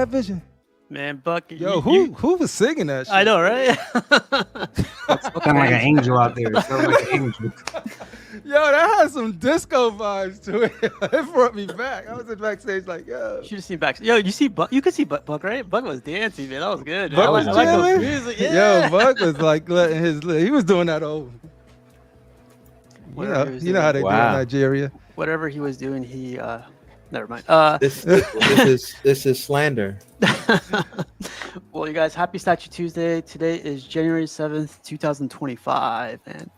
Vision. Man, Buck. Yo, who was singing that shit? I know, right? Kind of like an angel out there. It sounds like an angel. Yo, that has some disco vibes to it. It brought me back. I was in backstage like, yo. You should have seen backstage. Yo, you see Buck? You could see Buck, right? Buck was dancing, man. That was good. Buck was like those music. Yeah. Yo, Buck was like letting he was doing that old. You know how they do in Nigeria. Whatever he was doing, he never mind. This is slander. Well, you guys, happy Statue Tuesday. Today is January 7th, 2025, and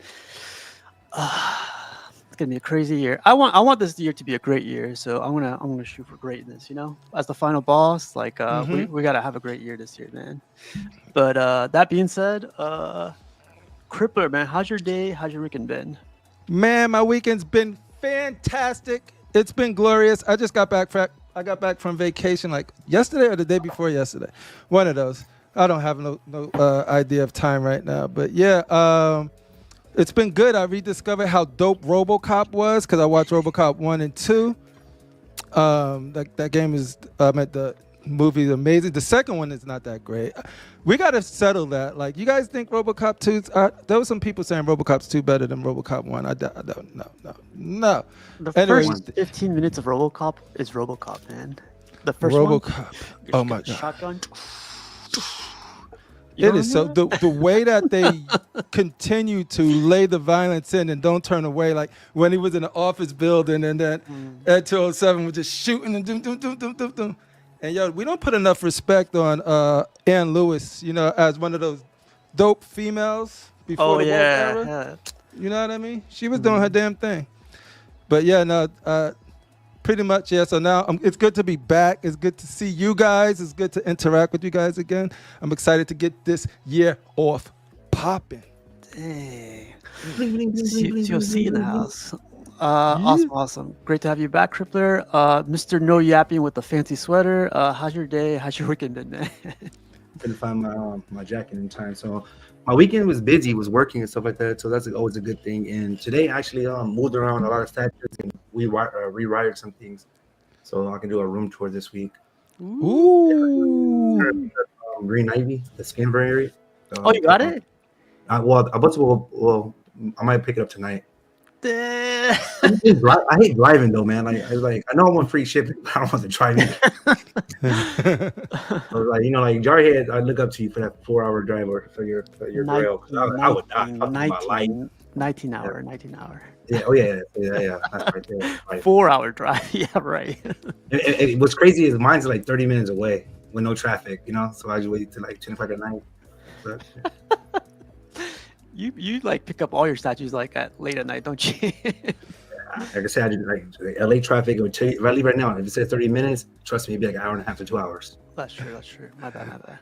it's gonna be a crazy year. I want this year to be a great year, so I'm gonna shoot for greatness. You know, as the final boss, like we gotta have a great year this year, man. But that being said, Crippler, man, how's your day? How's your weekend been? Man, my weekend's been fantastic. It's been glorious. I just got back from vacation like yesterday or the day before yesterday. One of those. I don't have no idea of time right now. But yeah, it's been good. I rediscovered how dope RoboCop was because I watched RoboCop 1 and 2. That game is, the movie is amazing. The second one is not that great. We got to settle that. Like, you guys think RoboCop 2, there was some people saying RoboCop's 2 better than RoboCop 1. I don't know. The first 15 minutes of RoboCop is RoboCop, man. The first RoboCop. One, oh my God. Shotgun. It is so the way that they continue to lay the violence in and don't turn away, like when he was in the office building and then Ed 207 was just shooting and doom. And yo, we don't put enough respect on Ann Lewis, you know, as one of those dope females before the woke era. Yeah. You know what I mean? She was doing her damn thing. But yeah, no, pretty much, yeah. So now it's good to be back. It's good to see you guys. It's good to interact with you guys again. I'm excited to get this year off popping. Dang. COC in the house. Awesome. Great to have you back, Crippler. Mr. No Yapping with the fancy sweater. How's your day? How's your weekend been, man? Couldn't find my jacket in time. So my weekend was busy, was working and stuff like that. So that's always a good thing. And today actually moved around a lot of statues and we rewired some things. So I can do a room tour this week. Ooh. Green Ivy, the Skinver area. Oh, you got it? I might pick it up tonight. I hate driving though, man. I know I want free shipping, but I don't want to drive it. I was like, Jarhead, I look up to you for that 4-hour drive or for your trail. I would die. 19 hour. Yeah. Oh yeah. That's right there. Right. 4-hour drive. Yeah, right. And what's crazy is mine's like 30 minutes away with no traffic. So I just wait till like 10 o'clock at night. But, yeah. You like pick up all your statues like at late at night, don't you? Like I said, I did like LA traffic. It would tell you, if I leave right now, if it says 30 minutes, trust me, it'd be like an hour and a half to 2 hours. That's true. My bad.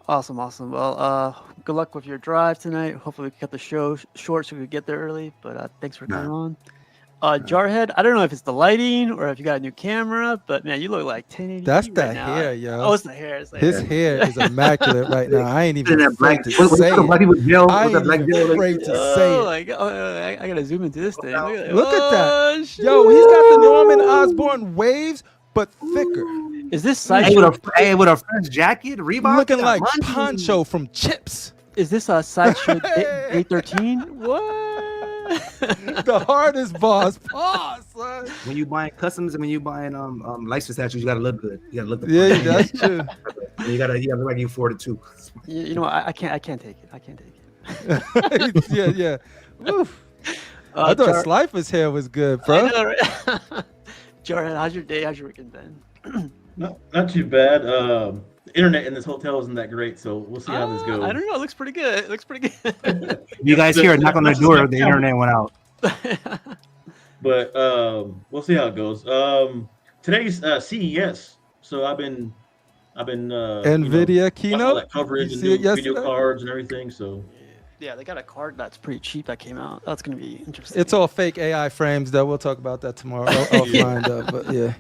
Awesome. Well, good luck with your drive tonight. Hopefully we can cut the show short so we can get there early. But thanks for coming on. Jarhead, I don't know if it's the lighting or if you got a new camera, but man, you look like 1080. That's the hair, yo. Oh, it's the hair. His hair is immaculate right now. I ain't even afraid to say it. I ain't even afraid to say it. I gotta zoom into this thing. Look at that. Shoot. Yo, he's got the Norman Osborn waves, but thicker. Is this Sideshow? With a French jacket, Reebok? Looking like Poncho from Chips. Is this a Sideshow Day 13? What? The hardest boss. Pause, son. When you buying customs and when you buying license statues, you gotta look good. You gotta look the Yeah, part. that's true. And you gotta look like you afford it too. You know, I can't take it. I can't take it. Yeah. Oof. I thought Slifer's hair was good, bro. I know, right? Jarhead, how's your day? How's your weekend been? Not too bad. The internet in this hotel isn't that great, so we'll see how this goes. I don't know. It looks pretty good. It looks pretty good. You guys hear a knock on the door, the internet went out. But we'll see how it goes. Today's CES, so I've been NVIDIA keynote. all that coverage You and see it new video yesterday? cards and everything. So Yeah, they got a card that's pretty cheap that came out. That's gonna be interesting. It's all fake AI frames, though. We'll talk about that tomorrow offline, though. But yeah,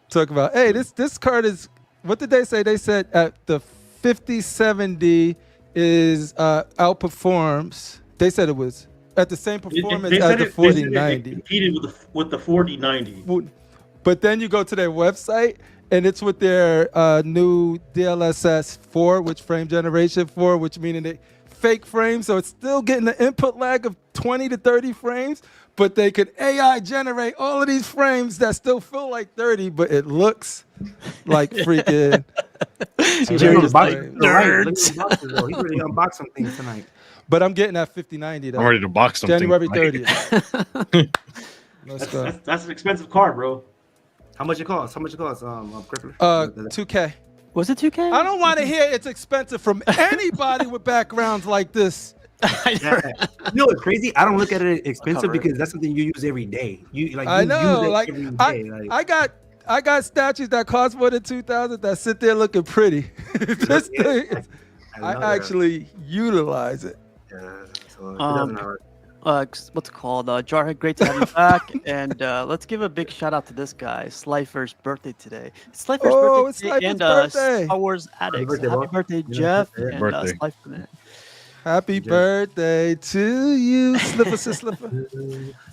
talk about. Hey, this card is. What did they say? They said at the 5070 is outperforms. They said it was at the same performance they as said the it 4090. competed with the 4090. But then you go to their website and it's with their new DLSS 4, which frame generation 4, which meaning they fake frames. So it's still getting the input lag of 20 to 30 frames, but they could AI generate all of these frames that still feel like 30, but it looks like freaking. Nerds. Nerds. He's ready to unbox some things tonight. But I'm getting that 5090 though. I'm ready to box something. January 30th. Let's go. That's an expensive card, bro. How much it costs? Crippler? 2K. Was it 2K? I don't want to hear it's expensive from anybody with backgrounds like this. Yeah. You know what's crazy? I don't look at it expensive cover it. because that's something you use every day. I know, use it like every day. I got statues that cost more than 2,000 that sit there looking pretty. This thing, I actually utilize it. Yeah, so it doesn't hurt. What's it called? Jarhead, great to have you back. And let's give a big shout out to this guy, Slifer's birthday today. It's Slifer's birthday it's today Slifer's and birthday. Star Wars Addicts. birthday, Happy bro. birthday, Yeah, Jeff. happy And birthday. Slifer, man. Happy birthday to you, Slipper.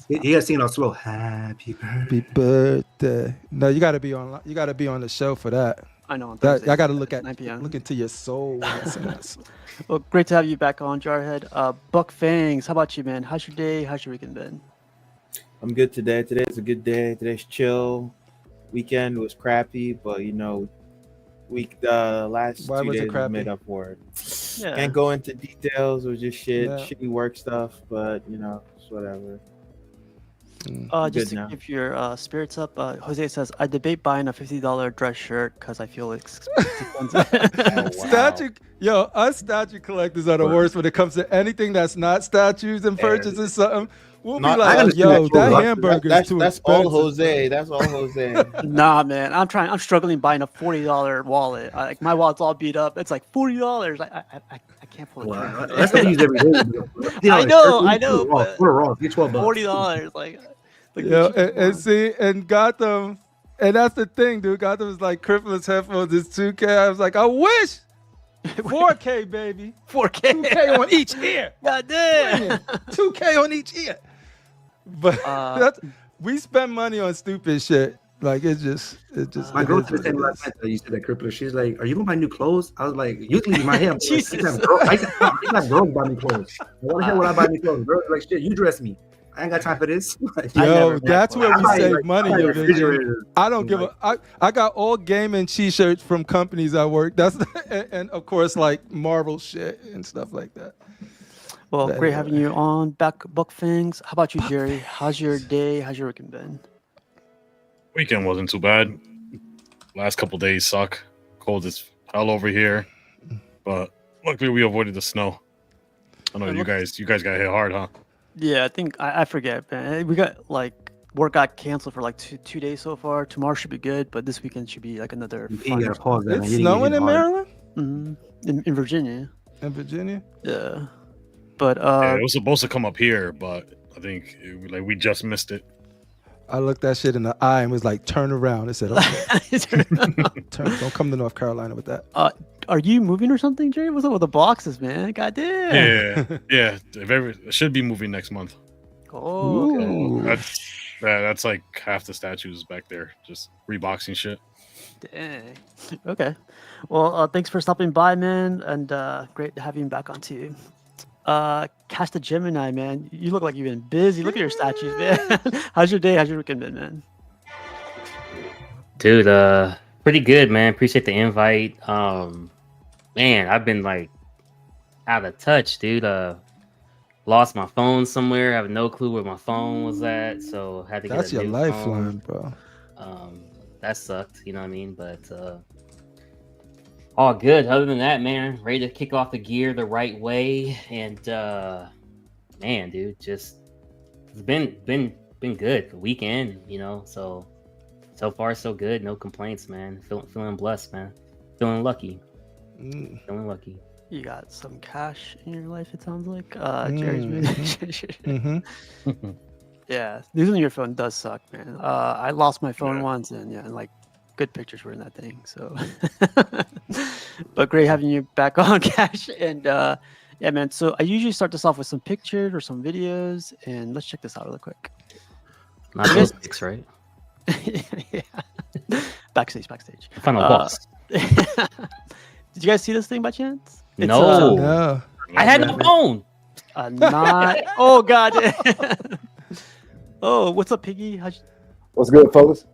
He has seen all slow. Happy birthday. Happy birthday. No, you got to be on. You got to be on the show for that. I know. On That Thursday I got to at look 9 p.m. into your soul. when I sing this. Well, great to have you back on, Jarhead. Buck Fangs, how about you, man? How's your day? How's your weekend been? I'm good today. Today's a good day. Today's chill. Weekend was crappy, but the last Why 2 was it days crappy? made up for it. Yeah. Can't go into details. It was just Yeah. shitty work stuff, but it's whatever. Just Good to now. give your spirits up, Jose says, I debate buying a $50 dress shirt because I feel it's expensive. Wow. Us statue collectors are the worst when it comes to anything that's not statues and purchasing something. We'll be Not- like, I understand that that. hamburger is That's too that's expensive. all Jose. That's all Jose. Nah, man, I'm struggling buying a $40 wallet. Like my wallet's all beat up. It's like $40. I can't pull it. Well, trigger. that's what we use every day. I know, but Put it wrong. Get $12. $40, like Yeah, the and see, and Gotham, and that's the thing, dude. Gotham is like Crippler's headphones is 2K. I was like, I wish 4K, baby. 4K. 2K on each ear. God damn. 2K on each ear. But we spend money on stupid shit. Like it just. My it girl is said the what same it last is. night. You said that Crippler. She's like, "Are you gonna buy new clothes?" I was like, "Usually in my head, Jesus. I got girls buy me clothes. I want to hear when I buy me clothes. Girls are like, shit, you dress me. I ain't got time for this." I Yo, never that's bought where we I buy, save like, money, I buy yo, refrigerators. I don't give a. I got all gaming t-shirts from companies I work. That's and of course like Marvel shit and stuff like that. Well, But great anyway. having you on, Buck Fangs. How about you, Jerry? How's your day? How's your weekend been? Weekend wasn't too bad. Last couple days suck. Cold as hell over here, but luckily we avoided the snow. I know you guys got hit hard, huh? Yeah, I think I forget, man. We got like work got canceled for like two days so far. Tomorrow should be good, but this weekend should be like another. You gotta pause that. It's snowing in Maryland, in Virginia. in Virginia. Yeah, but Yeah, it was supposed to come up here, but I think we just missed it. I looked that shit in the eye and was like, "Turn around." It said, "Okay, don't come to North Carolina with that." are you moving or something, Jerry? What's up with the boxes, man? God damn. Yeah. It should be moving next month. Oh, okay. Ooh. That's like half the statues back there, just reboxing shit. Dang. Okay. Well, thanks for stopping by, man, and great to have you back on too. Cast a Gemini, man. You look like you've been busy. Look at your statues, man. How's your day? How's your weekend been, man? Dude, pretty good, man. Appreciate the invite. Man, I've been like out of touch, dude. Lost my phone somewhere. I have no clue where my phone was at, so had to get That's a your new lifeline, phone. bro. That sucked, you know what I mean? But all good. Other than that, man, ready to kick off the gear the right way. And man, dude, just it's been good. The weekend, you know, so far so good. No complaints, man. Feeling blessed, man. Feeling lucky. Feeling lucky. You got some cash in your life, it sounds like. Jerry's Yeah, losing your phone does suck, man. I lost my phone once, and yeah, and like good pictures were in that thing. So, but great having you back on, Cash. And yeah, man. So I usually start this off with some pictures or some videos, and let's check this out really quick. Not those pics, right? Yeah. Backstage. Final boss. Did you guys see this thing by chance? No. No. I had no phone. Not. Oh God. Oh, what's up, Piggy? What's good, fellas?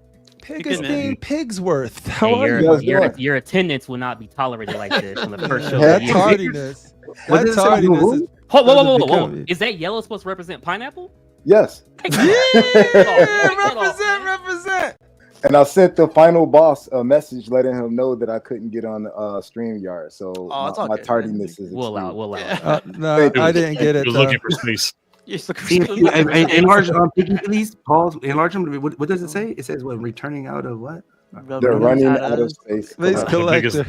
Pig is Good, being Pigsworth. How Hey, are guys you? doing? your attendance will not be tolerated like this on the first show. That of the year. tardiness. What That does it say? tardiness is. Whoa. doesn't become- Is that yellow supposed to represent pineapple? Yes. Take that off. Represent. And I sent the final boss a message letting him know that I couldn't get on StreamYard. So it's all my good, man. tardiness is We'll allow. excused. We'll allow. Yeah. it. No, I didn't get it He was though. looking for space. Yes, look. See, enlarge on Piggy, please. Pause. Enlarge them. What does it say? It says what? Returning out of what? They're running out of space. Space Correct. collector.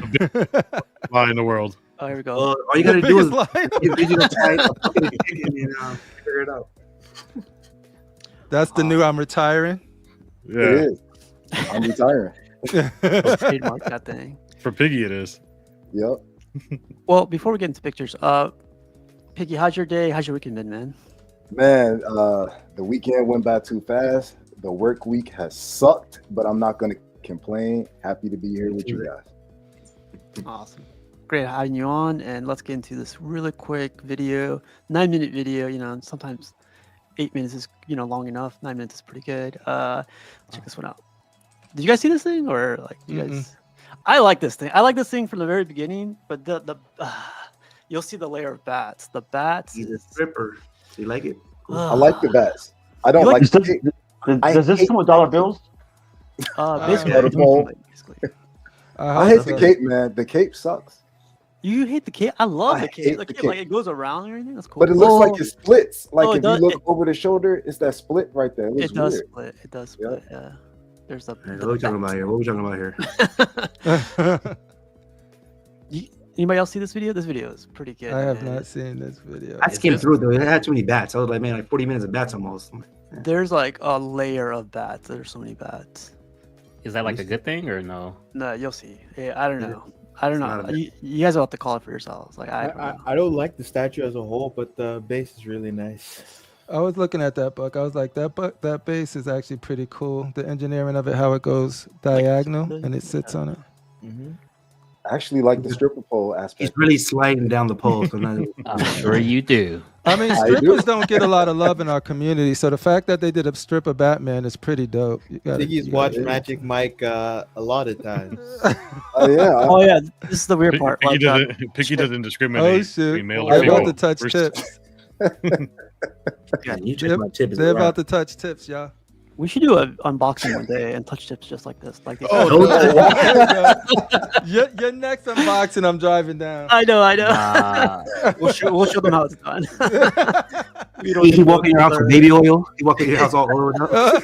Lie in the world. Oh, here we go. All you gotta do is Biggest lie. get digital type a fucking ticket and figure it out. That's the new. I'm retiring. It Yeah, is. I'm retiring. Trademark that thing. for Piggy it is. Yep. Well, before we get into pictures, Piggy, how's your day? How's your weekend been, man? Man, the weekend went by too fast. The work week has sucked, but I'm not going to complain. Happy to be here with you guys. Awesome. Great having you on, and let's get into this really quick video, 9-minute video. You know, sometimes 8 minutes is long enough. 9 minutes is pretty good. Check this one out. Did you guys see this thing, or like you guys? I like this thing. I like this thing from the very beginning, but the you'll see the layer of bats. The bats. He's a stripper. So you like it? Cool. I like the bats. I don't You like like Does the this, I does this hate come with dollar bills? Basically, Yeah, the pole. basically. I hate the cape, man. The cape sucks. You hate the cape? I love I the cape. hate The the cape, like cape. it goes around and everything. That's cool. But it looks like it splits. Like Oh, it if does- you look it- over the shoulder, it's that split right there. It looks It does weird. split. It does split. Yeah. There's a. What are we talking about here? What are we talking about here? Anybody else see this video? This video is pretty good. I have man. not seen this video. I skimmed through it though. It had too many bats. I was like, man, like 40 minutes of bats almost. There's like a layer of bats. There's so many bats. Is that like a good thing or no? No, you'll see. Yeah, I don't know. I don't not know. a bad- You guys will have to call it for yourselves. Like I don't know. I don't like the statue as a whole, but the base is really nice. I was looking at that book. I was like, that base is actually pretty cool. The engineering of it, how it goes diagonal and it sits on it. Mm-hmm. I actually like the stripper pole He's aspect. really sliding down the pole. So now, I'm sure you do. I mean, I do. strippers don't get a lot of love in our community, so the fact that they did a stripper Batman is pretty dope. Ziggy's watched Magic Mike a lot of times. Oh yeah. Oh yeah, this is the weird part. Piggy Like, Piggy doesn't Oh discriminate shit! between male They're or about female. to touch We're- tips. yeah, you check my tip. They're about to touch tips, y'all. we should do an unboxing one day and touch tips just like this. Like Oh, Oh, no. your next unboxing, I'm driving down. I know. Nah. We'll show them how it's done. We don't He need walk in your house to- with baby oil. He walk in your house all oiled up.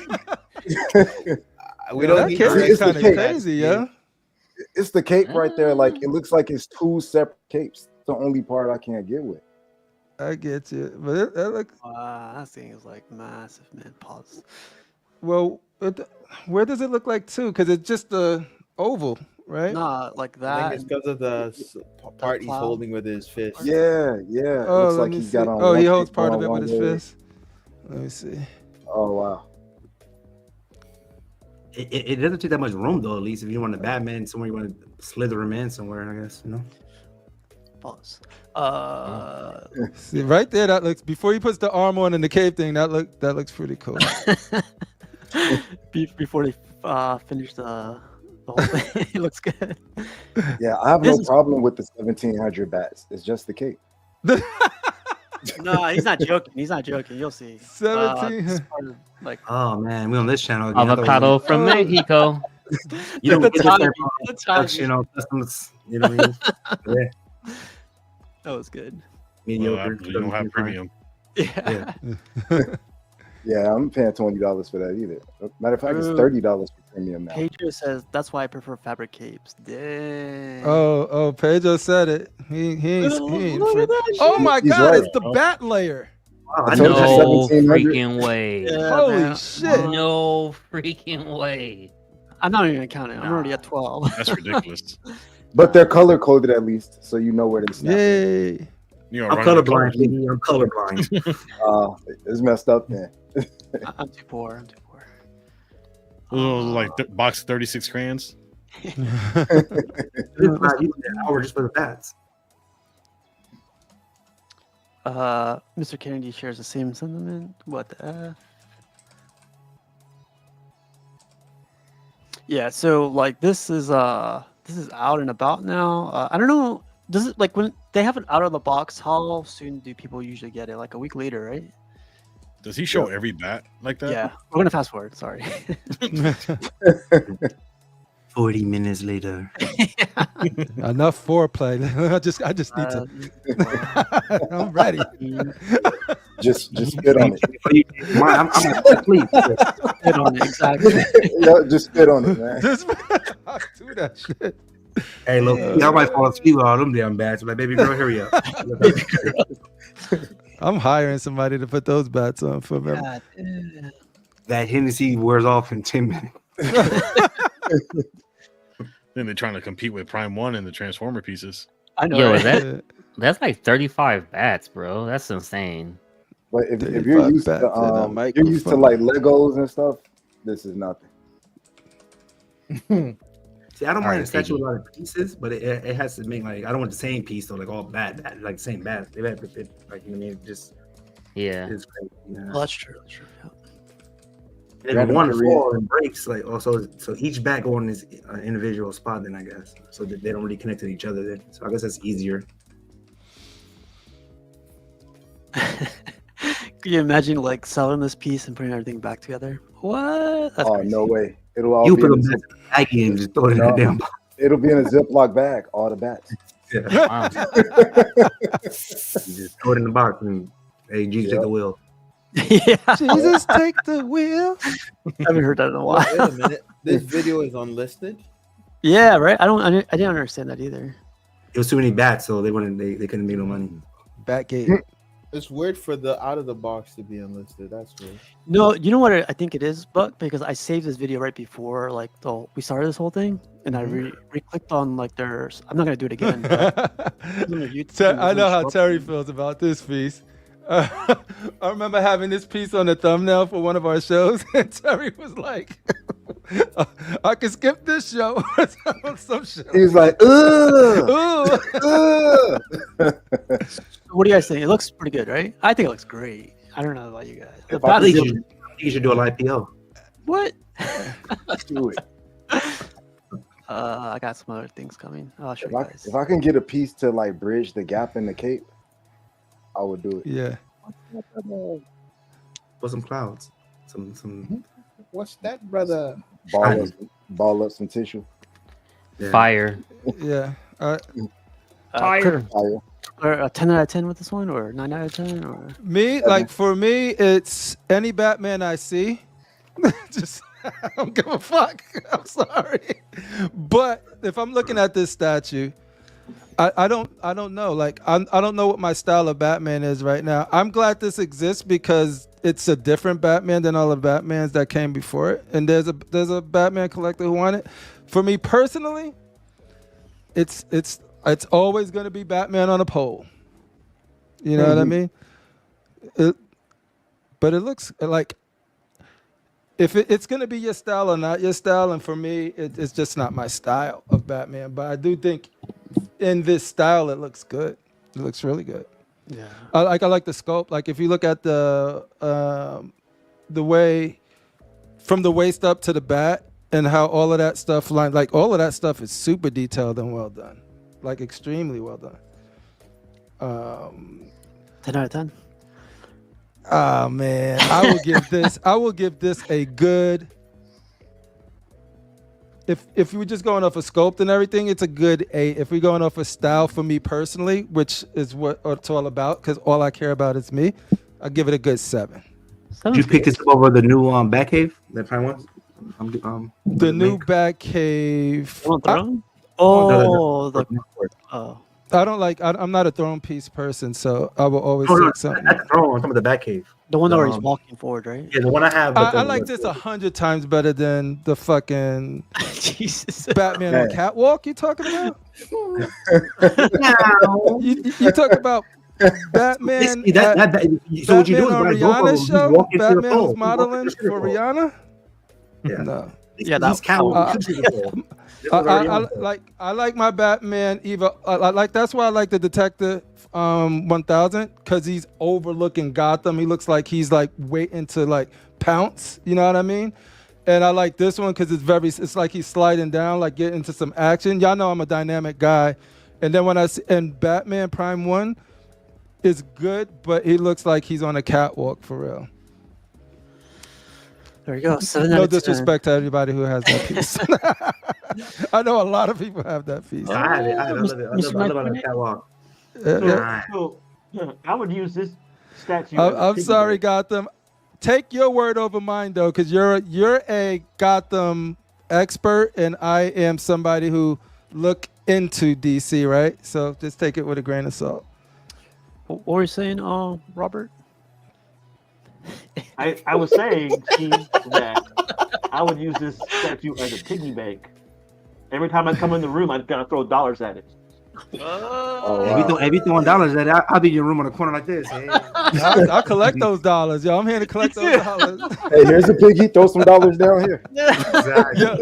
We Yo, don't that need cape to- is It's the kind of cape. crazy, yeah. It's the cape right there. Like it looks like it's two separate capes. It's the only part I can't get with. I get you, but it look Wow, that thing is like massive, man. Pause. well. Where does it look like too? Because it's just the oval, right? Nah, like I that. think it's because of the part he's cloud. holding with his fist. Yeah, yeah. Oh, looks let like me he's see. got on. Oh, he one holds cape part on of it one with his leg. fist. Let me see. Oh wow. It doesn't take that much room though. At least if you want a Batman somewhere, you want to slither him in somewhere. I guess you know. Pause. See, right there, that looks before he puts the arm on and the cape thing. That looks pretty cool. Before they finish the whole thing, it looks good. Yeah, I have This no is- problem with the 1700 bats. It's just the cape. No, he's not joking. He's not joking. You'll see. 17. This is part of, like Oh man, we on this channel again. Avocado from Oh. Mexico. You don't The get timing, this the timing. production on customs. You know what I mean? Yeah, that was good. mediocre. You don't have premium. Yeah. Yeah, I'm paying $20 for that either. Matter of fact, it's $30 for premium now. Pedro says that's why I prefer fabric capes. Dang. Oh, Pedro said it. He ain't. Look at that Oh shit. my He's God! right. It's the bat layer. Wow, I I told know you that. No 1700. freaking way. Yeah, Holy man. shit! No freaking way. I'm not even gonna count it. I'm already at 12. That's ridiculous. But they're color coded at least, so you know where they snap. Yay! You I'm colorblind, baby. I'm colorblind. It's messed up then. I'm too poor. I'm too poor. Like box 36 crayons. It's not even an hour just for the bats. Mr. Kennedy shares the same sentiment. What the F? Yeah, so like this is out and about now. I don't know. Does it like when they have it out of the box? How soon do people usually get it? Like a week later, right? Does he show every bat like that? Yeah, we're gonna fast forward. Sorry. 40 minutes later. Enough foreplay. I just need to. I'm ready. Just spit on it. I'm asleep. Hit on it, exactly. Yeah, just spit on it, man. Just do that shit. Hey, look, y'all might fall asleep with all them damn bats. I'm like, baby girl, hurry up. I'm hiring somebody to put those bats on for me. God damn. That Hennessy wears off in 10 minutes. Then they're trying to compete with Prime 1 and the Transformer pieces. I know. Yo, right? that's like 35 bats, bro. That's insane. But if 35 you're used bats to in a you're used to microphone. like Legos and stuff, this is nothing. See, I don't All mind right, a statue Piggy. with a lot of pieces, but it has to make like I don't want the same piece though, like all bad, like the same bad. They have to fit, like you know what I mean. Just Yeah. it's great. Yeah. Well, that's true. That's true. Yeah. And Random one Korean. fall and breaks, like also, so each bat go on this individual spot. Then I guess so that they don't really connect to each other. Then so I guess that's easier. Could you imagine like selling this piece and putting everything back together? What? That's Oh crazy. no way! It'll all You be put in them a in a baggie and just throw it in No. that damn box. it'll be in a Ziploc bag. All the bats. Yeah. Wow. You just throw it in the box and hey, Jesus, take the wheel. Yeah. Jesus, take the wheel. I haven't heard that in a while. Wait a minute. This video is unlisted. Yeah, right. I didn't understand that either. It was too many bats, so they couldn't make no money. Batgate. It's weird for the out of the box to be unlisted. That's weird. No, you know what I think it is, Buck, because I saved this video right before like we started this whole thing, and I re-clicked on like their. I'm not gonna do it again. But I know how Terry feels about this piece. I remember having this piece on the thumbnail for one of our shows, and Terry was like, "I can skip this show." Some shit. He's like, ugh, Ooh. ugh. What do you guys think? It looks pretty good, right? I think it looks great. I don't know about you guys. The If I I battery- think you should do a live PO. what? Do it. I got some other things coming. I'll show you guys. If I can get a piece to like bridge the gap in the cape, I would do it. Yeah. Put some clouds. Some What's that, brother? Ball up some tissue. yeah. Fire. Yeah. Critter, Fire. or a 10 out of 10 with this one, or 9 out of 10, or Like for me, it's any Batman I see. Just I don't give a fuck. I'm sorry, but if I'm looking at this statue, I don't know. Like I don't know what my style of Batman is right now. I'm glad this exists because it's a different Batman than all the Batmans that came before it. And there's a Batman collector who want it. For me personally, it's always going to be Batman on a pole. You know what I mean? But it looks like if it's going to be your style or not your style, and for me, it's just not my style of Batman. But I do think in this style, it looks good. It looks really good. Yeah. I like the sculpt. Like if you look at the way from the waist up to the bat and how all of that stuff like all of that stuff is super detailed and well done, like extremely well done. 10 out of 10. Oh man, I will give this a good. If we're just going off of sculpt and everything, it's a good 8. If we're going off of style for me personally, which is what it's all about, because all I care about is me, I'll give it a good 7. Did you pick this up over the new Batcave that Prime was? The new Batcave. I don't like. I'm not a throne piece person, so I will always take something. Not the throne. I'm talking about the Batcave. The one where he's walking forward, right? Yeah, the one I have. I like this 100 times better than the fucking Jesus. Batman on catwalk. You talking about? you talk about Batman. So what you do is on when Rihanna's show. Batman was was modeling for Rihanna. Yeah. No. Yeah, that I like my Batman. That's why I like the Detective 1000, because he's overlooking Gotham. He looks like he's like waiting to like pounce. You know what I mean? And I like this one because it's like he's sliding down, like getting into some action. Y'all know I'm a dynamic guy. And then and Batman Prime 1 is good, but he looks like he's on a catwalk for real. There you go. No disrespect to everybody who has that piece. I know a lot of people have that piece. I have it. I love it. I love it on the catwalk. So, I would use this statue. I'm sorry, Gotham. Take your word over mine, though, because you're a Gotham expert, and I am somebody who look into DC, right? So just take it with a grain of salt. What were you saying, Robert? I was saying, Steve, that I would use this statue as a piggy bank. Every time I come in the room, I'm gonna throw dollars at it. If you throwing dollars at it, I'll be in your room on the corner like this. Hey. I'll collect those dollars, yo. I'm here to collect those dollars. Hey, here's a piggy. Throw some dollars down here. Exactly. Yo,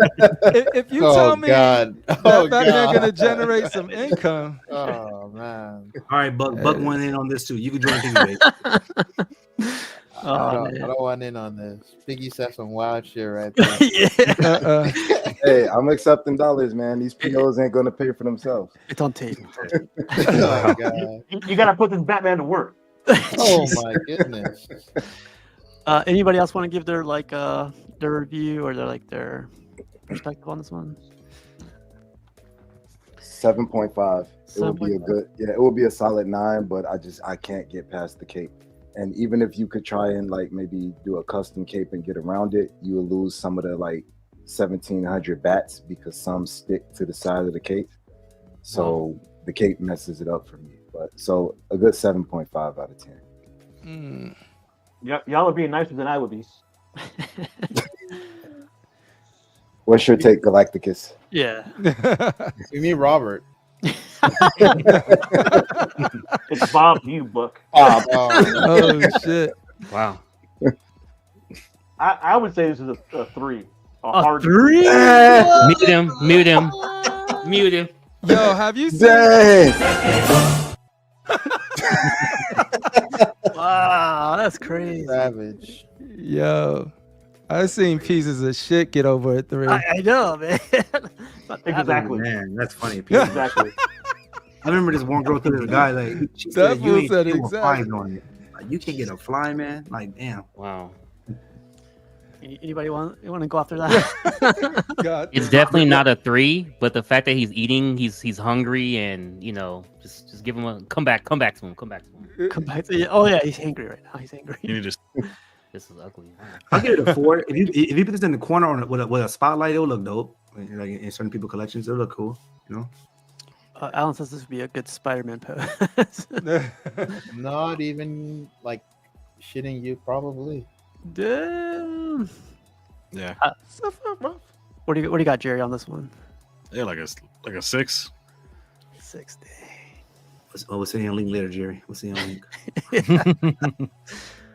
if you tell me that Batman gonna generate some income. Oh man. All right, Buck went in on this too. You can join piggy bank. I don't want in on this. Biggie said some wild shit right there. Hey, I'm accepting dollars, man. These POs ain't gonna pay for themselves. It's on tape. Oh my God. You gotta put this Batman to work. Oh my goodness. Anybody else want to give their their review or their perspective on this one? 7.5. It would be a 7.5. good. Yeah, it would be a solid 9, but I can't get past the cape. And even if you could try and maybe do a custom cape and get around it, you will lose some of the 1,700 bats because some stick to the side of the cape. So the cape messes it up for me. But so a good 7.5 out of 10. Y'all are being nicer than I would be. What's your take, Galacticus? Yeah. You mean Robert? It's Bob, you Buck. Oh shit! Wow. I would say this is a 3. A hard 3? Mute him. Yo, have you seen? Dang! Wow, that's crazy. Savage. Yo, I've seen pieces of shit get over at 3. I know, man. Exactly. Man, that's funny. Exactly. I remember this one girl told this guy she That said, fool "You ain't said getting exactly. flies on it. You can't get a fly, man. Like, damn." Wow. Anybody want to go after that? God, It's definitely not a 3, but the fact that he's eating, he's hungry, and just give him a come back to him. Come back to Oh yeah, he's angry right now. He's angry. You need to This is ugly. I'll give it a 4. If you put this in the corner with a spotlight, it'll look dope. Like in certain people collections, it'll look cool. Alan says this would be a good Spider-Man pose. Not even shitting you, probably. Damn. Yeah. What do you got, Jerry, on this one? Yeah, like a 6. 60. We'll see you on link later, Jerry. We'll see you on link. I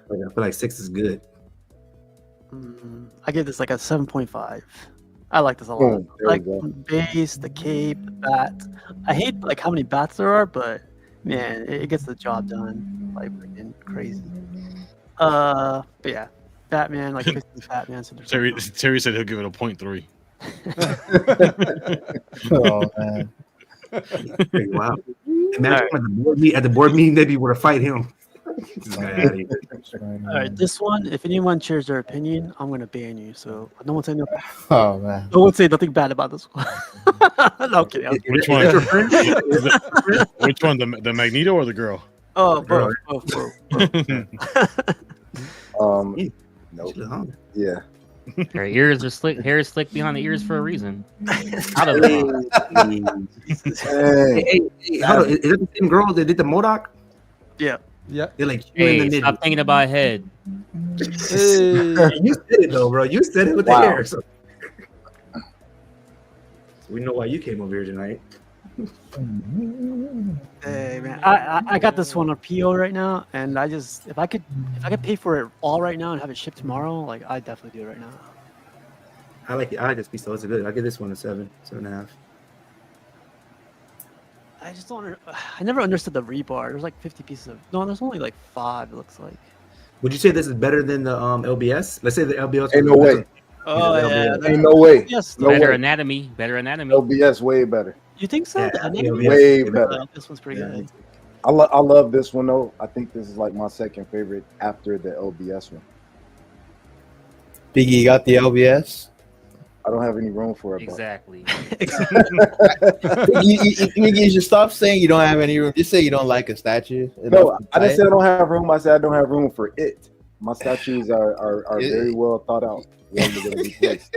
feel like 6 is good. I give this a 7.5. I like this a lot. Boom, there Like we go. the base, the cape, the bat. I hate like how many bats there are, but man, it gets the job done. Like freaking crazy. But yeah, Batman, like Christmas Batman. So there's Terry said he'll give it a 0.3. Oh man. Hey, wow. Imagine at the board meeting, they'd be able to fight him. This guy out of here. All right, this one. If anyone shares their opinion, I'm gonna ban you. So no one say no. Oh man. No one say nothing bad about this one. No, I'm kidding. Which one? Which one? The Magneto or the girl? Oh, both. Nope. She look hungry. Yeah. Her ears are slick. Hair is slick behind the ears for a reason. Out of the Hey, Hey, hold on. Is that the same girl that did the Modoc? Yeah. Yeah. They're like, Hey, stop thinking about head. Hey. You said it though, bro. You said it with Wow. the hair. So we know why you came over here tonight. Hey man, I got this one on PO right now, and I just if I could pay for it all right now and have it shipped tomorrow, like I definitely do it right now. I like this piece though. It's good. I give this one a 7.5. I just don't. I never understood the rebar. There's like 50 pieces of. No, there's only like 5. It looks like. Would you say this is better than the LBS? Let's say the LBS. Ain't no way. Oh yeah. Ain't no way. Yes. No Better way. anatomy. Better anatomy. LBS way better. You think so? Yeah, The yeah, anatomy? yeah. Way better. This one's pretty Yeah. good. I love this one though. I think this is like my second favorite after the LBS one. Biggie, you got the LBS? I don't have any room for it. Bro. Exactly. You should stop saying you don't have any room. Just say you don't like a statue. No, I didn't say I don't have room. I said I don't have room for it. My statues are very well thought out. When they're gonna be placed.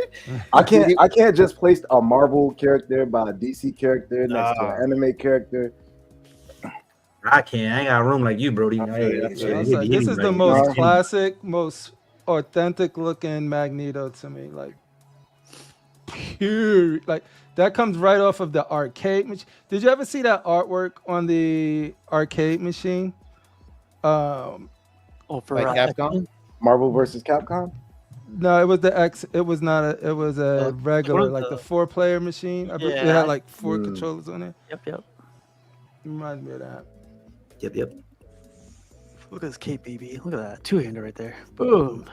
I can't just place a Marvel character by a DC character next to an anime character. I can't. I ain't got room like you, Brody. Hey, I was like, this is the most classic, most authentic looking Magneto to me. Like pure, like that comes right off of the arcade machine. Did you ever see that artwork on the arcade machine? Oh, for Like Capcom? Marvel versus Capcom. No, it was the X. It was not a. It was a regular, one of like the the- 4-player machine. I believe it Yeah. had like 4 controllers on it. Yep. Reminds me of that. Yep. Look at this cape, baby. Look at that 2-hander right there. Boom.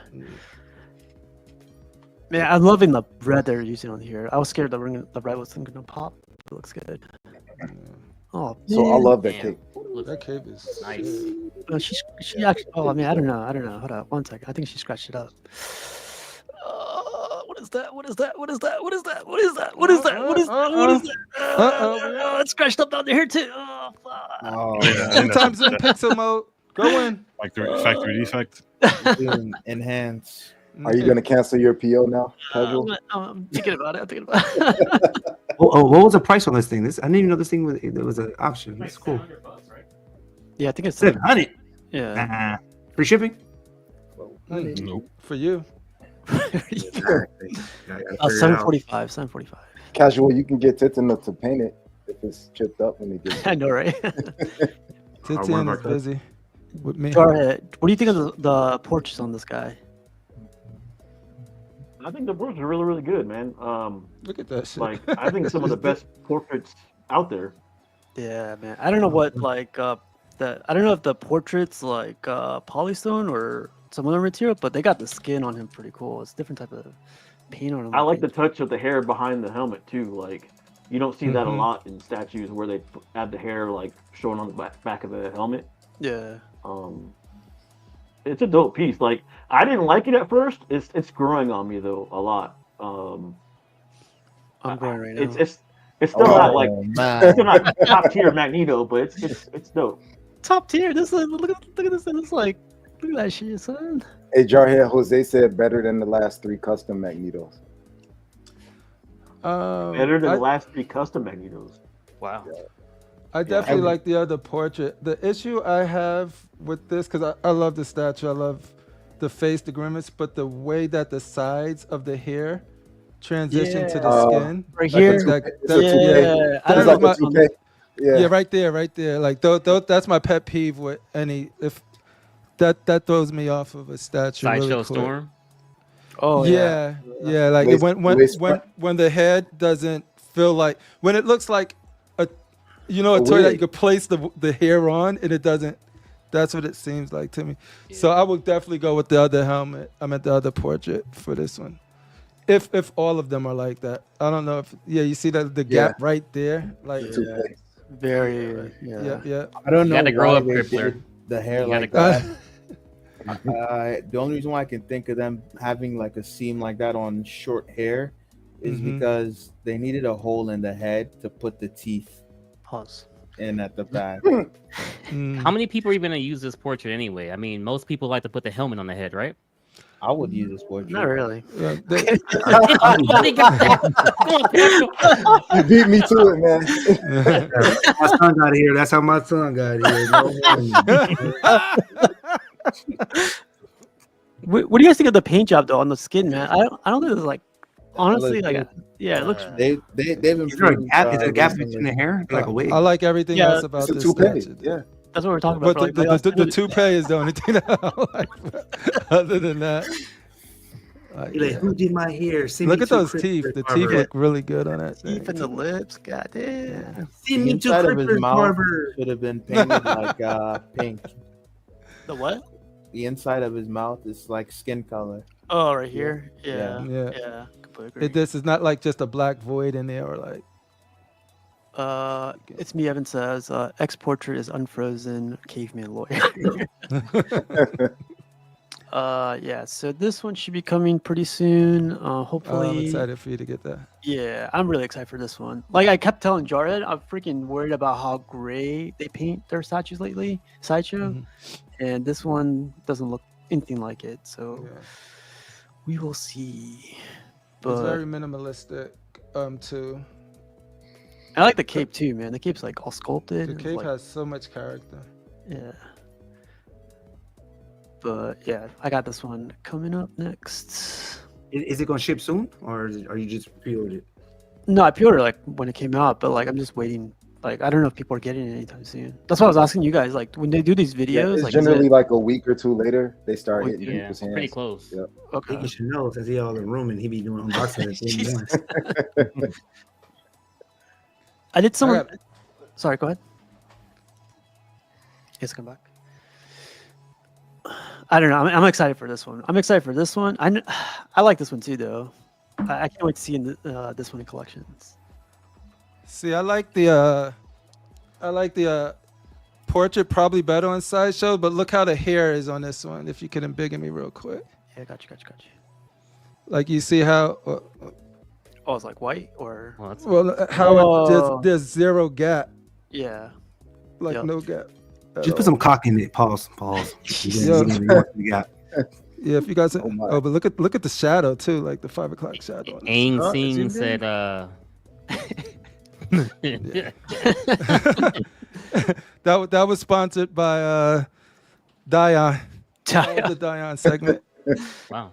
Man, I'm loving the red they're using on here. I was scared the red was gonna pop. It looks good. Oh, So I love that Damn. cake. That cape is Nice. she actually. Oh, I mean, I don't know. Hold on, 1 second. I think she scratched it up. What is that? It's scratched up down here too. Oh, fuck. Oh, Sometimes in pixel mode. Go in. Like the factory defect. Enhance. are you gonna cancel your PO now, Casual? I'm thinking about it. What What was the price on this thing? I didn't even know this thing was. There was an option. That's cool. Yeah, I think it's 700. Yeah. Free shipping. Nope. For you. 745. 745. Casual, you can get Titan to paint it if it's chipped up when they get it. I know, right? Titian is busy with me. Jarhead, what do you think of the portraits on this guy? I think the portraits are really, really good, man. Look at that shit. Like I think some of the best portraits out there. Yeah, man. I don't know what like I don't know if the portraits like polystone or some other material, but they got the skin on him pretty cool. It's a different type of paint on him. I like the touch of the hair behind the helmet too. Like you don't see that a lot in statues where they add the hair like showing on the back of the helmet. Yeah. It's a dope piece. Like I didn't like it at first. It's growing on me though a lot. I'm going right now. It's still not like man. it's still not top tier Magneto, but it's dope. Top tier. This is look at this thing. It's like look at that shit, son. Hey, Jarhead, Jose said better than the last 3 custom Magnetos. Better than the last 3 custom Magnetos. Wow. I definitely like the other portrait. The issue I have with this, because I love the statue, I love the face, the grimace, but the way that the sides of the hair transition to the skin. Right Like here. a I don't It's like know. a toupee. Yeah, right there. Like that's my pet peeve with any if that throws me off of a statue. Sideshow really quick. Storm. Oh yeah. Like Lace- lace front. when the head doesn't feel like when it looks like a A toy that wig. you could place the hair on and it doesn't. That's what it seems like to me. So I would definitely go with the other helmet. I meant the other portrait for this one. If all of them are like that, I don't know if you see that the gap right there, like Toupee. Very. yeah. I don't You know gotta grow why up, they Crippler. did the hair You gotta like grow that. The only reason why I can think of them having like a seam like that on short hair is Mhm. because they needed a hole in the head to put the teeth Pause. in at the back. Mm. How many people are even gonna use this portrait anyway? I mean, most people like to put the helmet on the head, right? I would use this portrait. Not really. Yeah, Nobody got that. Come on, Pedro. You beat me to it, man. My son got here. That's how my son got here. No What do you guys think of the paint job though on the skin, man? I don't think it's like honestly like good. it looks They've Is there a improved. gap? Is there a gap recently. between the hair? Like a wig? I like everything Yeah, else about It's a this toupee. statue. Yeah. that's what we're talking about. But for, like, the toupee is the only thing that I like. Other than that, like, You're like, who did my hair? Send look me at to those Chris teeth. The Barber. teeth look really good on that thing. teeth and the lips, goddamn. Send The me to inside of his Chris mouth Barber. should have been painted like pink. The what? The inside of his mouth is like skin color. Oh, right here. Yeah. Yeah. Yeah. Completely agree. This is not like just a black void in there or like. It's me. Evan says, "X portrait is unfrozen caveman lawyer." Yeah. So this one should be coming pretty soon. I'm Hopefully. excited for you to get that. Yeah, I'm really excited for this one. Like I kept telling Jarhead, I'm freaking worried about how gray they paint their statues lately, sideshow, Mhm. and this one doesn't look anything like it. So Yeah. we will see. It's But very minimalistic too. I like the cape too, man. The cape's like all sculpted. The It's cape like- has so much character. yeah. But yeah, I got this one coming up next. Is it gonna ship soon, or are you just pre-ordered? No, I pre-ordered like when it came out, but like I'm just waiting. Like I don't know if people are getting it anytime soon. That's why I was asking you guys. Like when they do these Yeah, videos, it's like is generally it, like a week or two later they start Oh, hitting Yeah, people's hands. pretty close. Yeah. okay. He should know since he all in the room and he be doing unboxing at the end of I did someone. got- Sorry, go ahead. Yes, come back. I don't know. I'm excited for this one. I'm excited for this one. I like this one too, though. I can't wait to see this one in collections. See, I like the portrait probably better on Sideshow, but look how the hair is on this one. If you could embiggen me real quick, Yeah, got you. like you see how Oh, it's like white or Well, that's Oh. there's zero gap, yeah. like Yep. no gap. at Just put all. some cock in it. Pause. Yeah. Yeah. Yeah, if you guys, Oh, my. but look at the shadow too, like the 5 o'clock shadow. On this. Aang Oh, Sing zoom said, that was sponsored by Dion. The Dion segment. wow.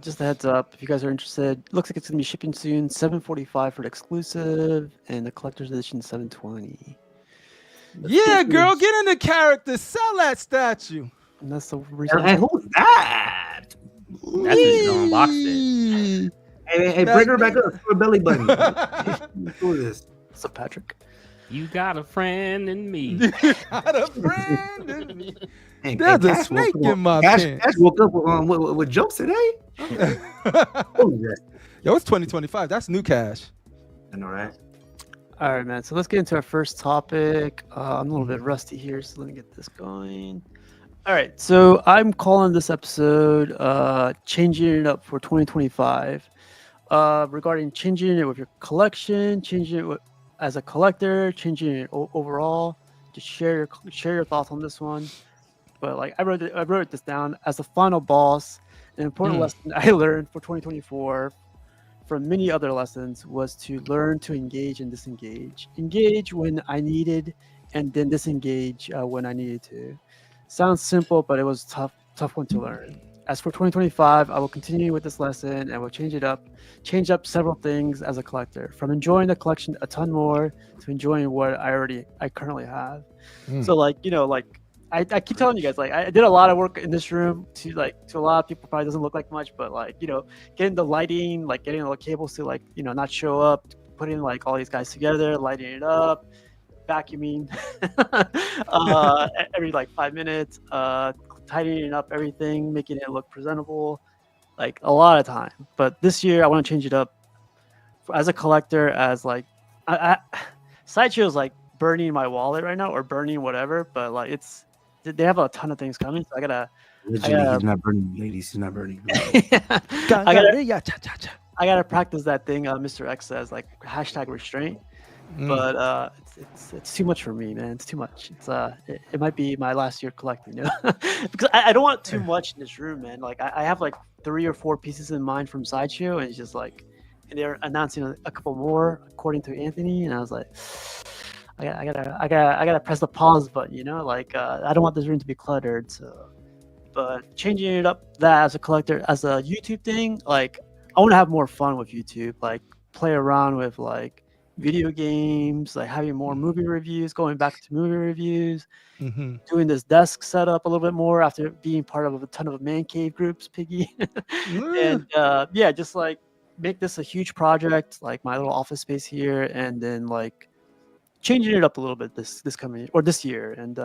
Just a heads up, if you guys are interested, looks like it's gonna be shipping soon. $745 for the exclusive, and the collector's edition $720. Yeah, girl, get into character. Sell that statue. And that's the reason. Hey, who's that? That's just unboxed it. Hey, bring her back up. For a belly button. Who is this? What's up, Patrick? You got a friend in me. Got a friend in me. Hey, There's a Cash snake woke up- in my Cash, pants. Cash woke up with jokes today. Okay. Who is that? Yo, it's 2025. That's new cash. I know, right? All right, man. So let's get into our first topic. I'm a little bit rusty here, so let me get this going. All right. So I'm calling this episode Changing It Up for 2025. Regarding changing it with your collection, changing it as a collector, changing it overall. Just share your thoughts on this one. But like I wrote this down as the final boss. An important lesson I learned for 2024 from many other lessons was to learn to engage and disengage. Engage when I needed, and then disengage when I needed to. Sounds simple, but it was tough one to learn. As for 2025, I will continue with this lesson and will change up several things as a collector, from enjoying the collection a ton more to enjoying what I currently have. So like, I keep telling you guys, like, I did a lot of work in this room to a lot of people probably doesn't look like much, but like, getting the lighting, like getting all the cables to like, not show up, putting like all these guys together, lighting it up, vacuuming every like 5 minutes, tidying up everything, making it look presentable, like a lot of time. But this year I want to change it up as a collector, as like, Sideshow is like burning my wallet right now, or burning whatever, but like they have a ton of things coming, so I gotta Originally, he's not burning, ladies. He's not burning. I gotta practice that thing Mr. X says, like #restraint. But it's too much for me, man. It's too much. It might be my last year collecting, because I don't want too much in this room, man. Like I have like 3 or 4 pieces in mind from Sideshow, and it's just like, and they're announcing a couple more according to Anthony, and I was like, I gotta press the pause button, like I don't want this room to be cluttered. So, but changing it up, that as a collector, as a YouTube thing, like I want to have more fun with YouTube, like play around with like video games, like having more movie reviews, going back to movie reviews, doing this desk setup a little bit more after being part of a ton of man cave groups, Piggy, and just like make this a huge project, like my little office space here, and then like changing it up a little bit this coming or this year, and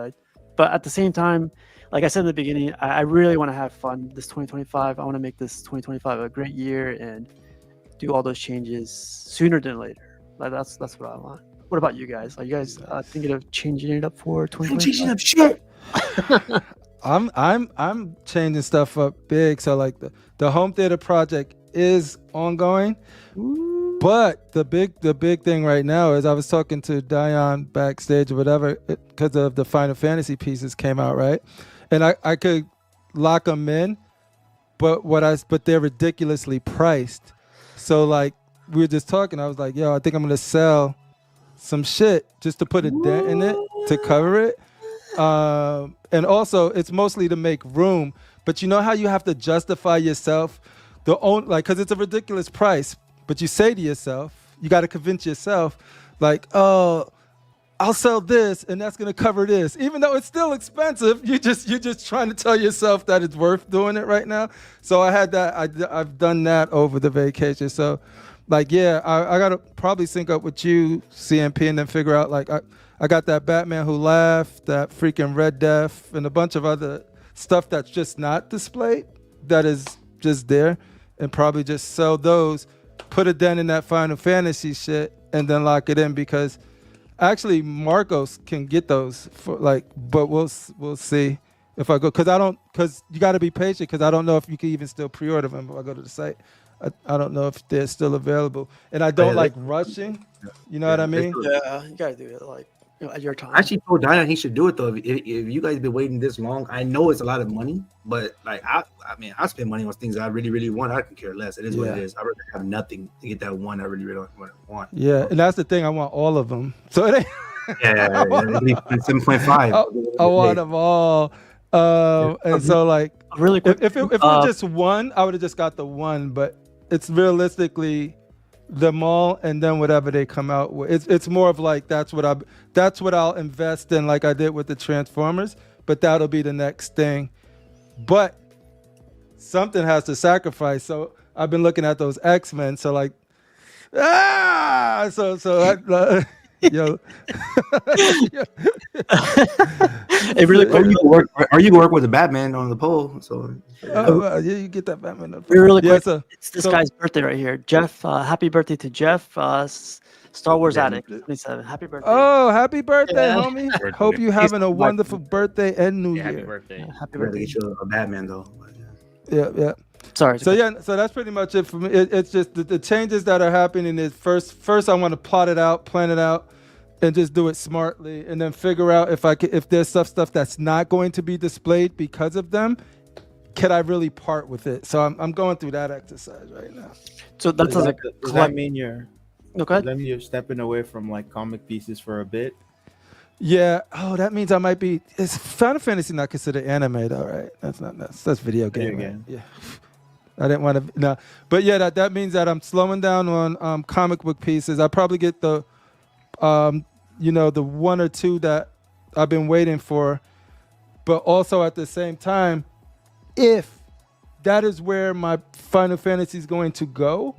but at the same time, like I said in the beginning, I really want to have fun this 2025. I want to make this 2025 a great year and do all those changes sooner than later. Like that's what I want. What about you guys? Are you guys thinking of changing it up for 2025? I'm changing up shit. I'm changing stuff up big. So like the home theater project is ongoing. But the big thing right now is I was talking to Dion backstage or whatever, because of the Final Fantasy pieces came out, right? And I could lock them in, but they're ridiculously priced. So like we were just talking, I was like, yo, I think I'm gonna sell some shit just to put a dent in it to cover it. And also it's mostly to make room. But you know how you have to justify yourself, because it's a ridiculous price. But you say to yourself, you got to convince yourself, like, oh, I'll sell this and that's going to cover this. Even though it's still expensive, you're just trying to tell yourself that it's worth doing it right now. So I had that. I've done that over the vacation. So, like, yeah, I got to probably sync up with you, CMP, and then figure out, like, I got that Batman Who Laughed, that freaking Red Death, and a bunch of other stuff that's just not displayed, that is just there, and probably just sell those. Put a dent in that Final Fantasy shit and then lock it in, because actually Marcos can get those for like, but we'll see if I go, because you got to be patient, because I don't know if you can even still pre-order them if I go to the site. I don't know if they're still available, and I don't like rushing. You know what I mean? Yeah, you gotta do it like at your time. I actually told Diana he should do it though. If you guys been waiting this long, I know it's a lot of money, but like I mean, I spend money on things I really, really want. I can care less. It is what it is. I rather have nothing to get that one I really, really want. Yeah, and that's the thing. I want all of them. So it ain't. Yeah, 7.5. I want them all. And so like, really quick, if it was just one, I would have just got the one. But it's realistically them all, and then whatever they come out with. It's more of like that's what I'll invest in, like I did with the Transformers. But that'll be the next thing. But something has to sacrifice. So I've been looking at those X-Men. So like, yo. It really quick. Are you gonna work with the Batman on the pole? So you get that Batman. Really quick. So, it's this guy's birthday right here. Jeff, happy birthday to Jeff. Star Wars Addict 27. Happy birthday. Oh, happy birthday, Yeah. homie. Hope you having a wonderful birthday and New Happy Year. birthday. Happy I'm gonna birthday. get you a Batman though. Yeah. Sorry. So so that's pretty much it for me. It's just the changes that are happening is first I want to plot it out, plan it out, and just do it smartly, and then figure out if there's stuff that's not going to be displayed because of them, can I really part with it? So I'm going through that exercise right now. So that's Does like that mean you're okay. Does that mean you're stepping away from like comic pieces for a bit? Yeah. Oh, that means I might be. Is Final Fantasy not considered anime though, right? That's video game. Right? Yeah. I didn't want to. No, but yeah, that means that I'm slowing down on comic book pieces. I probably get the, the one or two that I've been waiting for, But also at the same time, if that is where my Final Fantasy is going to go,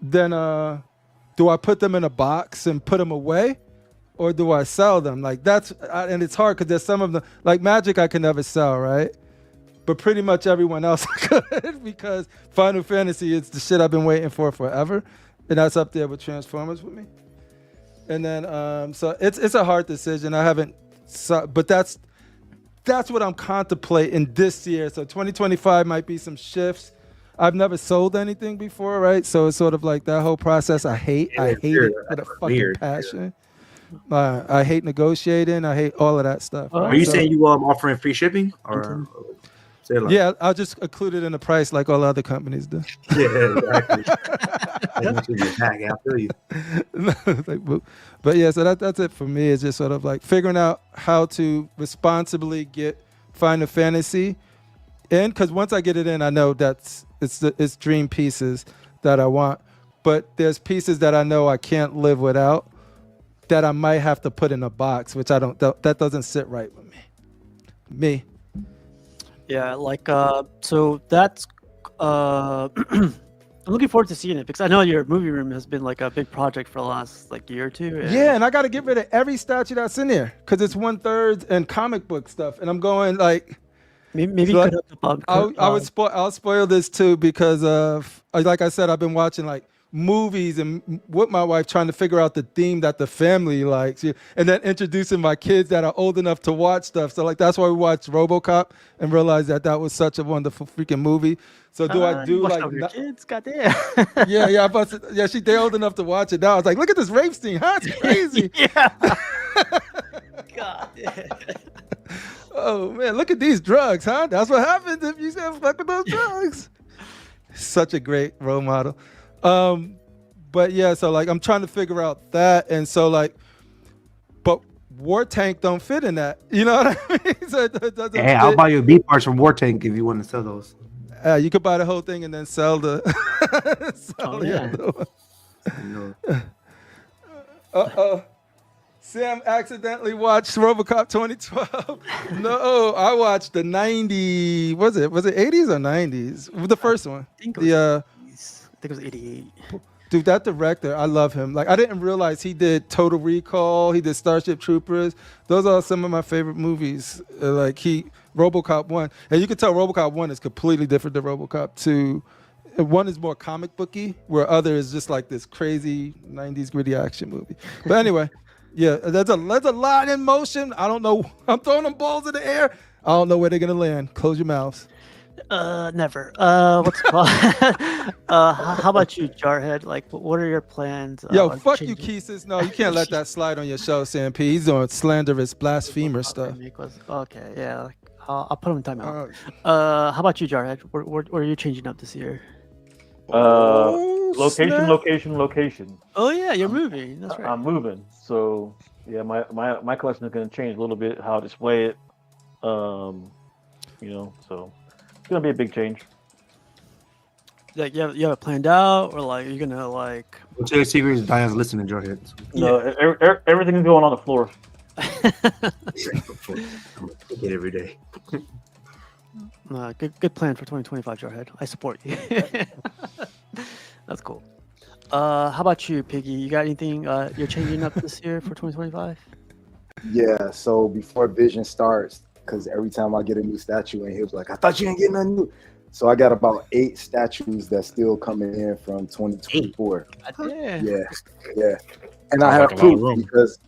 then do I put them in a box and put them away, or do I sell them? Like and it's hard because there's some of them, like Magic I can never sell, right? But pretty much everyone else I could, because Final Fantasy is the shit I've been waiting for forever, and that's up there with Transformers with me. And then so it's a hard decision. I haven't, but that's what I'm contemplating this year. So 2025 might be some shifts. I've never sold anything before, right? So it's sort of like that whole process. I hate it with a fucking passion. I hate negotiating. I hate all of that stuff. Are you saying you offering free shipping or? Yeah, I'll just include it in the price like all other companies do. Yeah, exactly. I feel you. But yeah, so that's it for me. It's just sort of like figuring out how to responsibly get Final Fantasy in, because once I get it in, I know it's dream pieces that I want. But there's pieces that I know I can't live without that I might have to put in a box, which that doesn't sit right with me. Yeah, like so that's I'm looking forward to seeing it, because I know your movie room has been like a big project for the last like year or two. Yeah, and I got to get rid of every statue that's in there because it's 1/3 and comic book stuff, and I'm going like maybe so you could hook up. I'll spoil this too, because of, like I said, I've been watching like movies and with my wife trying to figure out the theme that the family likes, and then introducing my kids that are old enough to watch stuff. So like that's why we watched RoboCop and realized that was such a wonderful freaking movie. So do I do like your kids? Goddamn. Yeah, they're old enough to watch it now. I was like, look at this rape scene, huh? It's crazy. Yeah. God. Oh man, look at these drugs, huh? That's what happens if you say fuck with those drugs. Such a great role model. But yeah, so like I'm trying to figure out that, and so like, but War Tank don't fit in that. You know what I mean? So it doesn't fit. I'll buy you B parts from War Tank if you want to sell those. You could buy the whole thing and then sell the. Sam accidentally watched RoboCop 2012. No, I watched the 90. Was it 80s or 90s? The first one. I think it was 88. Dude, that director, I love him. Like, I didn't realize he did Total Recall. He did Starship Troopers. Those are some of my favorite movies. RoboCop 1. And you can tell RoboCop 1 is completely different than RoboCop 2. One is more comic booky, where other is just like this crazy 90s gritty action movie. But anyway, yeah, there's a lot in motion. I don't know. I'm throwing them balls in the air. I don't know where they're going to land. Close your mouths. Never. What's it called? How about you, Jarhead? Like, what are your plans? Yo, fuck you, Keesis. No, you can't let that slide on your show, Sam P. He's doing slanderous, blasphemer stuff. Okay, yeah. Like, I'll put him in timeout. How about you, Jarhead? What are you changing up this year? Location. Oh yeah, you're moving. That's right. I'm moving. So yeah, my collection is going to change a little bit how I display it. So it's going to be a big change. Like you have it planned out, or like you're gonna like? We'll tell you secrets. Diane's listening, Jarhead. No, everything's going on the floor. I'm it every day. Good plan for 2025, Jarhead. I support you. That's cool. How about you, Piggy? You got anything you're changing up this year for 2025? Yeah, so before Vision starts, because every time I get a new statue in, he was like, I thought you didn't get nothing new. So I got about 8 statues that's still coming in from 2024. Yeah. And I have proof because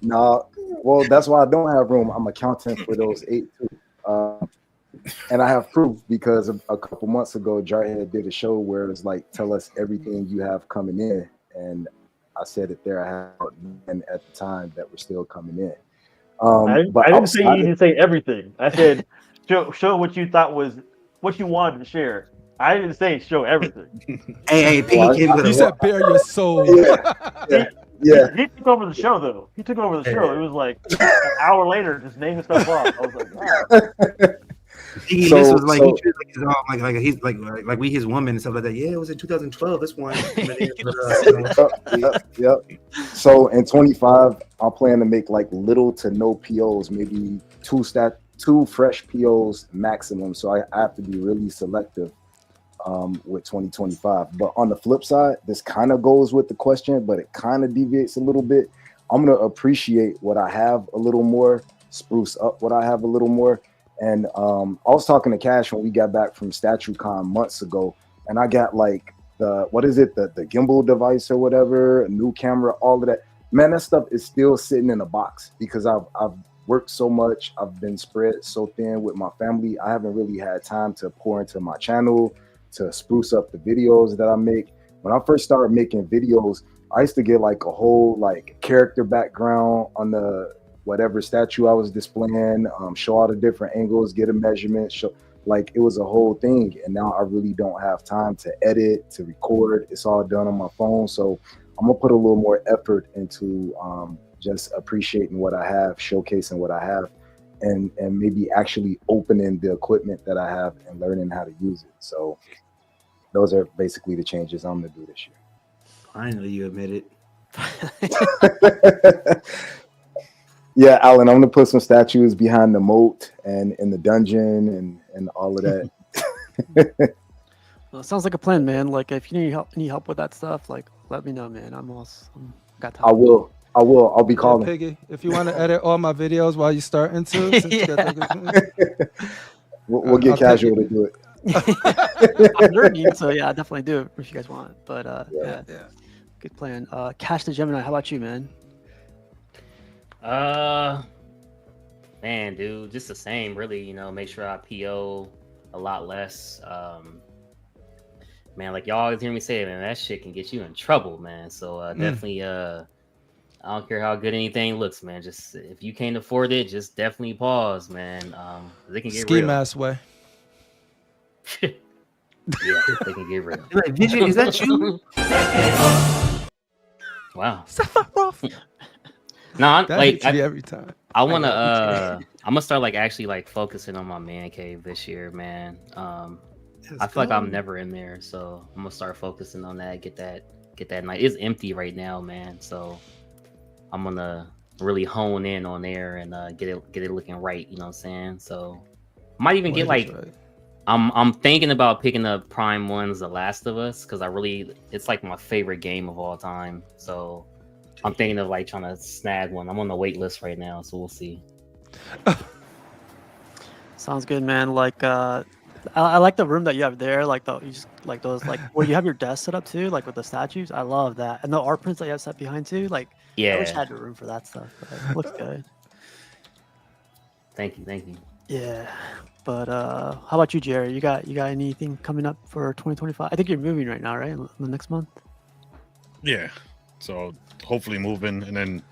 that's why I don't have room. I'm accounting for those 8 too. And I have proof because a couple months ago, Jarhead did a show where it's like, tell us everything you have coming in. And I said it there. I had men at the time that were still coming in. I didn't say you didn't say everything. I said show what you thought was what you wanted to share. I didn't say show everything. Hey, you said bare your soul. Yeah. He took over the show though. It was like an hour later, just naming stuff off. I was like, wow. This was like he treated like his like he's like we his woman and stuff like that. Yeah, it was in 2012. This one. Yep. So in 25, I'm planning to make like little to no POs, maybe two fresh POs maximum. So I have to be really selective with 2025. But on the flip side, this kind of goes with the question, but it kind of deviates a little bit. I'm gonna appreciate what I have a little more, spruce up what I have a little more. And I was talking to Cash when we got back from StatueCon months ago, and I got like the gimbal device or whatever, a new camera, all of that. Man, that stuff is still sitting in a box because I've worked so much. I've been spread so thin with my family. I haven't really had time to pour into my channel, to spruce up the videos that I make. When I first started making videos, I used to get like a whole like character background on the whatever statue I was displaying, show all the different angles, get a measurement, show like it was a whole thing. And now I really don't have time to edit, to record. It's all done on my phone. So I'm gonna put a little more effort into just appreciating what I have, showcasing what I have, and maybe actually opening the equipment that I have and learning how to use it. So those are basically the changes I'm gonna do this year. Finally, you admit it. Yeah, Alan, I'm gonna put some statues behind the moat and in the dungeon and all of that. Well, it sounds like a plan, man. Like if you need help with that stuff, like let me know, man. I'm got time. I will. I'll be calling. Piggy, if you want to edit all my videos while you're starting to, since we'll get casual to do it. I'm learning, so yeah, I'll definitely do it if you guys want. But yeah, good plan. Cash the Gemini, how about you, man? Man, dude, just the same, really. You know, make sure I PO a lot less. Man, like y'all always hear me say, man, that shit can get you in trouble, man. So definitely, I don't care how good anything looks, man. Just if you can't afford it, just definitely pause, man. They can get ski real. mask way. Yeah, they can get real. Like, Vision, is that you? Wow. No, like every time. I wanna I'm gonna start like actually like focusing on my man cave this year, man. I feel like I'm never in there, so I'm gonna start focusing on that. Get that night. It's empty right now, man. So I'm gonna really hone in on there and get it looking right. You know what I'm saying? So I might even get like I'm thinking about picking up Prime 1's The Last of Us because it's like my favorite game of all time. So I'm thinking of like trying to snag one. I'm on the wait list right now, so we'll see. Sounds good, man. Like I like the room that you have there, like those like where you have your desk set up too, like with the statues. I love that, and the art prints that you have set behind too. Like, yeah, I wish I had a room for that stuff. But it looks good. Thank you. Yeah, but how about you, Jerry? You got anything coming up for 2025? I think you're moving right now, right? In the next month. Yeah, so hopefully moving and then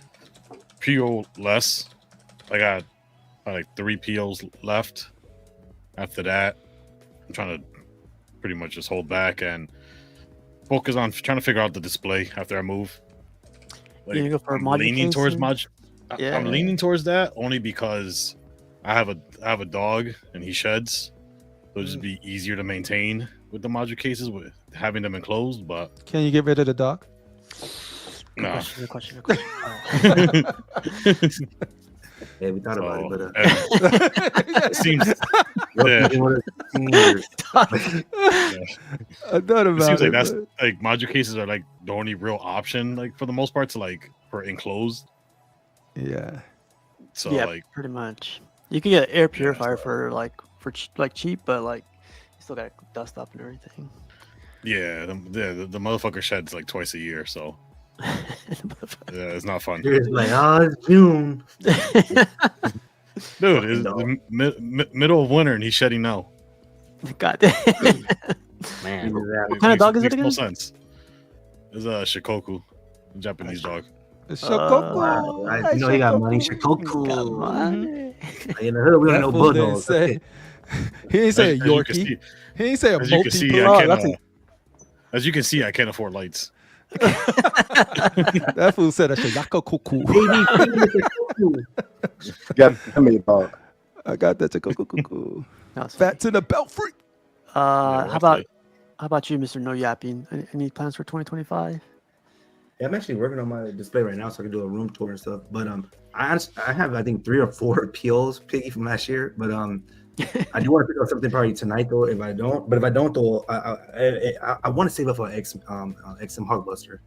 PO less. I got like 3 POs left. After that, I'm trying to pretty much just hold back and focus on trying to figure out the display after I move. Like, you go for I'm leaning towards Yeah. I'm leaning towards that only because I have a dog and he sheds, so it'll just be easier to maintain with the module cases with having them enclosed. But can you get rid of the dog? No. Good question. Yeah, we thought about it, but it seems. Yeah. I thought about it. Seems like that's like module cases are like the only real option, like for the most part, to like for enclosed. Yeah. So yeah, like pretty much. You can get an air purifier for cheap, but like you still got to dust up and everything. Yeah, the motherfucker sheds like twice a year, so yeah, it's not fun. It's like, it's June. Dude, it's the middle of winter and he's shedding now. God damn. Man, what kind of dog is it again? No sense. It's a Shikoku, a Japanese dog. Shikoku. I know he got money. Shikoku. In the hood, we don't know bulldogs. He ain't say a Yorkie. He ain't say a multi. As you can see, I can't afford lights. That fool said a Shikoku. I got that Shikoku. Fat to the belt freak. How about you, Mr. No Yapping? Any plans for 2025? Yeah, I'm actually working on my display right now, so I can do a room tour and stuff. But I have I think 3 or 4 POs piggy from last year. But I do want to pick up something probably tonight though. If I don't though, I want to save up for XM Hulkbuster,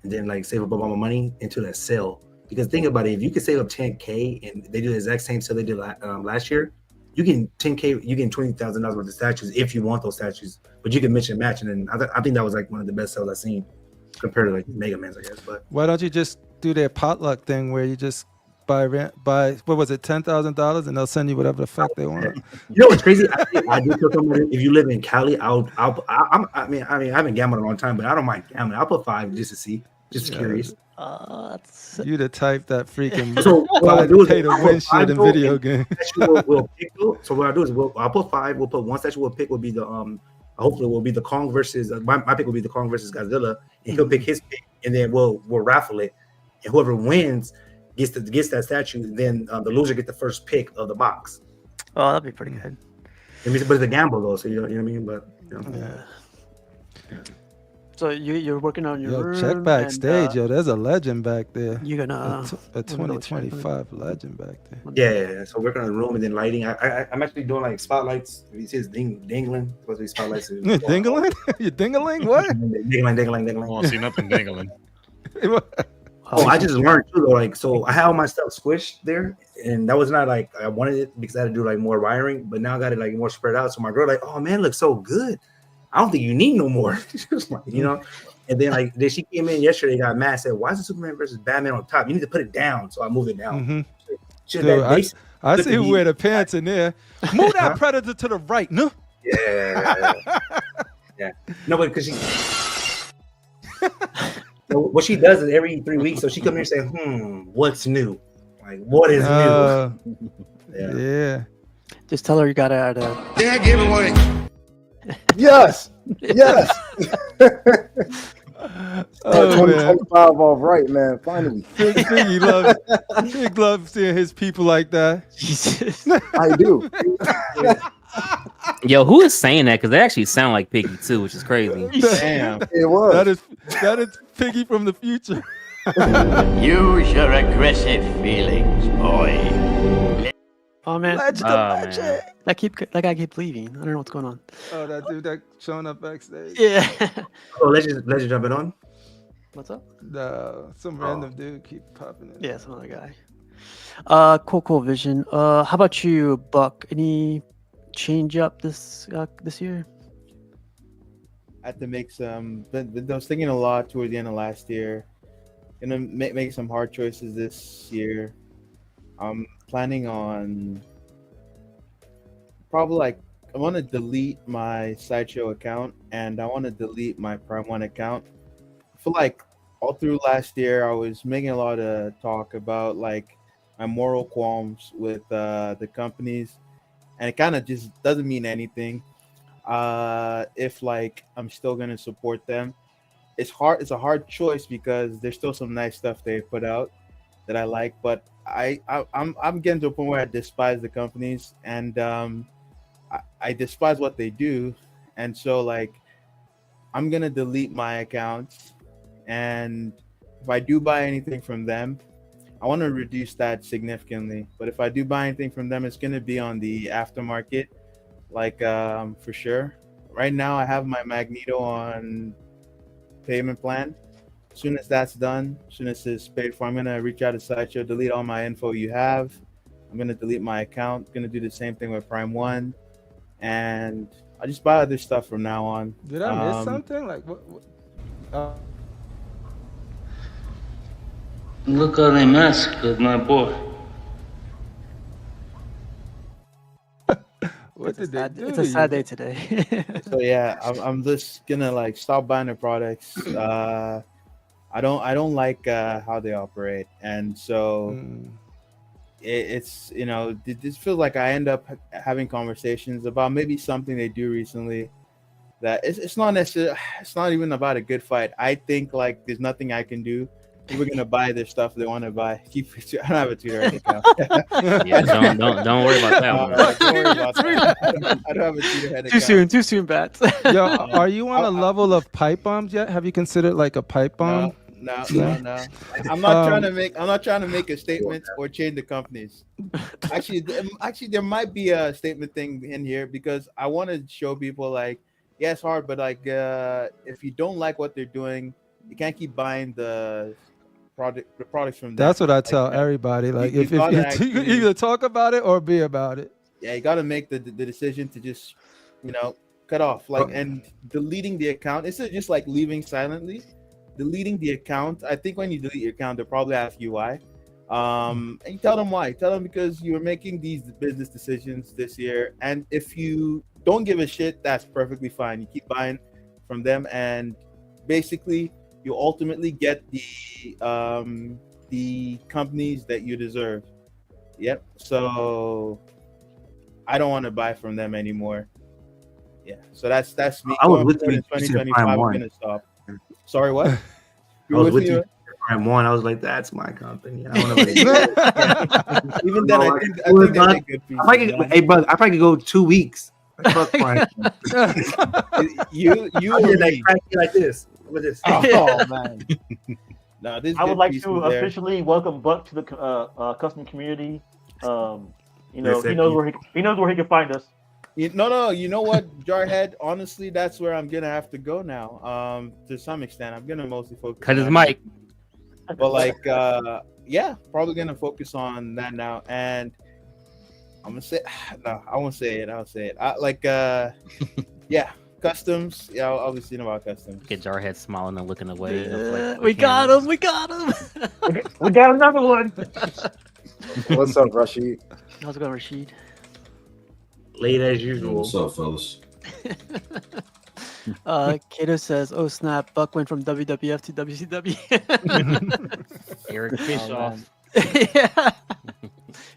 and then like save up all my money into that sale. Because think about it, if you can save up 10K and they do the exact same sale they did last year, you get 10K, you get $20,000 worth of statues if you want those statues. But you can mix and match, and then I think that was like one of the best sales I've seen compared to like Mega Man's, I guess. But Why don't you just do their potluck thing where you just buy what was it, $10,000, and they'll send you whatever the fuck they want. you know what's crazy? I do tell somebody, if you live in Cali, I mean I haven't gambled in a long time, but I don't mind gambling. I'll put 5 just to see, just curious. You the type that freaking So what I'll do is pay to win shit in video games. We'll pick. So what I'll do is I'll put 5. We'll put one statue we'll pick will be the hopefully will be the Kong versus my pick will be the Kong versus Godzilla, and he'll pick his pick, and then we'll raffle it, and whoever wins gets that statue. Then the loser gets the first pick of the box. Oh, that'd be pretty good. But it's a gamble though, so you know what I mean. But Yeah. So you're working on your room. Check backstage, and, yo. There's a legend back there. You're gonna A 2025 legend back there. yeah. So working on the room and then lighting. I'm actually doing like spotlights. If you see it's dingling, supposed to be spotlights. Dingling? You dingling? What? Dingling. I don't see nothing dangling. Oh, I just learned too though. Like, so I had all my stuff squished there, and that was not like I wanted it because I had to do like more wiring. But now I got it like more spread out. So my girl like, oh man, it looks so good. I don't think you need no more. You know. And then like then she came in yesterday, got mad, said, why is the Superman versus Batman on top? You need to put it down. So I moved it down. Dude, I see who wear the pants in there. Move that Predator to the right, no? Yeah. No, but because she. What she does is every 3 weeks, so she come here and say, what's new? Like, what is new? Yeah. Just tell her you gotta add a. Yeah, give away. Yes. Oh, man. 2025 off right, man. Finally. Big love seeing his people like that. Jesus. I do. Yo, who is saying that? Because they actually sound like Piggy too, which is crazy. Damn. It was. That is Piggy from the future. Use your aggressive feelings, boy. Oh man, Legend. that guy keeps leaving. I don't know what's going on. Oh, that dude that showing up backstage. Yeah. Oh, legend jumping on. What's up? Some random dude keep popping in. Yeah, some other guy. Cool vision. How about you, Buck? Any change up this year? I had to make some. I was thinking a lot toward the end of last year. Gonna make some hard choices this year. I'm planning on probably like I want to delete my Sideshow account and I want to delete my Prime One account. I feel like all through last year I was making a lot of talk about like my moral qualms with the companies, and it kind of just doesn't mean anything. If like I'm still gonna support them, it's a hard choice because there's still some nice stuff they put out that I like, but I'm getting to a point where I despise the companies, and I despise what they do, and so like I'm gonna delete my accounts, and if I do buy anything from them, I want to reduce that significantly. But if I do buy anything from them, it's gonna be on the aftermarket, like for sure. Right now, I have my Magneto on payment plan. As soon as that's done, as soon as it's paid for, I'm gonna reach out to Sideshow, delete all my info you have. I'm gonna delete my account. I'm gonna do the same thing with Prime One, and I just buy other stuff from now on. Did I miss something? Like what? Look how they massacred my boy. What did they do? It's a sad day today. So yeah, I'm just gonna like stop buying the products. I don't like how they operate, and so it's it just feels like I end up having conversations about maybe something they do recently that it's not necessarily, it's not even about a good fight. I think like there's nothing I can do. We're gonna buy their stuff they want to buy. I don't have a Twitter account. Yeah, don't worry about that one. Don't worry about that. I don't have a Twitter account. Too soon, Bats. Yo, are you on a level of pipe bombs yet? Have you considered like a pipe bomb? No. I'm not trying to make. I'm not trying to make a statement or change the companies. Actually, there might be a statement thing in here because I want to show people like, yeah, it's hard, but like, if you don't like what they're doing, you can't keep buying the products from them. That's what I Like, tell everybody. Like, you if gotta you actually- either talk about it or be about it. yeah, you got to make the decision to just, cut off, like, and deleting the account. Instead of just like leaving silently, deleting the account. I think when you delete your account, they'll probably ask you why. And you tell them why. Tell them because you were making these business decisions this year, and if you don't give a shit, that's perfectly fine. You keep buying from them, and basically, you ultimately get the companies that you deserve. Yep. So I don't want to buy from them anymore. Yeah. So that's me. I was Going with forward you. in You said 2025. Prime I'm One. gonna stop. Sorry, what? I was with you. Prime One. I was like, that's my company. I don't know. Even then, I think they make good pieces. Hey, brother, I probably could go 2 weeks. Fuck Prime. you I or did like me? cracky like this. Look at this. Oh man. No, this I would good like piece to was there. officially welcome Buck to the custom community. He Listen, knows where he can find us. No. You know what, Jarhead? Honestly, that's where I'm gonna have to go now. To some extent, I'm gonna mostly focus. Cut his on mic. But like, yeah, probably gonna focus on that now. And I'm gonna say, no, I won't say it. I'll say it. Yeah, customs. Yeah, I'll be seeing about customs. Get Jarhead smiling and looking away. We got him. We got him. We got another one. What's up, Rashid? How's it going, Rashid? Late as usual. What's up, fellas? Kato says, "Oh snap! Buck went from WWF to WCW." Eric Bischoff. Yeah.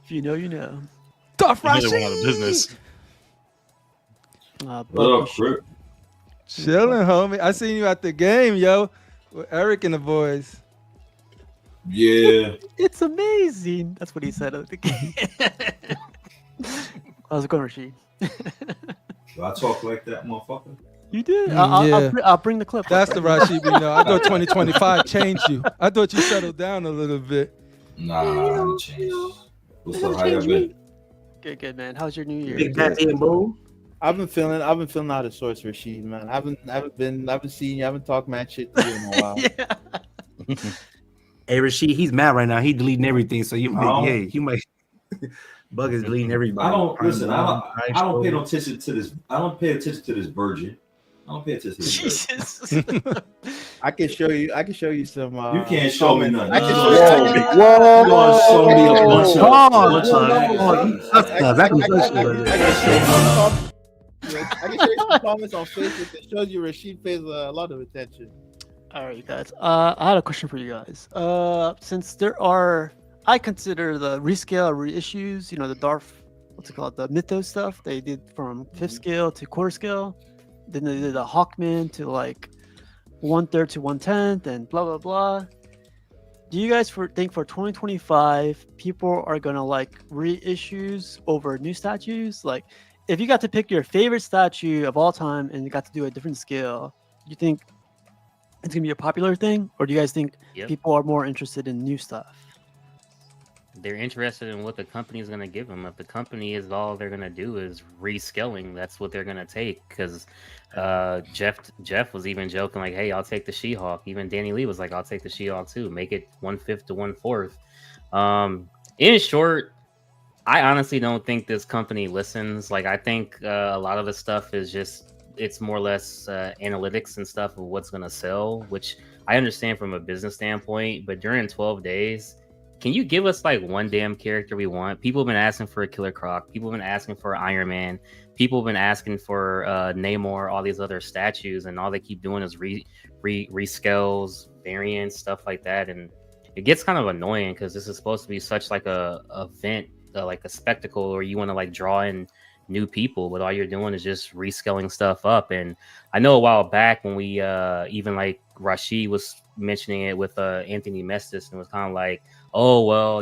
If you know, you know. Tough He really went out of business. What Buck, up, Crip? Chilling, homie. I seen you at the game, yo, with Eric and the boys. Yeah. it's amazing. That's what he said at the game. How's it going, Rashid? Do I talk like that, motherfucker? You did. Yeah. I'll bring the clip. That's the Rashid we know. I thought 2025 changed you. I thought you settled down a little bit. Nah, I haven't changed. What's up? How y'all been? Good, man. How's your New Year? Big Daddy and Boo. I've been feeling out of sorts, Rashid, man. I haven't seen you. I haven't talked mad shit to you in a while. Yeah. Hey, Rashid, he's mad right now. He deleting everything. So you might, Oh. yeah, you might. Bug is deleting everybody. I don't listen. I don't pay no no. attention to this. I don't pay attention to this virgin. I don't pay attention to this virgin. Jesus. I can show you some. You can't show me nothing. I can No. show you. Whoa! You gonna show me a bunch of I can show you some comments on Facebook that shows you Rashid pays a lot of attention. All right, guys. I had a question for you guys. Since there are, I consider the rescale reissues. You know, the Darth, what's it called, the Mythos stuff they did from 5th scale to quarter scale. Then they did the Hawkman to like 1/3 to 1/10 and blah blah blah. Do you guys think for 2025 people are gonna like reissues over new statues? Like, if you got to pick your favorite statue of all time and you got to do a different scale, do you think it's gonna be a popular thing, or do you guys think Yep. people are more interested in new stuff? They're interested in what the company is going to give them. If the company is all they're going to do is rescaling, that's what they're going to take. Because Jeff was even joking like, "Hey, I'll take the She-Hulk." Even Danny Lee was like, "I'll take the She-Hulk too. Make it 1/5 to 1/4." In short, I honestly don't think this company listens. Like, I think a lot of the stuff is just, it's more or less analytics and stuff of what's going to sell, which I understand from a business standpoint. But during 12 days, can you give us like one damn character we want? People have been asking for a Killer Croc. People have been asking for Iron Man. People have been asking for Namor, all these other statues, and all they keep doing is rescales, variants, stuff like that. And it gets kind of annoying because this is supposed to be such like a event, like a spectacle, or you want to like draw in new people, but all you're doing is just rescaling stuff up. And I know a while back when we even like Rashid was mentioning it with Anthony Mestis, and it was kind of like, oh well,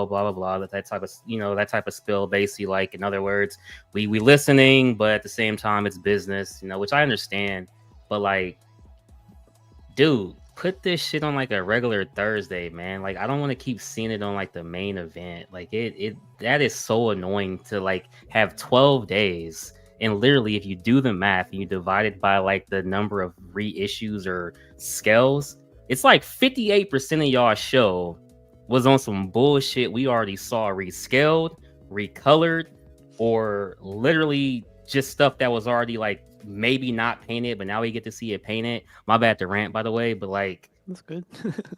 blah blah blah, that type of that type of spill, basically, like, in other words, we listening, but at the same time it's business, which I understand. But like, dude, put this shit on like a regular Thursday, man. Like I don't want to keep seeing it on like the main event. Like it that is so annoying to like have 12 days. And literally, if you do the math and you divide it by like the number of reissues or scales, it's like 58% of y'all show was on some bullshit we already saw rescaled, recolored, or literally just stuff that was already like maybe not painted, but now we get to see it painted. My bad to rant, by the way, but like That's good.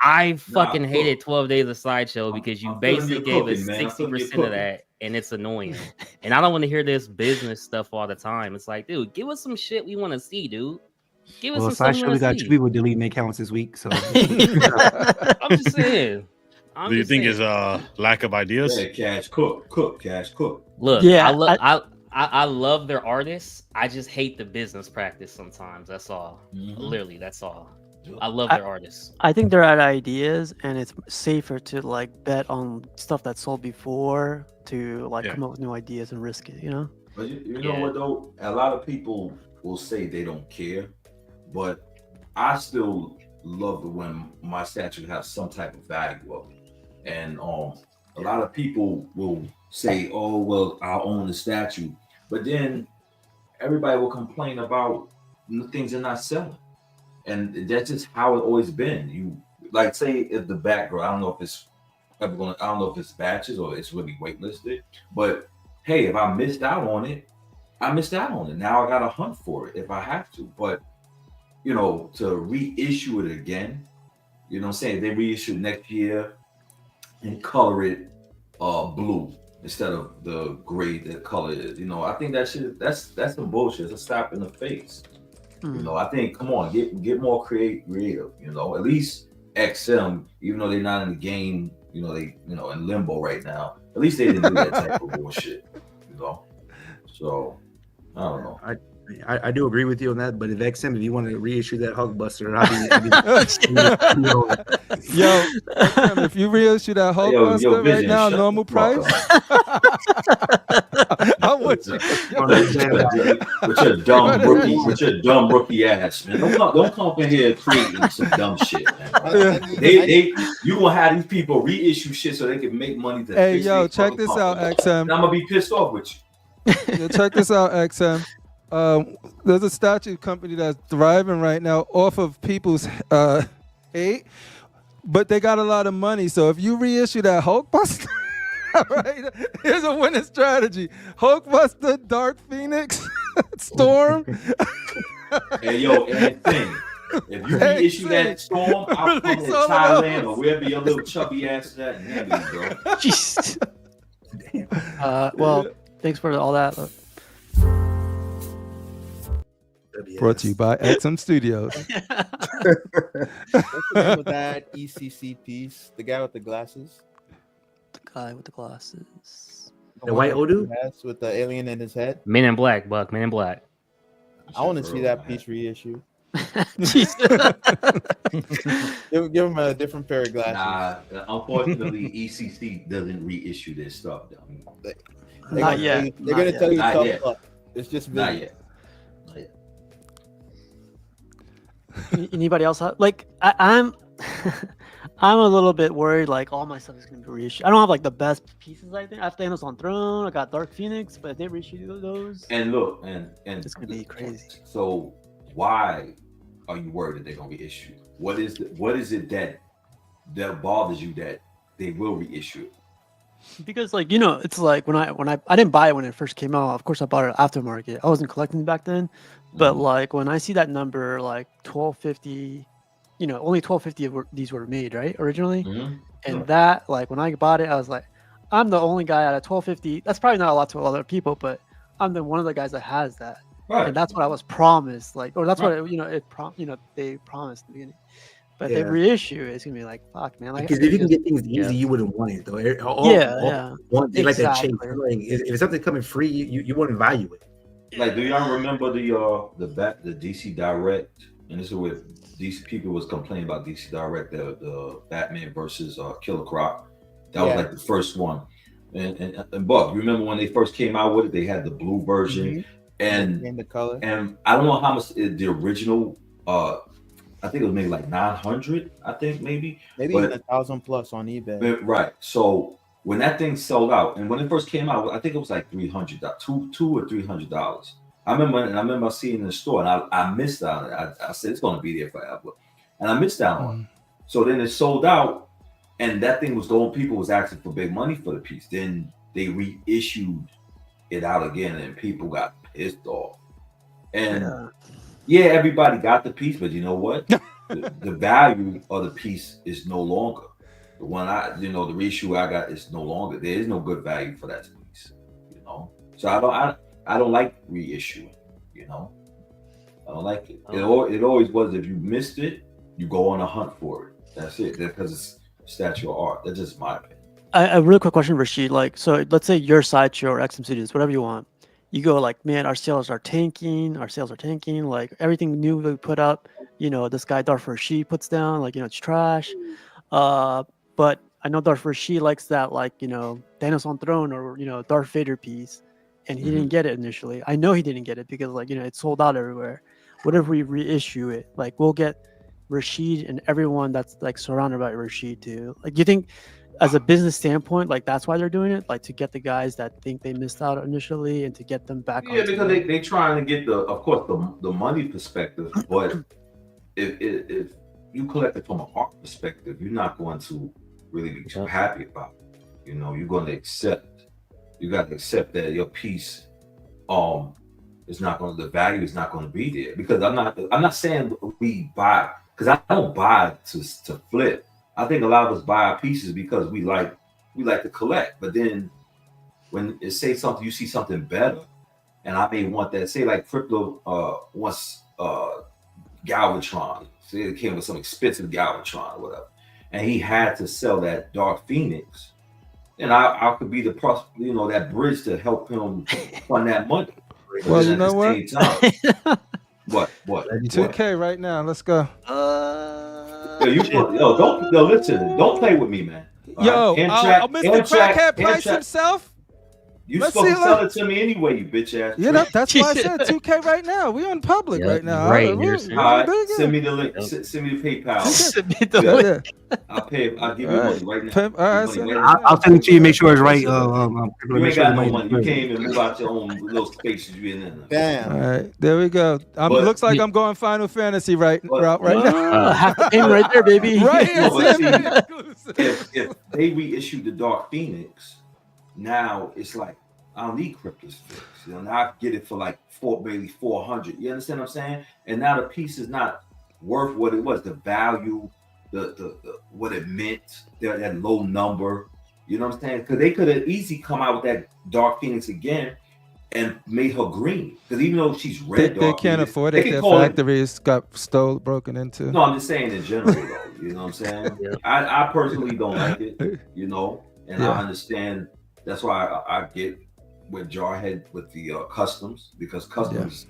I fucking hated 12 Days of Sideshow because you I'm feeling basically your gave us cooking, man. I'm feeling your 60% of cooking. that, and it's annoying. And I don't want to hear this business stuff all the time. It's like, dude, give us some shit we want to see, dude. Give us Well, some stuff we Sideshow, we want got to 2 see. people deleting their accounts this week. So I'm just saying. Do you think it's lack of ideas? Yeah, Cash, cook, Cash, cook. Look, Yeah, I love their artists. I just hate the business practice sometimes. That's all. Mm-hmm. Literally, that's all. I love their artists. I think they're at ideas, and it's safer to like bet on stuff that's sold before to like come up with new ideas and risk it. You know. But you know what though? A lot of people will say they don't care, but I still love when my statue has some type of value of it. And a lot of people will say, "Oh, well, I'll own the statue," but then everybody will complain about the things they're not selling. And that's just how it always been. You like say if the background, I don't know if it's ever gonna, I don't know if it's batches or it's really waitlisted, but hey, if I missed out on it, I missed out on it. Now I gotta hunt for it if I have to. But you know, to reissue it again, you know what I'm saying? They reissue next year and color it blue instead of the gray that color is. You know, I think that shit that's some bullshit. It's a slap in the face. You know, I think, come on, get more creative. You know, at least XM, even though they're not in the game, you know, they in limbo right now. At least they didn't do that type of bullshit. You know, so I don't know. I do agree with you on that. But if XM, if you want to reissue that Hulkbuster, Yo, XM, if you reissue that Hulkbuster right now, normal price, I want you. With your dumb rookie ass, man. Don't come up in here creating some dumb shit, man. You gonna have these people reissue shit so they can make money. Hey, yo, check this out, XM. And I'm gonna be pissed off with you. Yeah, check this out, XM. There's a statue company that's thriving right now off of people's hate, but they got a lot of money. So if you reissue that Hulkbuster, right, here's a winning strategy: Hulkbuster, Dark Phoenix, Storm. Hey, yo, and thing. If you reissue that Storm, I'll come to Thailand or wherever your little chubby ass is at and handle you, bro. Jeez. Well, thanks for all that. Brought to you by XM Studios. What's the name of that ECC piece? The guy with the glasses? The guy with the glasses. The white old dude? Yes, with the alien in his head. Men in Black, Buck. Men in Black. I want to see that piece reissue. give him a different pair of glasses. Nah, unfortunately, ECC doesn't reissue their stuff. Though. Not yet. They're going to tell you Not tough yet. luck. It's just Not video. yet. Anybody else like I'm I'm a little bit worried like all my stuff is gonna be reissued. I don't have like the best pieces. I think I have Thanos on Throne, I got Dark Phoenix, but if they reissue those, And look, and it's gonna be crazy. So why are you worried that they're gonna reissue? What is it that bothers you that they will reissue it? Because like it's like when I didn't buy it when it first came out. Of course, I bought it aftermarket. I wasn't collecting back then, but like when I see that number like 1250, only 1250 of these were made right originally, and that like when I bought it, I was like, I'm the only guy out of 1250. That's probably not a lot to other people, but I'm the one of the guys that has that, and that's what I was promised. Like, or that's what they promised at the beginning. But if they reissue, it's gonna be like, fuck, man. Like, because if you can get things easy, you wouldn't want it though. They like that change. Like, if it's something coming free, you wouldn't value it. Like, do y'all remember the DC Direct? And this is where these people was complaining about DC Direct, the Batman versus Killer Croc. That was like the first one. And Buck, you remember when they first came out with it? They had the blue version and the color. And I don't know how much the original I think it was maybe like 900. I think maybe. Maybe But even 1,000 plus on eBay. right. So when that thing sold out, and when it first came out, I think it was like $300, two or $300. I remember seeing it in the store, and I missed out on it. I said it's going to be there forever, and I missed out on it. So then it sold out, and that thing was going. People was asking for big money for the piece. Then they reissued it out again, and people got pissed off. And yeah, everybody got the piece, but you know what? the value of the piece is no longer. The one the reissue I got is no longer. There is no good value for that piece, you know. So I don't like reissuing, you know. I don't like it. It always was. If you missed it, you go on a hunt for it. That's it. Because it's statue of art. That's just my opinion. A real quick question, Rashid. Like, so let's say your sideshow or XM Studios, whatever you want. You go like, man, our sales are tanking. Like everything new we put up, this guy Darth Rashid puts down, like, it's trash. But I know Darth Rashid likes that, like, Thanos on Throne or, Darth Vader piece. And he didn't get it initially. I know he didn't get it because, like, it sold out everywhere. What if we reissue it? Like, we'll get Rashid and everyone that's like surrounded by Rashid too. Like, do you think, as a business standpoint, like that's why they're doing it, like to get the guys that think they missed out initially and to get them back? Yeah, because they trying to get of course the money perspective, but if you collect it from an art perspective, you're not going to really be too happy about it. You're going to accept. You got to accept that your piece, is not going to. The value is not going to be there, because I'm not saying we buy, because I don't buy to flip. I think a lot of us buy our pieces because we like to collect. But then when it say something, you see something better, and I may want that. Say like Crypto wants Galvatron. Say it came with some expensive Galvatron or whatever, and he had to sell that Dark Phoenix. And I could be that bridge to help him fund that money. Well, you know what? What? 2K right now. Let's go. Listen. Don't play with me, man. Mr. Crackhead Price himself. You supposed to sell it to me anyway, you bitch ass. That's why I said 2K right now. We on public right now. Right. Send me the link. Send me the PayPal. Send me the link. I'll give you money right now. I'll send it to you. Make sure it's right. You ain't got no money. You can't even move out your own little spaces you in there. Damn. All right, there we go. Looks like I'm going Final Fantasy route right now. Half the game right there, baby. Right. If they reissued the Dark Phoenix, now it's like I don't need Crypto's fix. Now I get it for like maybe 400. You understand what I'm saying? And now the piece is not worth what it was. The value, the what it meant, that low number. You know what I'm saying? Because they could have easily come out with that Dark Phoenix again and made her green. Because even though she's red, they can't afford it. Their factories got broken into. No, I'm just saying in general, though. You know what I'm saying? Yeah. I personally don't like it. And I understand. That's why I get with Jarhead with the customs, because customs.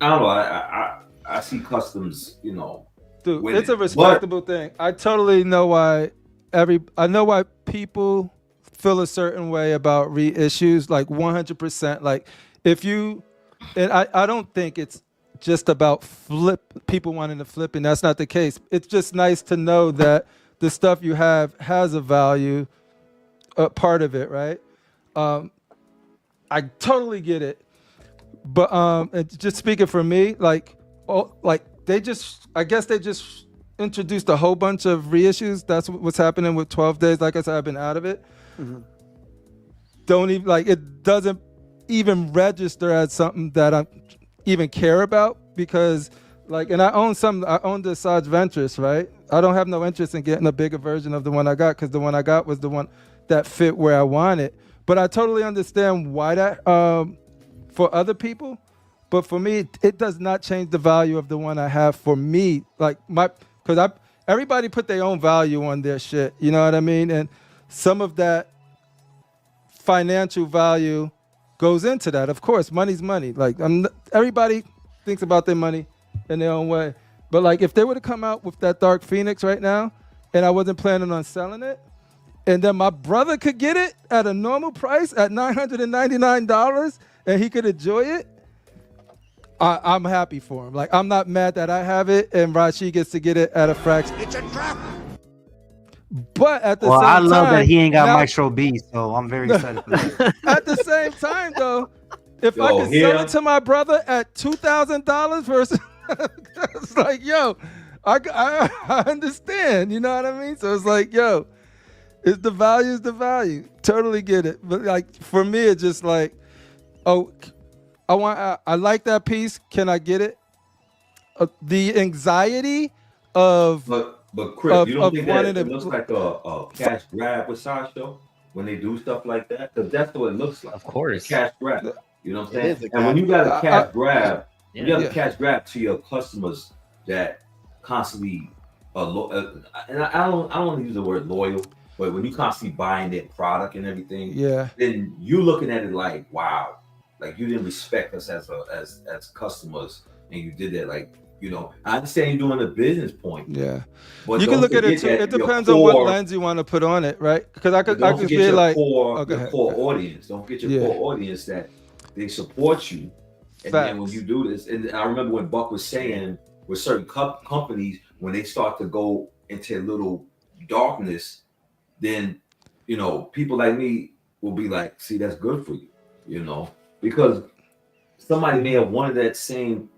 I don't know. I see customs. Dude, it's a respectable thing. I totally know why I know why people feel a certain way about reissues, like 100%. Like if you, and I don't think it's just about people wanting to flip, and that's not the case. It's just nice to know that the stuff you have has a value, part of it, right? I totally get it, but just speaking for me, I guess they just introduced a whole bunch of reissues. That's what's happening with 12 Days. Like I said, I've been out of it. Mm-hmm. Don't even it doesn't even register as something that I even care about, because and I own the Sage Ventress, right? I don't have no interest in getting a bigger version of the one I got, because the one I got was the one that fit where I wanted. But I totally understand why that for other people. But for me, it does not change the value of the one I have for me. Because everybody put their own value on their shit. You know what I mean? And some of that financial value goes into that. Of course, money's money. Everybody thinks about their money in their own way. But if they were to come out with that Dark Phoenix right now, and I wasn't planning on selling it, and then my brother could get it at a normal price at $999, and he could enjoy it, I'm happy for him. Like, I'm not mad that I have it and Rashi gets to get it at a fraction. It's a trap. But at the Well, same I time, love that he ain't got now- Maestro B, so I'm very excited for that. At the same time, though, if I Yo, could here- sell it to my brother at $2,000 versus, it's like, yo, I understand. You know what I mean? So it's like, yo, it's the value is the value. Totally get it. But like for me, it's just like, oh, I like that piece. Can I get it? The anxiety of But Chris, you don't think that wanting it to- looks like a cash grab with Sideshow when they do stuff like that? Because that's what it looks like. Of course. A cash grab. You know what I'm It saying? is a And when you got a cash grab, Yeah. you have a cash grab to your customers that constantly and I don't want to use the word loyal, but when you constantly buying their product and everything, Yeah. then you looking at it like, wow, like you didn't respect us as customers, and you did that. Like, you know, I understand you're doing a business point. Yeah. But You can don't look at it forget too. It that your depends on what core- lens you want to put on it, right? Because I could Don't forget be your like, core, oh, go your ahead. core audience. Don't forget your Yeah. core audience that they support you. And then when Facts. you do this, and I remember when Buck was saying with certain companies, when they start to go into a little darkness, then, you know, people like me will be like, see, that's good for you, you know, because somebody may have wanted that same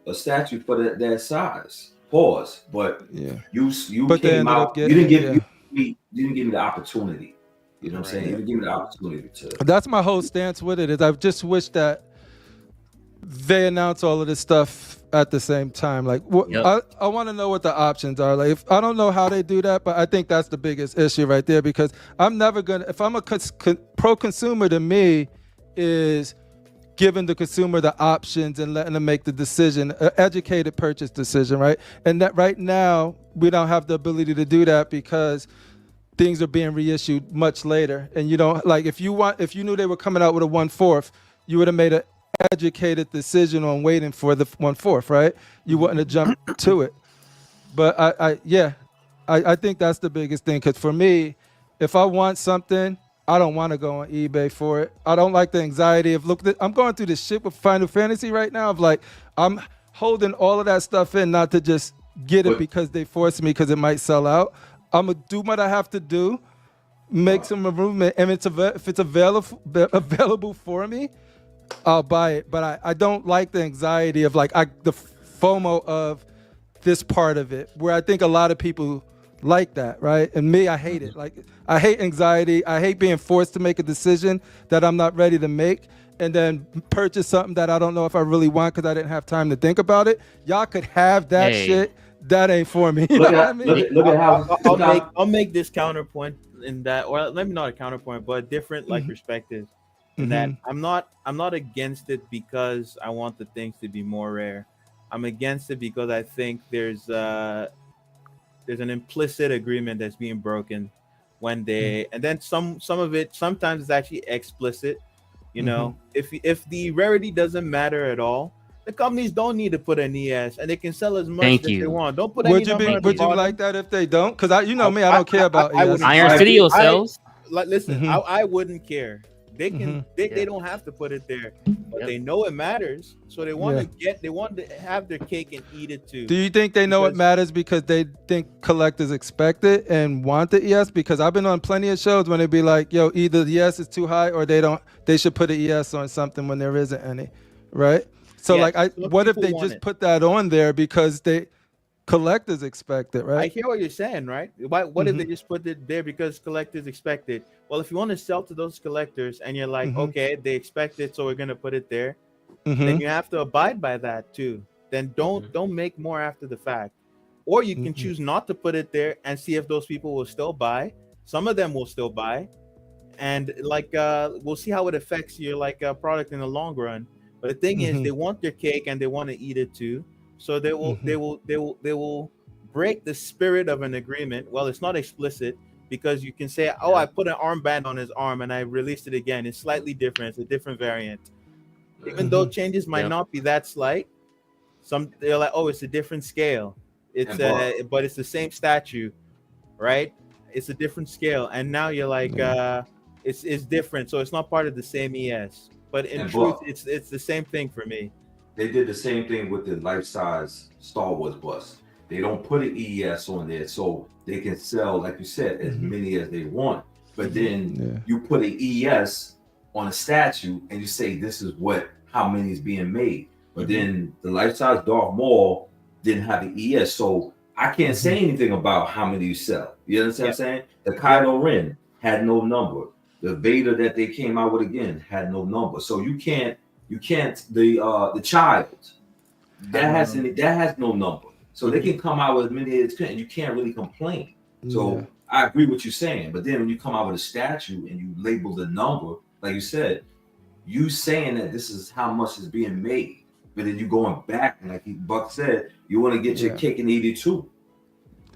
a statue for that size. Pause. But yeah. you But they came ended up out. You getting didn't it, give yeah. you didn't give me the opportunity. You know what I'm saying? You didn't give me the opportunity to. That's my whole stance with it. Is I just wish that they announce all of this stuff at the same time. Like, Yep. I want to know what the options are. Like, if I don't know how they do that, but I think that's the biggest issue right there, because I'm never gonna. If I'm a pro consumer, to me is giving the consumer the options and letting them make the decision, an educated purchase decision, right? And that right now we don't have the ability to do that because things are being reissued much later. And you don't, like, if you knew they were coming out with a 1/4, you would have made an educated decision on waiting for the 1/4, right? You wouldn't have jumped to it. But I think that's the biggest thing, because for me, if I want something, I don't want to go on eBay for it. I don't like the anxiety of I'm going through this shit with Final Fantasy right now of like, I'm holding all of that stuff in, not to just get it because they force me because it might sell out. I'm going to do what I have to do, make some improvement, and if it's available for me, I'll buy it. But I don't like the anxiety of like the FOMO of this part of it, where I think a lot of people like that, right? And me, I hate it. Like, I hate anxiety. I hate being forced to make a decision that I'm not ready to make, and then purchase something that I don't know if I really want because I didn't have time to think about it. Y'all could have that shit. That ain't for me. You know what I mean? Look at how I'll make this counterpoint in that, or maybe not a counterpoint, but a different like perspective. In that I'm not against it because I want the things to be more rare. I'm against it because I think there's an implicit agreement that's being broken when they, and then some of it sometimes it's actually explicit. You know, if the rarity doesn't matter at all, the companies don't need to put an ES, and they can sell as much as they want. Don't put any number at the Would you bottom. like that if they don't? Because you know me, I don't care about ES. Iron Studio sells. Listen, I wouldn't care. They can they don't have to put it there, but they know it matters, so they want to have their cake and eat it too. Do you think they know it matters because they think collectors expect it and want the ES? Because I've been on plenty of shows when they be like, yo, either the ES is too high or they should put an ES on something when there isn't any, right? So what if they just put that on there because collectors expect it, right? I hear what you're saying, right? What if they just put it there because collectors expect it? Well, if you want to sell to those collectors and you're like, okay, they expect it, so we're gonna put it there, then you have to abide by that too. Then don't make more after the fact, or you can choose not to put it there and see if those people will still buy. Some of them will still buy, and we'll see how it affects your product in the long run. But the thing is, they want their cake and they want to eat it too. So they will break the spirit of an agreement. Well, it's not explicit because you can say, "Oh, I put an armband on his arm and I released it again. It's slightly different. It's a different variant." Even though changes might not be that slight, they're like, "Oh, it's a different scale. It's but it's the same statue, right? It's a different scale." And now you're like, "It's different, so it's not part of the same ES." But in truth, it's the same thing for me. they did the same thing with the life-size Star Wars bus. They don't put an ES on there so they can sell, like you said, as many as they want. But then you put an ES on a statue and you say this is how many is being made. But then the life-size Darth Maul didn't have the ES, so I can't say anything about how many you sell. You understand what I'm saying? The Kylo Ren had no number. The Vader that they came out with again had no number. So you can't the child that has no number. So they can come out with as many as and you can't really complain. So I agree with you saying, but then when you come out with a statue and you label the number, like you said, you saying that this is how much is being made. But then you going back, and like Buck said, you want to get your cake and eat it too.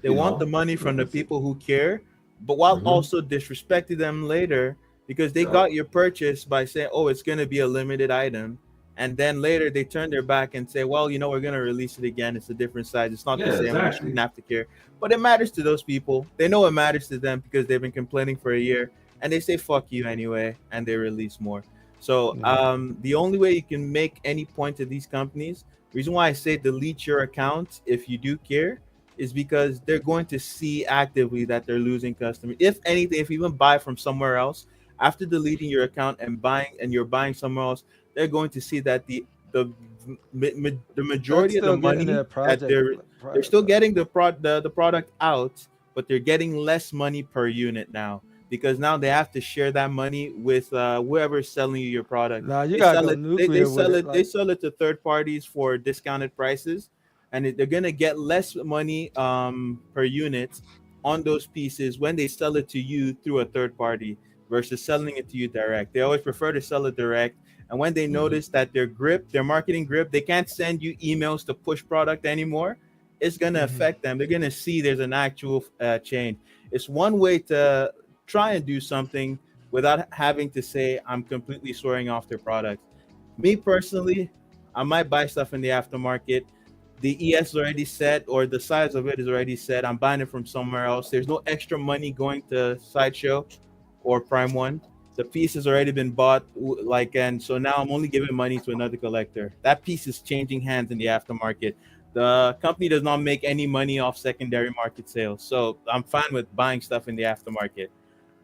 They want the money from the people who care, but while also disrespecting them later because they got your purchase by saying, "Oh, it's going to be a limited item," and then later they turn their back and say, "Well, we're going to release it again. It's a different size. It's not the same. You shouldn't have to care." But it matters to those people. They know it matters to them because they've been complaining for a year, and they say "fuck you" anyway, and they release more. So the only way you can make any point to these companies, reason why I say delete your account if you do care, is because they're going to see actively that they're losing customers. If anything, if you even buy from somewhere else, after deleting your account and you're buying somewhere else, they're going to see that the majority of the money that they're still getting the product out, but they're getting less money per unit now. Because now they have to share that money with whoever's selling you your product. Nah, you gotta go nuclear with it. They sell it to third parties for discounted prices, and they're gonna get less money per unit on those pieces when they sell it to you through a third party versus selling it to you direct. They always prefer to sell it direct. And when they notice that their marketing grip, they can't send you emails to push product anymore, it's gonna affect them. They're gonna see there's an actual change. It's one way to try and do something without having to say I'm completely swearing off their product. Me personally, I might buy stuff in the aftermarket. The ES is already set, or the size of it is already set. I'm buying it from somewhere else. There's no extra money going to Sideshow or Prime One. The piece has already been bought, and so now I'm only giving money to another collector. That piece is changing hands in the aftermarket. The company does not make any money off secondary market sales, so I'm fine with buying stuff in the aftermarket.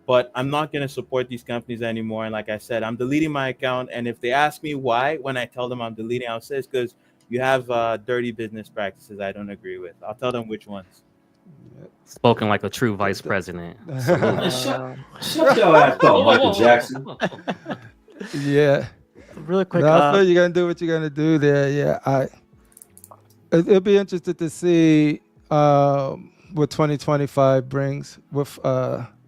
But I'm not going to support these companies anymore. And like I said, I'm deleting my account. And if they ask me why, when I tell them I'm deleting, I'll say it's because you have dirty business practices I don't agree with. I'll tell them which ones. Spoken like a true vice president. Shut your ass up, Michael Jackson. Yeah. Really quick. I feel you're gonna do what you're gonna do there. Yeah, it'll be interesting to see what 2025 brings with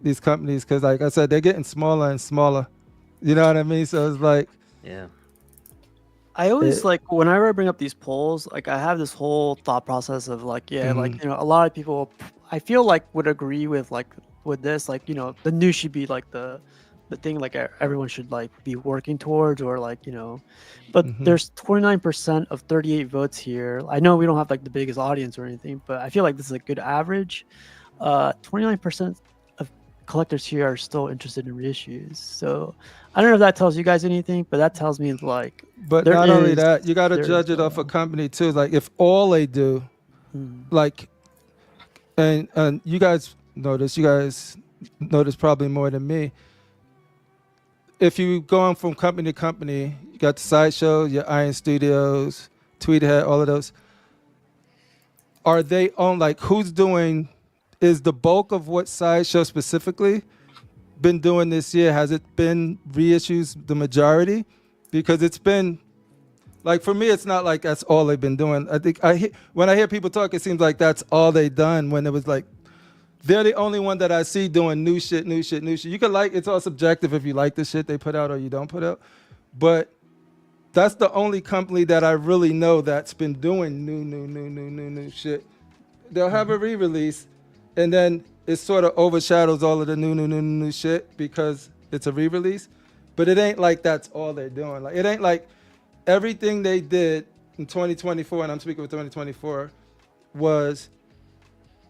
these companies, because like I said, they're getting smaller and smaller. You know what I mean? So it's like, I always like whenever I bring up these polls, like I have this whole thought process of like, a lot of people I feel like would agree with this, like, the news should be like the thing like everyone should like be working towards, or like, but there's 29% of 38 votes here. I know we don't have like the biggest audience or anything, but I feel like this is a good average. 29% of collectors here are still interested in reissues. So I don't know if that tells you guys anything, but that tells me like. But not only that, you got to judge it off a company too. Like if all they do, like, and you guys notice probably more than me. If you going from company to company, you got the Sideshow, your Iron Studios, Tweethead, all of those. Are they on, like, who's doing, is the bulk of what Sideshow specifically been doing this year, has it been reissues the majority? Because it's been, like, for me, it's not like that's all they've been doing. I think when I hear people talk, it seems like that's all they done, when it was like, they're the only one that I see doing new shit. You could like, it's all subjective if you like the shit they put out or you don't put out. But that's the only company that I really know that's been doing new shit. They'll have a re-release, and then it sort of overshadows all of the new shit because it's a re-release. But it ain't like that's all they're doing. Like, it ain't like everything they did in 2024, and I'm speaking of 2024, was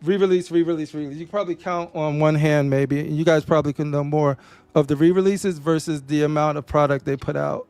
re-release. You can probably count on one hand, maybe. You guys probably could know more of the re-releases versus the amount of product they put out.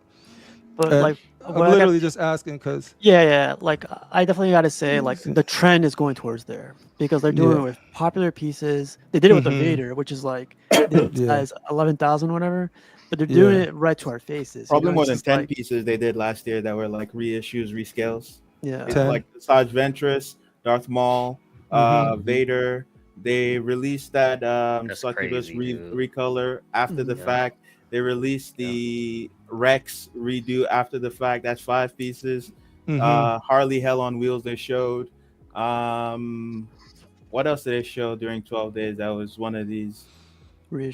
But like, I'm what I got, literally just asking because yeah. Like, I definitely got to say, like, the trend is going towards there because they're doing it with popular pieces. They did it with the Vader, which is like the size 11,000, whatever. But they're doing it right to our faces. Probably more It's than just 10 like, pieces they did last year that were like reissues, rescales. yeah. It's 10. like Sarge Ventress, Darth Maul, Vader. They released that That's Succubus crazy, dude. recolor after the Yeah. fact. They released the Rex redo after the fact. That's 5 pieces. Harley Hell on Wheels they showed. What else did they show during 12 days? That was one of these.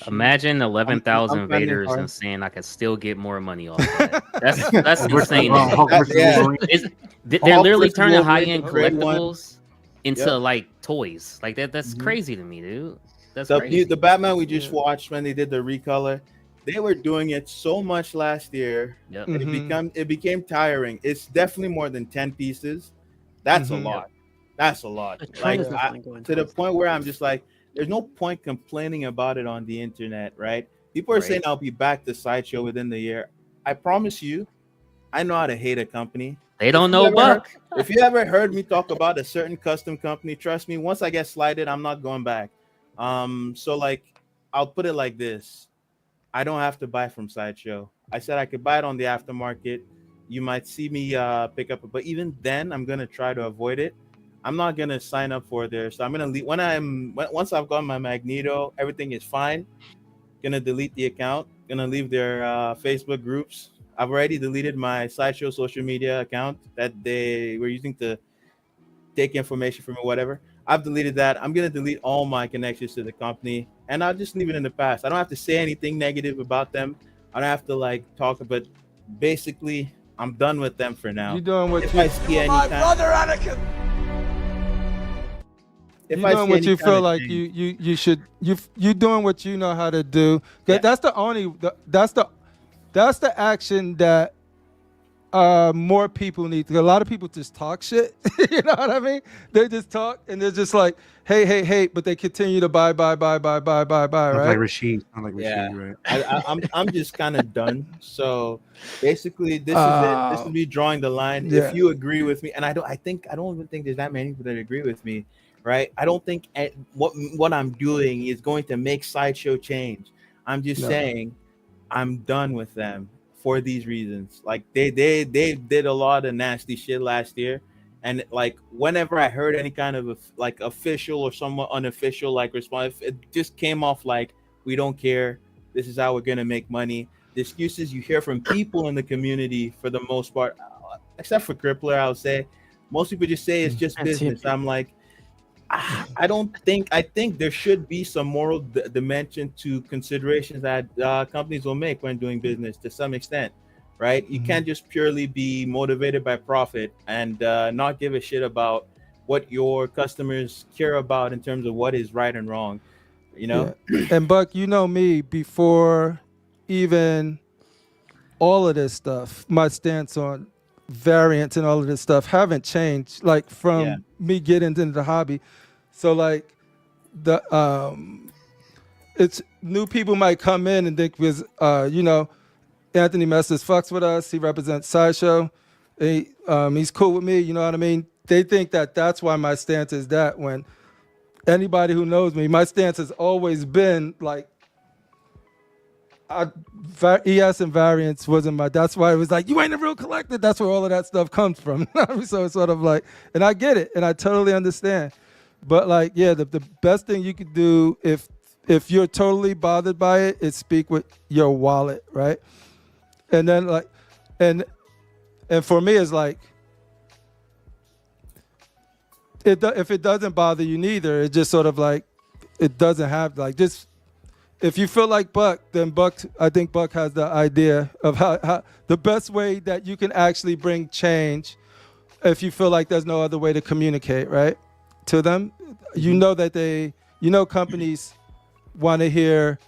Imagine 11,000 I'm finding Vaders hard. and saying I could still get more money off that. That's insane. Hulk versus Wolverine. They're Hulk literally versus turning Wolverine, high-end the great one. collectibles into like toys. Like that's crazy to me, dude. That's crazy. The Batman we just watched when they did the recolor, they were doing it so much last year. Yep. that it became tiring. It's definitely more than 10 pieces. That's a lot. That's a lot. The trend Like is definitely going to the towards point where I'm just like, there's no point complaining about it on the internet, right? People are saying I'll be back to Sideshow within the year. I promise you, I know how to hate a company. They don't know Buck. If you ever heard me talk about a certain custom company, trust me, once I get slighted, I'm not going back. So like, I'll put it like this. I don't have to buy from Sideshow. I said I could buy it on the aftermarket. You might see me pick up, but even then, I'm gonna try to avoid it. I'm not gonna sign up for there. So I'm gonna leave once I've got my Magneto, everything is fine. Gonna delete the account. Gonna leave their Facebook groups. I've already deleted my Sideshow social media account that they were using to take information from me, whatever. I've deleted that. I'm gonna delete all my connections to the company, and I'll just leave it in the past. I don't have to say anything negative about them. I don't have to like talk, but basically, I'm done with them for now. You doing what if you I see any kind, if you I doing see what any you kind feel of like change- you should you doing what you know how to do. That's the action that more people need. A lot of people just talk shit. You know what I mean? They just talk and they're just like, hey, but they continue to buy, Sounds right? like Rasheed. Sounds like Yeah, Rasheed, right? I'm just kind of done. So basically, this is it. This is me drawing the line. Yeah. If you agree with me, and I don't even think there's that many people that agree with me, right? I don't think what I'm doing is going to make Sideshow change. I'm just saying, I'm done with them for these reasons. Like they did a lot of nasty shit last year. And like whenever I heard any kind of like official or somewhat unofficial like response, it just came off like, we don't care. This is how we're gonna make money. The excuses you hear from people in the community for the most part, except for Crippler, I would say, most people just say it's just business. I'm like, I think there should be some moral dimension to considerations that companies will make when doing business to some extent. Right? You can't just purely be motivated by profit and not give a shit about what your customers care about in terms of what is right and wrong. You know? Yeah. And Buck, you know me, before even all of this stuff, my stance on variants and all of this stuff haven't changed, like from me getting into the hobby. So like it's new people might come in and think was Anthony Messers fucks with us. He represents Sideshow. He's cool with me. You know what I mean? They think that that's why my stance is that. When anybody who knows me, my stance has always been like, ES and variants wasn't my. That's why it was like, you ain't a real collector. That's where all of that stuff comes from. So it's sort of like, and I get it, and I totally understand. But like, yeah, the best thing you could do if you're totally bothered by it is speak with your wallet, right? And then like, and for me, it's like, if it doesn't bother you neither, it's just sort of like, it doesn't have like, just, if you feel like Buck, then I think Buck has the idea of how the best way that you can actually bring change if you feel like there's no other way to communicate, right? To them, you know that companies want to hear,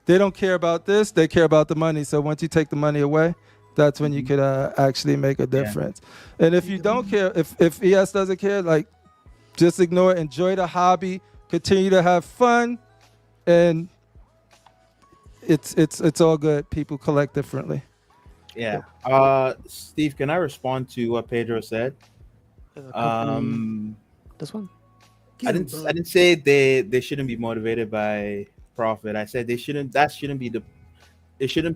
they don't care about this, they care about the money. So once you take the money away, that's when you could actually make a difference. Yeah. And if you don't care, if ES doesn't care, like, just ignore it, enjoy the hobby, continue to have fun, and it's all good. People collect differently. Yeah. Steve, can I respond to what Pedro said? This one. I didn't say they shouldn't be motivated by profit. I said it shouldn't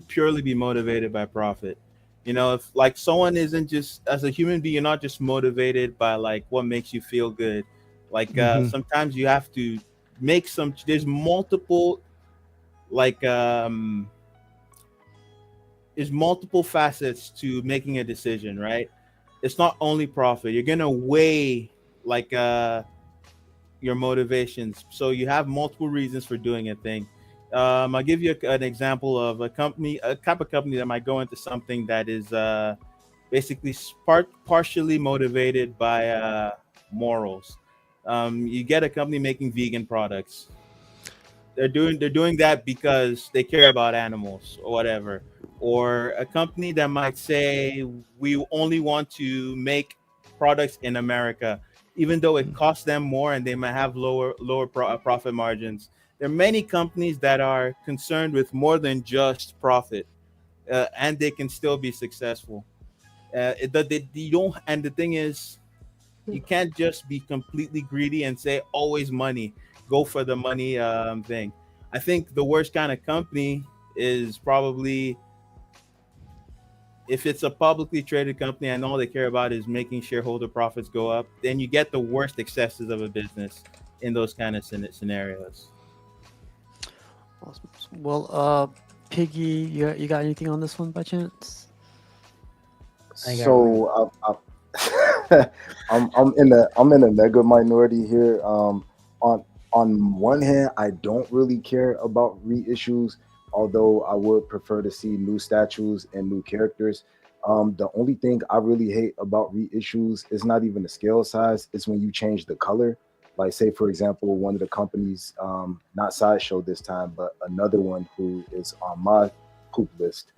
purely be motivated by profit. You know, if like someone isn't just as a human being, you're not just motivated by like what makes you feel good. Like sometimes you have to make some. There's multiple like there's multiple facets to making a decision, right? It's not only profit. You're gonna weigh like your motivations. So you have multiple reasons for doing a thing. I'll give you an example of a company, a type of company that might go into something that is basically partially motivated by morals. You get a company making vegan products. They're doing that because they care about animals or whatever. Or a company that might say we only want to make products in America, even though it costs them more and they might have lower profit margins. There are many companies that are concerned with more than just profit, and they can still be successful. You don't, and the thing is, you can't just be completely greedy and say always money. Go for the money thing. I think the worst kind of company is probably if it's a publicly traded company and all they care about is making shareholder profits go up. Then you get the worst excesses of a business in those kind of scenarios. Awesome. Well, Piggy, you got anything on this one by chance? So I'm in a mega minority here. On one hand, I don't really care about reissues, although I would prefer to see new statues and new characters. The only thing I really hate about reissues is not even the scale size, it's when you change the color. Like, say, for example, one of the companies, not Sideshow this time, but another one who is on my poop list,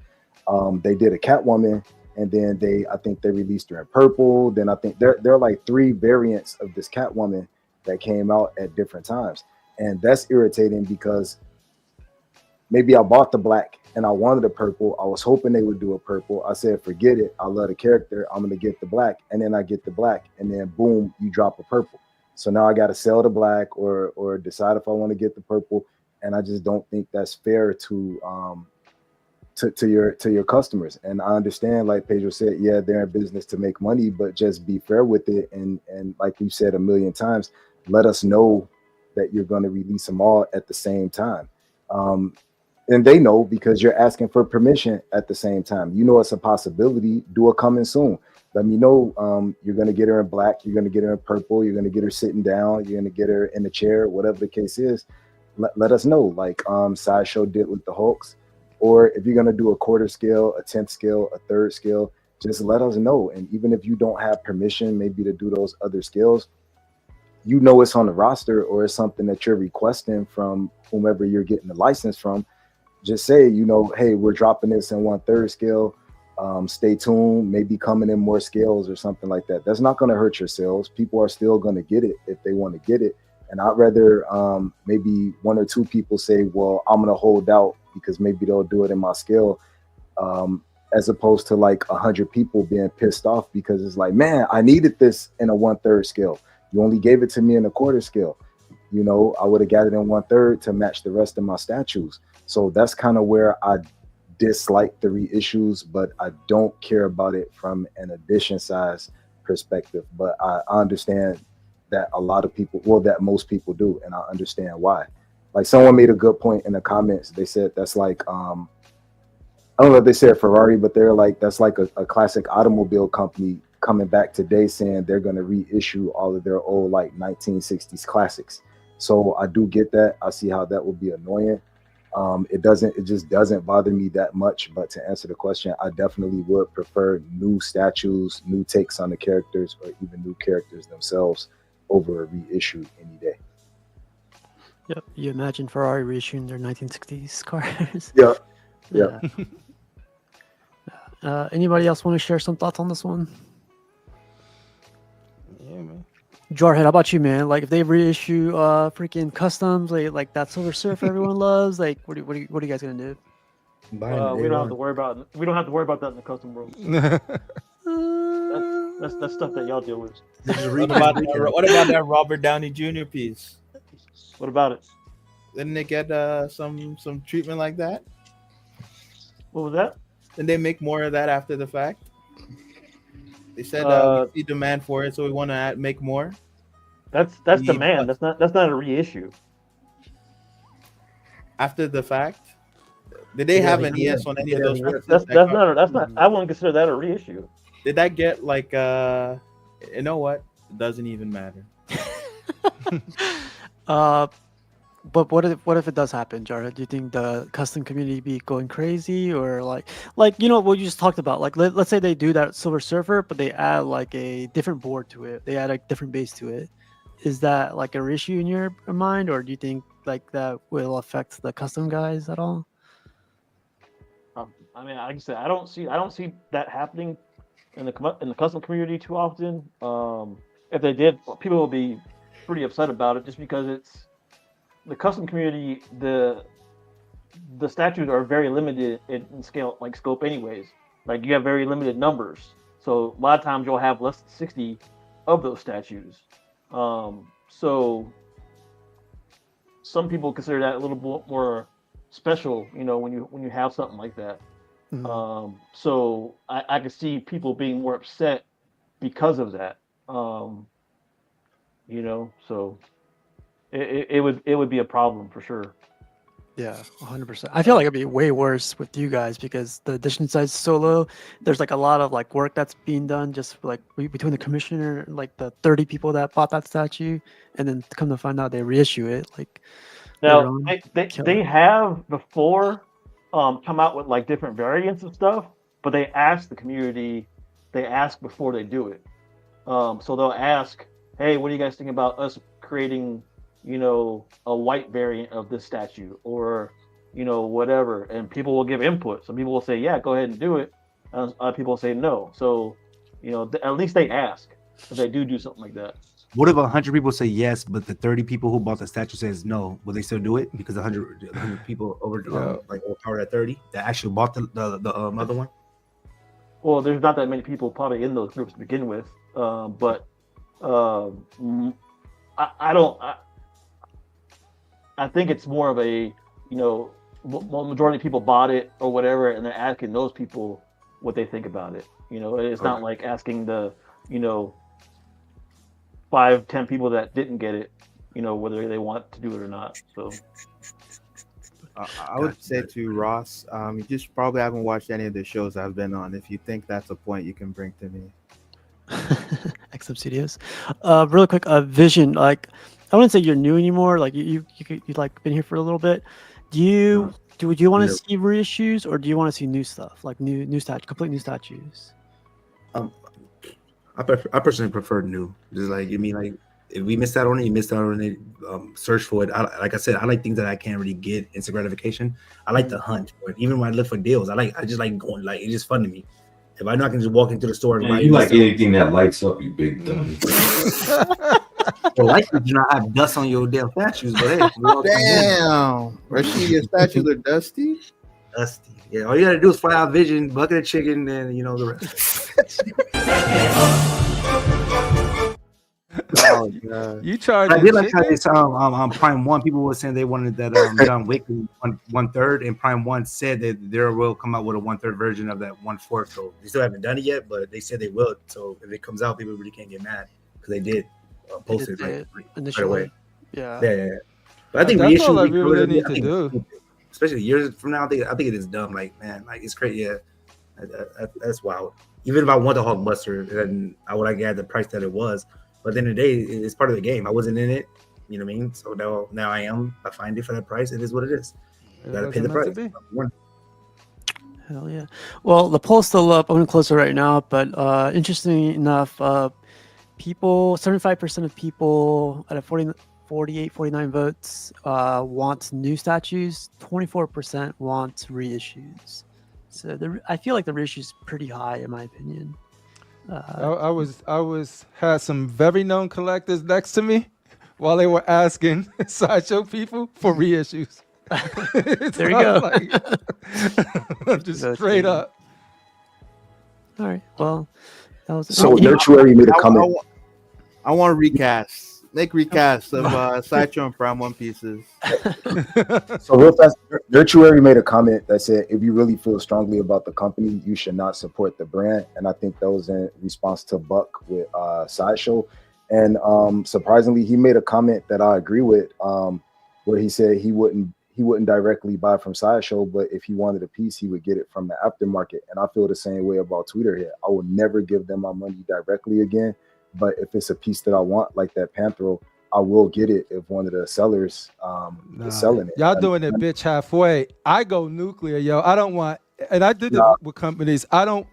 they did a Catwoman, and then I think they released her in purple. Then I think there are like 3 variants of this Catwoman that came out at different times. And that's irritating because maybe I bought the black and I wanted a purple. I was hoping they would do a purple. I said, forget it. I love the character. I'm going to get the black. And then I get the black. And then boom, you drop a purple. So now I got to sell the black or decide if I want to get the purple. And I just don't think that's fair to your customers. And I understand, like Pedro said, yeah, they're in business to make money, but just be fair with it. And like we've said a million times, let us know that you're going to release them all at the same time. And they know because you're asking for permission at the same time. You know it's a possibility. Do a coming soon. Let me know you're going to get her in black. You're going to get her in purple. You're going to get her sitting down. You're going to get her in a chair, whatever the case is. Let us know, like Sideshow did with the Hulks. Or if you're going to do a quarter scale, a 10th scale, a third scale, just let us know. And even if you don't have permission maybe to do those other scales, you know it's on the roster or it's something that you're requesting from whomever you're getting the license from. Just say, you know, hey, we're dropping this in 1/3 scale. Stay tuned, maybe coming in more scales or something like that. That's not going to hurt your sales. People are still going to get it if they want to get it. And I'd rather maybe 1 or 2 people say, well, I'm going to hold out because maybe they'll do it in my scale, as opposed to like 100 people being pissed off because it's like, man, I needed this in a 1/3 scale. You only gave it to me in a quarter scale. You know, I would have got it in 1/3 to match the rest of my statues. So that's kind of where I dislike the reissues, but I don't care about it from an edition size perspective. But I understand that a lot of people, well, that most people do, and I understand why. Like someone made a good point in the comments. They said that's like, I don't know if they said Ferrari, but they're like, that's like a classic automobile company coming back today saying they're going to reissue all of their old like 1960s classics. So I do get that. I see how that would be annoying. It just doesn't bother me that much. But to answer the question, I definitely would prefer new statues, new takes on the characters, or even new characters themselves over a reissue any day. Yep. You imagine Ferrari reissuing their 1960s cars. Yep. Yeah. Anybody else want to share some thoughts on this one? Yeah, man. Jarhead, how about you, man? Like, if they reissue freaking customs, like that Silver Surf everyone loves, like, what are you guys gonna do? I'm buying it We day don't have one. to worry about. We don't have to worry about that in the custom world. That's stuff that y'all deal with. Just What read about it. what about that Robert Downey Jr. piece? What about it? Didn't they get some treatment like that? What was that? Didn't they make more of that after the fact? They said we see demand for it, so we want to make more. That's demand. That's not a reissue. After the fact, did they have any yes on any of those? That's not. I wouldn't consider that a reissue. Did that get like you know what? It doesn't even matter. But what if it does happen, Jarhead? Do you think the custom community be going crazy, or like you know what you just talked about? Like let's say they do that Silver Surfer, but they add like a different board to it. They add a different base to it. Is that like a reissue in your mind, or do you think like that will affect the custom guys at all? I mean, like I said, I don't see that happening in the custom community too often. If they did, people will be pretty upset about it, just because it's the custom community. The statues are very limited in scale, like scope, anyways. Like you have very limited numbers, so a lot of times you'll have less than 60 of those statues. So some people consider that a little bit more special, you know, when you have something like that. Mm-hmm. So I could see people being more upset because of that. You know, so it would be a problem for sure. Yeah, 100%. I feel like it'd be way worse with you guys because the edition size is so low. There's like a lot of like work that's being done just like between the commissioner, like the 30 people that bought that statue, and then come to find out they reissue it. Like now they have before come out with like different variants of stuff, but they ask the community, they ask before they do it. So they'll ask, hey, what do you guys think about us creating, you know, a white variant of this statue, or, you know, whatever, and people will give input. Some people will say, yeah, go ahead and do it. Other people will say no. So, you know, at least they ask if they do something like that. What if 100 people say yes, but the 30 people who bought the statue says no? Will they still do it because 100 people overpower that 30 that actually bought the other one? Well, there's not that many people probably in those groups to begin with, but I think it's more of a, you know, majority of people bought it or whatever, and they're asking those people what they think about it. You know, it's not like asking the, you know, 5-10 people that didn't get it, you know, whether they want to do it or not. So I would say to Ross, you just probably haven't watched any of the shows I've been on. If you think that's a point you can bring to me. XM Studios. Really quick, Vision. Like, I wouldn't say you're new anymore. Like you like been here for a little bit. Do you want to see reissues, or do you want to see new stuff, like new complete new statues? I personally prefer new. Just like, I mean, like if we missed out on it, you missed out on it. Search for it. Like I said, I like things that I can't really get instant gratification. I like the hunt for it. Even when I look for deals, I just like going. Like it's just fun to me. If I know I can just walk into the store and buy you like anything that lights up, you big dummy. Well, likely do not have dust on your damn statues, but hey, damn, Rashid, your statues are dusty. Dusty. Yeah, all you gotta do is fly out Vision, bucket of chicken, and you know the rest. Oh god! You charge. I did like how this Prime 1, people were saying they wanted that John Wick 1/3, and Prime 1 said that there will come out with a 1/3 version of that 1/4. So they still haven't done it yet, but they said they will. So if it comes out, people really can't get mad because they did post it right away. Yeah. But I think that's all I reissue really need to do. Especially years from now, I think it is dumb. Like, man, like it's crazy. Yeah, that's wild. Even if I want the Hulkbuster, then I would like add the price that it was. But at the end of the day, it's part of the game. I wasn't in it, you know what I mean? So now I am. I find it for that price. It is what it is. You gotta pay the price. Hell yeah. Well, the poll's still up. I'm gonna close it right now. But interesting enough, people, 75% of people out of 49 votes want new statues. 24% want reissues. So I feel like the reissue is pretty high in my opinion. I had some very known collectors next to me while they were asking sideshow people for reissues. There you go. Just That's straight good. up. All right. Well, that was So you- Nurtuary made a comment. I want to recast. Make recast of Sideshow and Prime One pieces. So real fast, Nurtuary made a comment that said, if you really feel strongly about the company, you should not support the brand. And I think that was in response to Buck with Sideshow. And surprisingly, he made a comment that I agree with, where he said he wouldn't directly buy from Sideshow, but if he wanted a piece, he would get it from the aftermarket. And I feel the same way about Tweeter here. I will never give them my money directly again. But if it's a piece that I want, like that Panthro, I will get it if one of the sellers is selling it. Y'all doing it bitch halfway. I go nuclear, yo. I don't want, and I did this with companies. I don't,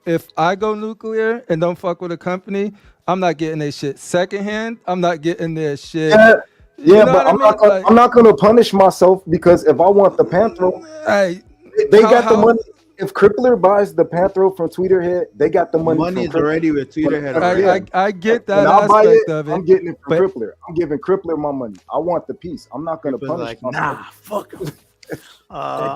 if I go nuclear and don't fuck with a company, I'm not getting their shit secondhand. I'm not getting their shit. Yeah, but I'm not gonna punish myself, because if I want the Panthro, they got the money. If Crippler buys the Panthro from Tweeterhead, they got the money. Money is already with Tweeterhead. I get that When I buy aspect of it. I'm getting it from Crippler. I'm giving Crippler my money. I want the piece. I'm not gonna punish myself. Nah, fuck him.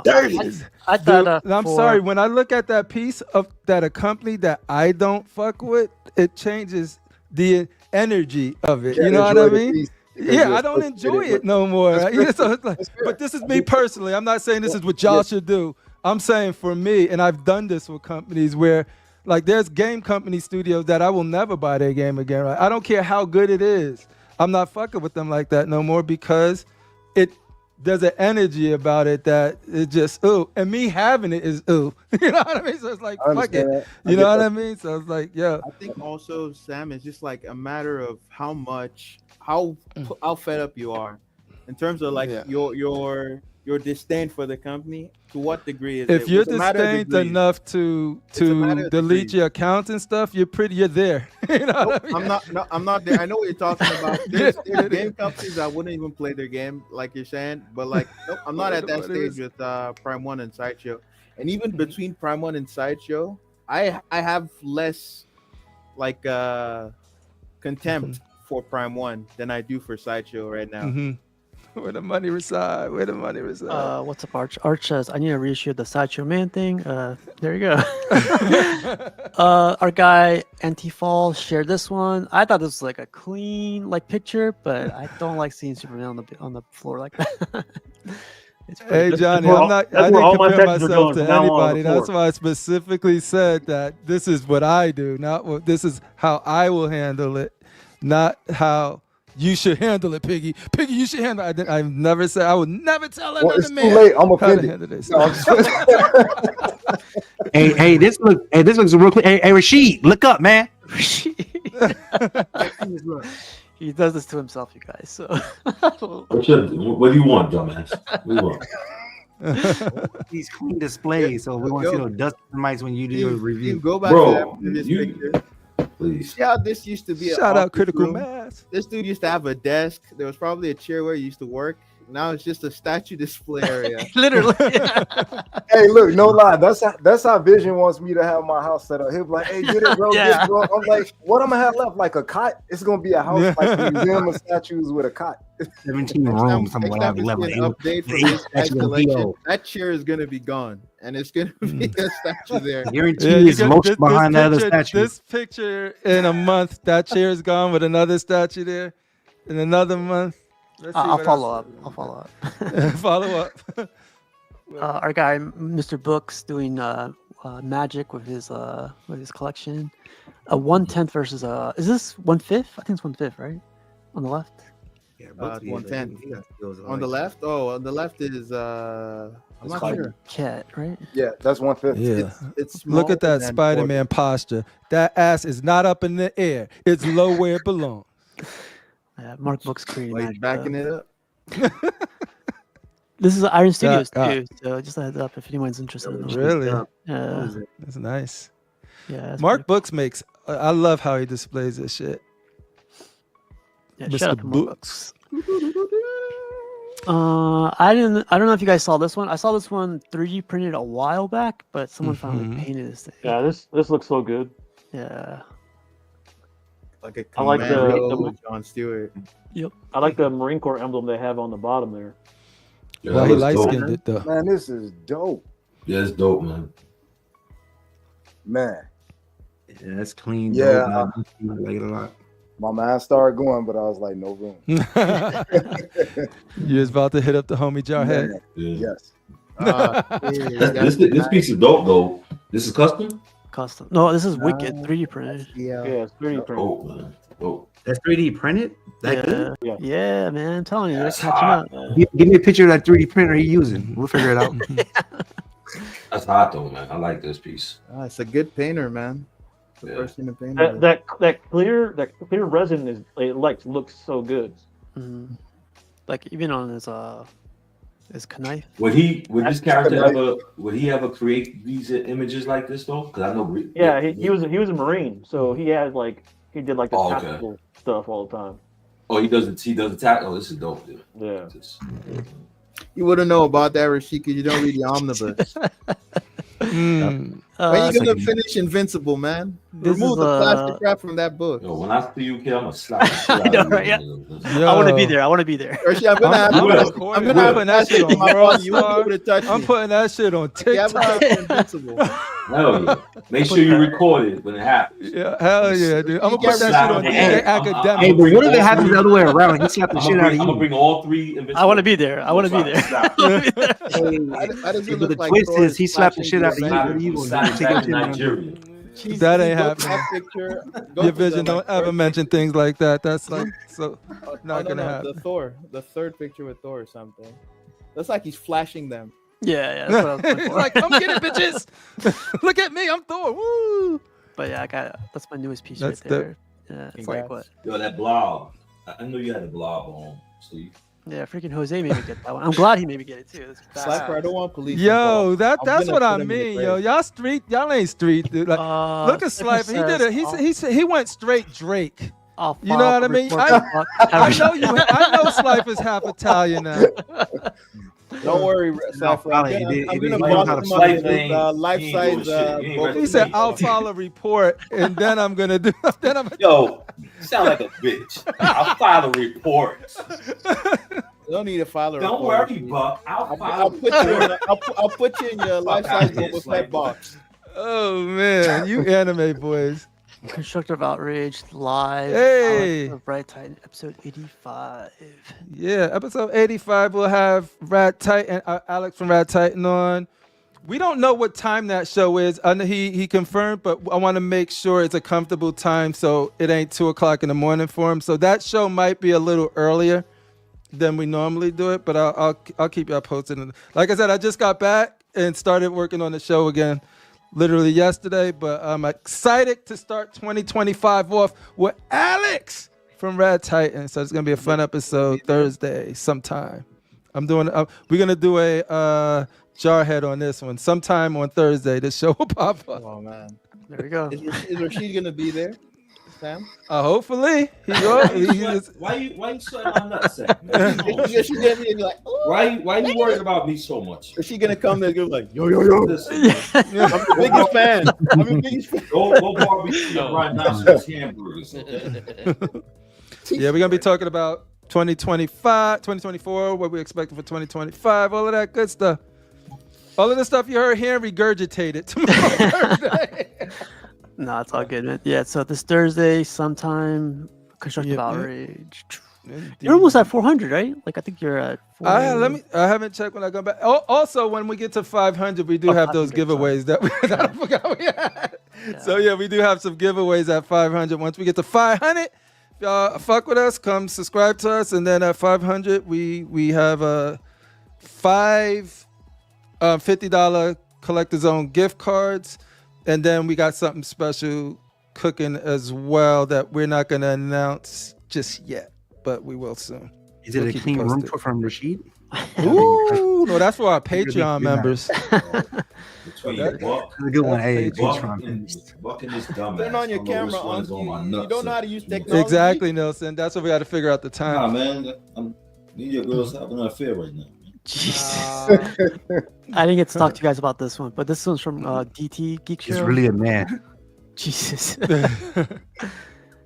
Dirty. I thought. I'm sorry. When I look at that piece of that a company that I don't fuck with, it changes the energy of it. You know what I mean? Yeah, I don't enjoy it no more. Right? So it's like, but this is me personally. I'm not saying this is what y'all should do. I'm saying for me, and I've done this with companies where, like, there's game company studios that I will never buy their game again. Right? I don't care how good it is. I'm not fucking with them like that no more, because there's an energy about it that it just ooh, and me having it is ooh. You know what I mean? So it's like fuck it. You know what I mean? So it's like, yeah. I think also, Sam, it's just like a matter of how fed up you are, in terms of like your disdain for the company. To what degree is if it? you're disdained enough to delete your accounts and stuff, you're there. You know what I mean? I'm not there. I know what you're talking about. There's game companies that wouldn't even play their game, like you're saying. But like, nope, I'm not at that stage with Prime One and Sideshow. And even between Prime One and Sideshow, I have less like contempt for Prime One than I do for Sideshow right now. Where the money reside? What's up, Arch? Arch says, I need to reissue the Sideshow Man thing. There you go. Our guy Antifall shared this one. I thought this was like a clean picture, but I don't like seeing Superman on the floor like that. Hey Johnny, I didn't compare myself to anybody. That's why I specifically said that this is what I do, not what this is how I will handle it, not how you should handle it, Piggy. Piggy, you should handle it. I've never said, I would never tell another it's man. Too late. I'm how to offended. handle this. Hey, this looks real clear. Hey, Rashid, look up, man. He does this to himself, you guys. So What do you want, dumbass? What do you want? These clean displays, so we want to see those dust mics when you do your review. Go back to this picture. Please. Yeah, this used to be Shout out Critical room. Mass. This dude used to have a desk. There was probably a chair where he used to work. Now it's just a statue display area. Literally. Hey, look, no lie. That's how Vision wants me to have my house set up. He'll be like, "Hey, get it, bro. Get it, bro." I'm like, "What am I have left? Like a cot? It's gonna be a house like a museum of statues with a cot." 17 rooms. Next time we see an update for this guy's collection, that chair is gonna be gone, and it's gonna be a statue there. Guarantee is motion behind that other statue. This picture in a month, that chair is gone with another statue there. In another month. I'll follow up. Follow up. Our guy, Mr. Books, doing magic with his collection. A 1/10 versus is this 1/5? I think it's 1/5, right? On the left. Yeah, 110. On the left? Oh, on the left is I'm not sure. Cat, right? Yeah, that's 1/5. Yeah. It's Look at that smaller than Spider-Man posture. That ass is not up in the air. It's low where it belongs. Mark Books creating Like magic. backing it up. This is Iron Studios too, so just a heads up if anyone's interested in it. Really? Yeah. That's nice. Yeah. Mark Books makes. I love how he displays this shit. Yeah, Mr. shout out to Mark Books. I don't know if you guys saw this one. I saw this one 3D printed a while back, but someone finally painted this thing. Yeah, this looks so good. Yeah. Like a I like Commando with John Stewart. Yep. I like the Marine Corps emblem they have on the bottom there. Yeah, Well, that he looks light dope. skinned it though. Man, this is dope. Yeah, it's dope, man. Man, Yeah, that's clean. Yeah, dope, man. I like it a lot. my mind started going, but I was like, no room. You was about to hit up the homie Jarhead. Man, Yeah. yes. This piece is dope though. This is custom. Custom. No, this is wicked 3D printed. Yeah, it's 3D printed. Oh man. Oh. That's 3D printed. That good? Yeah. Yeah, man. I'm telling you, they're That's catching hot. up. Give me a picture of that 3D printer he's using. We'll figure it out. That's hot though, man. I like this piece. It's a good painter, man. It's the Yeah. first thing to paint. That clear resin is looks so good. Mhm. Like even on his knife. Would this character ever create these images like this though? Because I know. Yeah, he was a Marine, so he did the Oh, okay. tactical stuff all the time. Oh, he doesn't attack. Oh, this is dope, dude. Yeah. You wouldn't know about that, Rashid, because you don't read the omnibus. When you gonna finish Invincible, man? Remove the plastic crap from that book. Yo, when I see you, kid, I'm gonna slap the shit I know, out of right? you. Yeah. I want to be there. I want to be there. Rashid, I'm gonna have putting that shit on phone. You won't be able to touch I'm me. putting that shit on You haven't TikTok. touched Invincible. Hell yeah. Make sure you record it when it happens. Yeah, hell yeah, dude. I'm gonna put that shit on Hey, DJ Academic. Hey, but what if it happens the other way around? He slapped the shit out of I'm gonna you. bring all three Invincible. I want to be there. I want to be there. How does it But look the like twist Thor is he slapped the slashing shit out of you. Avenger? What do you want? Slap Take back your to shit out. Nigeria. Jesus, That ain't go to happening. that picture. Go Your to vision the, don't ever mention things like that. That's like so not no, gonna happen. The Thor, the third picture with Thor or something. Looks like he's flashing them. Yeah, that's what I was looking He's for. like, come get it, bitches. Look at me, I'm Thor. Woo! But yeah, that's my newest piece That's right there. Yeah, it's like what? Yo, that blob. I know you had a blob on, so you. Yeah, freaking Jose made me get that one. I'm glad he made me get it too. Slapper, I don't want police. Yo, involved. that's I'm what gonna I put him in the mean, grave. y'all ain't street, dude. Like, look at Slifer. He did it. He went straight Drake. You know what I mean? I know Slifer's half Italian now. Don't worry, Slapper. I'm gonna box him up with life-size. He said, "I'll file a report, and then I'm gonna do." Then I'm. Yo, you sound like a bitch. I'll file a report. You don't need to file a Don't report. worry, Buck. I'll put you in your life-size Boba Fett box. Oh man, you anime boys. Constructive Outrage live. Hey. Of Bright Titan episode 85. Yeah, episode 85 we'll have Rad Titan, Alex from Rad Titan on. We don't know what time that show is. I know he confirmed, but I want to make sure it's a comfortable time so it ain't 2:00 in the morning for him. So that show might be a little earlier than we normally do it, but I'll keep y'all posted. Like I said, I just got back and started working on the show again literally yesterday, but I'm excited to start 2025 off with Alex from Rad Titan. So it's gonna be a fun episode Thursday sometime. We're gonna do a Jarhead on this one sometime on Thursday. This show will pop up. Oh man, there we go. Is Rashid gonna be there, Sam? Hopefully. Why you sweating my nutsack? She's gonna be like, why you worried about me so much? Is she gonna come there and go like, yo? I'm the biggest fan. I'm the biggest fan. Go barbecue right now some hamburgers. Yeah, we're gonna be talking about 2024, what we're expecting for 2025, all of that good stuff. All of the stuff you heard here, regurgitated tomorrow Thursday. No, it's all good, man. Yeah, so this Thursday sometime, Constructive Outrage. You're almost at 400, right? Like I think you're at. I haven't checked when I go back. Also, when we get to 500, we do have those giveaways that I forgot we had. Yeah. So yeah, we do have some giveaways at 500. Once we get to 500, if y'all fuck with us, come subscribe to us, and then at 500, we have 5 $50 collector's own gift cards, and then we got something special cooking as well that we're not going to announce just yet, but we will soon. Is it a clean room from Rashid? Ooh, no, that's for our Patreon members. Between That's a good one. Hey, Buck and this dumbass. Turn on your I don't know camera which one is on my on. You nuts. don't know how to use technology. Exactly, Nelson. That's what we got to figure out the time. Nah, man. Me and your girls having an affair right now. Jesus. I didn't get to talk to you guys about this one, but this one's from DT Geek Show. He's really a man. Jesus.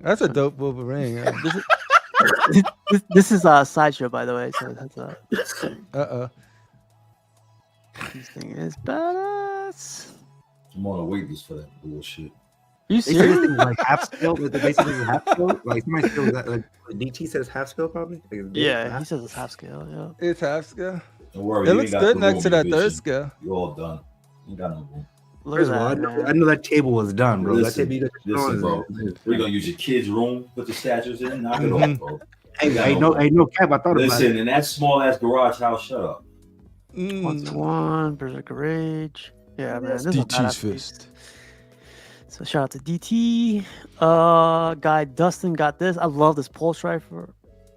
That's a dope Wolverine. This is a sideshow, by the way. So that's This thing is badass. I'm on a wait list for that bullshit. You They said this serious? thing is like half scale. They said this is half scale. Like somebody said that like DT says half scale probably. Like, it's big, Yeah, half- he says it's half scale. Yeah. It's half scale. Don't worry, It you looks ain't got good the next room to that division. third scale. You all done. You ain't got no room. Look First at of all, that, I man. knew that table was done, bro. That table you Listen, got listen, bro. We're gonna use your kids' room, put the statues in, knock it off, bro. Hey, no cap. I thought about it. Listen, in that small ass garage house, shut up. One to one, Berserker Rage. Yeah, man. This is a DT's badass fist. piece. So shout out to DT. Guy Dustin got this. I love this pulse rifle.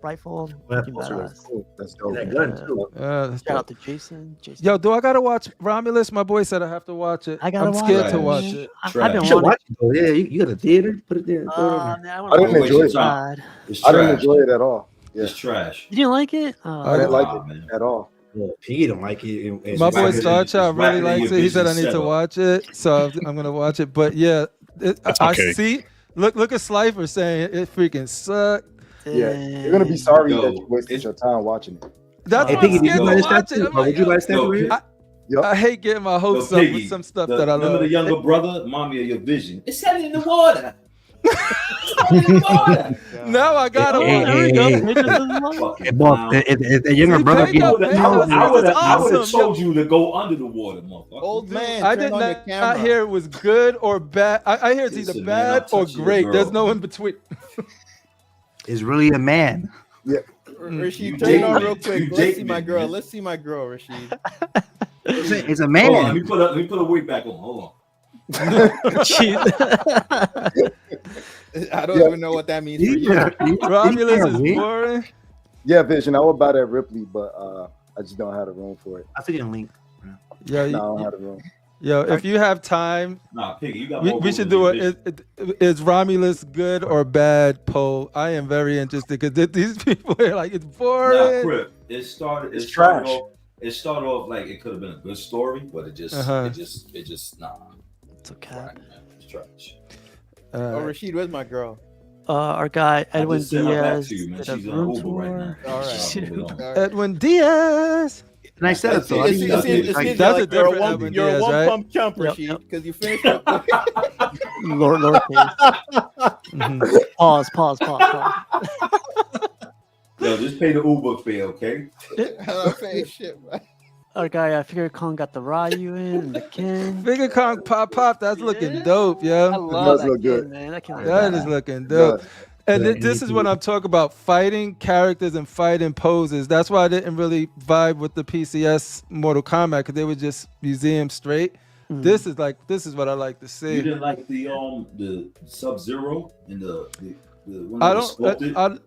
That Fucking pulse rifle. badass. Cool. That's dope. That gun too. That's Shout out dope. to Jason. Yo, do I gotta watch Romulus? My boy said I have to watch it. I gotta I'm watch scared it, to man. watch it. I've Trash. been You should wanting. watch it though. Yeah, you got a theater. Put it there. Throw it over. Man, I didn't Wait, enjoy it's it. not- God. It's I didn't trash. enjoy it at all. Yeah, It's trash. You didn't like it? I didn't like Nah, it man. at all. Yeah, Piggy don't like it. My It's boy whacking Star in- Child it's really whacking in likes your it. He said I business need to setup. watch it, so I'm gonna watch it. But yeah, That's I okay. see. Look at Slifer saying it freaking sucked. Yeah, you're gonna be sorry Yo, that you wasted it's- your time watching it. That's Hey, why Piggy, I'm did you scared buy to this watch it. tattoo? I'm Or would you buy this Yo, tattoo? Yep. I hate getting my hopes Yo, up Piggy, with some stuff that I remember love. the younger brother? Mommy of your vision. It's headed in the water. It's headed in the water. Now I gotta Oh, watch. there we go. hey. Mitchell doesn't love it. Fucking Hey, boss, clown. if the younger See, brother Piggy, gets Piggy, I would have awesome, told you to go under the water, motherfucker. Old man, I turn did on your not camera. hear it was good or bad. I hear it's either Listen, man, bad I'm or touching your great. girl. There's no in between. is really a man. Rashid, You turn it on date real me. quick. You Let's date see me, my girl. man. Let's see my girl, Rashid. It's a Hold on, let man. me put a wig back on. Hold on. I don't Yeah. even know what that means for you. Romulus is boring. Yeah, Vision. I would buy that Ripley, but I just don't have the room for it. I'll send you a link. Yo, No, I don't have the room. yo, if you have time, Nah, Piggy, you got we, more we room should than do your it. vision. Is Romulus good or bad poll? I am very interested because these people are like it's Nah, boring. Crip. It started trash. off. It started off like it could have been a good story, but it just nah. It's okay. Right, man. It's trash. Oh, Rashid, where's my girl? Our guy I Edwin just sent her back Diaz to you, man. did a She's on room Uber right tour. now. All right. She's on Uber. All right. Edwin Diaz. And I said it, so I It didn't seems even- like That's a you're different one, Edwin you're a Diaz, one right? pump chump, Yep, Rashid, yep. because you finished your Lowercase. Mhm. Pause. Yo, just pay the Uber fee, okay? shit, man. Our guy Figure Kong got the Ryu in and the Ken. Figure Kong pop. That's looking Yeah. dope, I yo. love does that look good. Ken, man. That Ken That is looking dope. Does. And Yeah, this is what I'm talking about: fighting characters and fighting poses. That's why I didn't really vibe with the PCS Mortal Kombat because they were just museum straight. Mhm. This is what I like to You see. didn't like the Sub-Zero and the when I it was don't. sculpted?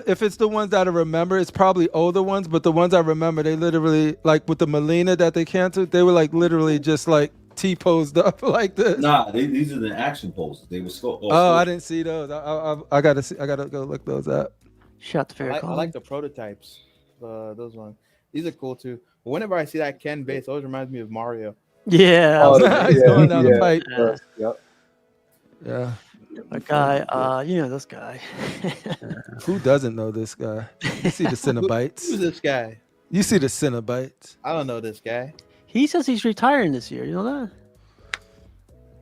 If it's the ones that I remember, it's probably older ones. But the ones I remember, they literally like with the Melina that they canceled. They were like literally just like T-posed up like this. Nah, these are the action poses. They were sculpted. Oh, I didn't see those. I gotta see. I gotta go look those up. Shout out to Figure I Kong. like the prototypes. Those ones. These are cool too. But whenever I see that Ken base, it always reminds me of Mario. Yeah. Oh, He's going down the pipe. Yes, yep. Yeah. Our guy, you know this guy. Who doesn't know this guy? You see the Who's Cinnabites. this guy? You see the Cinnabites. I don't know this guy. He says he's retiring this year. You know that?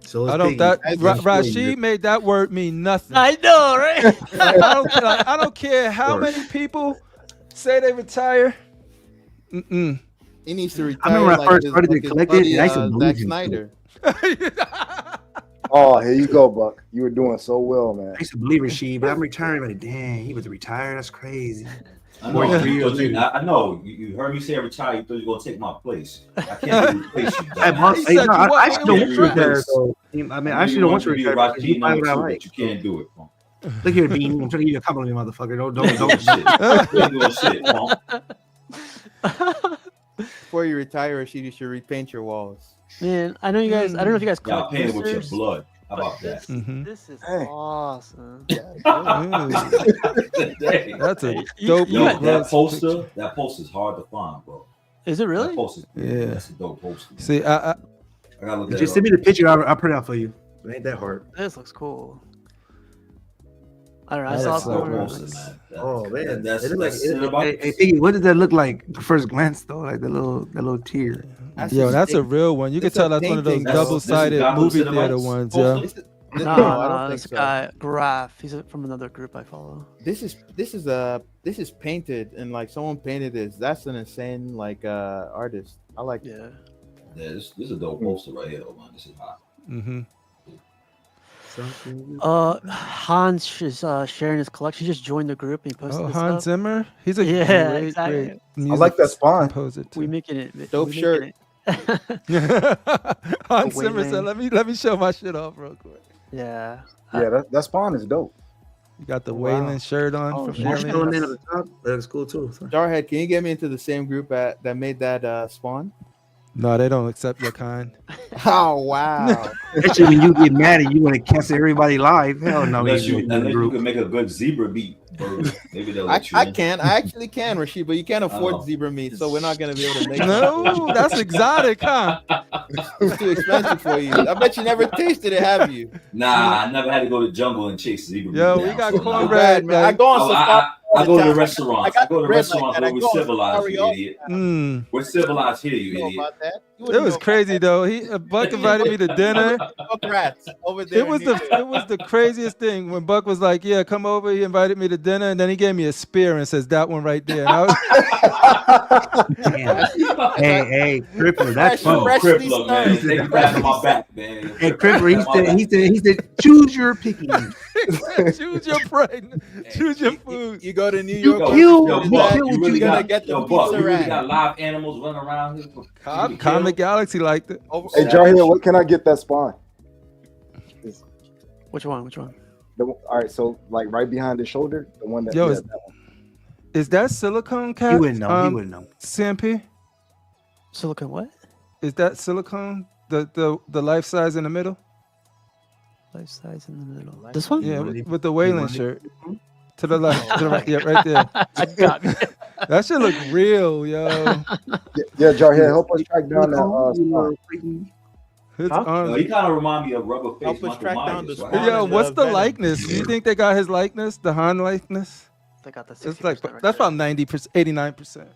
So I don't. Piggy. That That's Ra- just Rashid made that word mean nothing. I know, right? I don't care how many people say they retire. Mm-mm. He needs to I retire. remember when I like first his- started like to his collect it, buddy, and I used to believe Zack him. Snyder. Oh, here you go, Buck. You were doing so well, man. I used to believe Rashid, but I'm retiring. Like, dang, he was retired. That's crazy. I know. 43 years later. I know. You heard me say retire. You thought you were gonna take my place. I can't replace you. Hey, boss, He hey, said no, you I want- actually don't want to you retire want- though. I mean, I actually don't want to retire because you buy what I like. But you can't do it. Punk. Look here, Bean. I'm trying to give you a compliment, motherfucker. Don't. Shit. You ain't doing shit, punk. Before you retire, Rashid, you should repaint your walls. Man, I know you guys. I don't know if you guys Y'all collect paint it with your boosters, blood. How but about that? Mhm. This is Hey. awesome. Dang. That's a You- dope. you Yo, got- that poster's hard to find, bro. Is it That really? poster, Yeah. that's a dope poster. See, I gotta look that Just up. send me the picture. I'll print it out for you. It ain't that hard. This looks cool. I don't know. I That saw looks it like dope somewhere. poster, man. Oh man, that's it look like Cinnabites. hey, Piggy, what did that look like at first glance though? Like the little tear. That's Yo, just that's a painting. real one. You can It's a tell that's one of those painting. This is double-sided Gotham movie theater Cinemax ones. poster? Yeah. This is, No, no, I don't this think so. guy Graf. He's from another group I follow. This is painted, and like someone painted this. That's an insane like artist. I like. Yeah. Yeah, this is a dope poster right here, man. This is hot. Mm-hmm. Hans is sharing his collection. He just joined the group and he posted Oh, this Hans up. Zimmer. He's a Yeah, great, exactly. great I music like that Spawn. composer too. We making it. Dope we shirt. making it. Hans The Zimmer said, Wayland. "Let me show my shit off real quick." Yeah. Yeah, that Spawn is dope. You got the Wow. Wayland shirt on Oh, from shit. Marshmallow Alien. Man at the top. That looks cool too. Jarhead, can you get me into the same group that made that Spawn? No, they don't accept your kind. Oh wow! Especially when you get mad and you want to cancel everybody live. Hell no, Unless you you, in the unless you group. can make a good zebra beat burger, maybe they'll I let you in. can. I actually can, Rashid, but you can't afford Oh. zebra meat, so we're not gonna be able to make it. No, that's exotic, huh? It's too expensive for you. I bet you never tasted it, have you? Nah, I never had to go to the jungle and chase zebra Yo, meat we down, got so nah. cornbread. Bad, man. I go on safari. I go to the time. restaurants. I got I go to bread restaurants like that. where I we're go on civilized, safari you all idiot. Mm. We're civilized here, you You know idiot. about that? You It wouldn't was know crazy though. Buck invited me to dinner. Fuck rats over there. It was the craziest thing when Buck was like, "Yeah, come over." He invited me to dinner, and then he gave me a spear and says, "That one right there." And I was, Damn. Hey, Crippler, that's Yo, fun. Freshly Crippler, man. stirred. Take it back on my back, man. Hey, Crippler, he said, choose your picking. choose your prey, choose your food. You go to New York. You- Yo, you Buck, kill you what really you got, got. Get the yo, Buck, pizza you really rat. got live animals running around here. for you to kill? Comic Galaxy liked it. Hey, Jarhead, what can I get that Spawn? Which one? Which one? All right, so like right behind the shoulder, the one that. Yo, yeah, is- that one. Is that silicone cat? He wouldn't know. He wouldn't know. CMP? Silicon what? Is that silicone? The life size in the middle? Life size in the middle. This one? Yeah, Money. with the Wayland Money. shirt. To the left, to the right, yeah, right there. Got me. That shit look real, yo. Yeah, Jarhead, help us track down that Spawn. His Huh? arms. Yo, he kind of remind me of Rubber Face Help us Michael track down Myers, the right? Spawn. Yo, and what's the Venom. likeness? Do you think they got his likeness, the Han likeness? They got the It's like 60% right that's there. about 90%, 89%.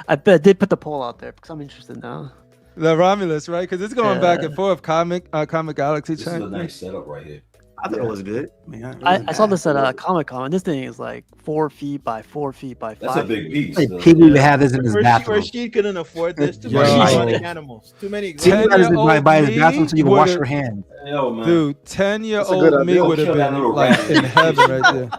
I bet did put the poll out there because I'm interested now. The Romulus, right? Because it's going back Yeah. and forth. Comic Galaxy This is a channel. nice setup right here. I thought it was good. Man, I saw this at Comic Con. This thing is like 4 feet by 4 feet by 5 That's a big feet. piece. Hey, though. Piggy would have this in his bathroom. Rashid couldn't afford this. Too Yo. many exotic animals. Too many Piggy exotic. got his Ten-year-old by his me bathroom so you can wash would've- your hands. Yo, man. Dude, That's a 10-year-old good me idea. would have Kill that been little like rat in heaven right there.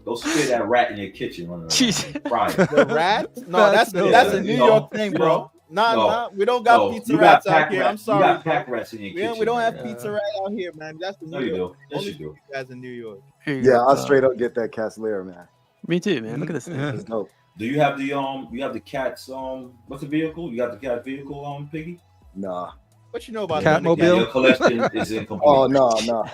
Go spit that rat in your kitchen running around. Jeez. Fry it. The rat? No, That's that's a no- New you know, York thing, you bro. know, Nah, we don't got No, pizza you rats got out pack here. rats. I'm sorry. You got bro. pack rats in your kitchen. We don't have man. pizza rat out here, man. That's the No, New you York. do. Yes, Only you do. guys in New York. Here you Yeah, go. I'll straight up get that Castlear, man. Me too, man. Look at this thing. Yeah. It's dope. Do you have the cat's what's the vehicle? You got the cat vehicle, Piggy? Nah. What you know about Catmobile? Yeah, Thundercat? your collection is incomplete. Oh no, no.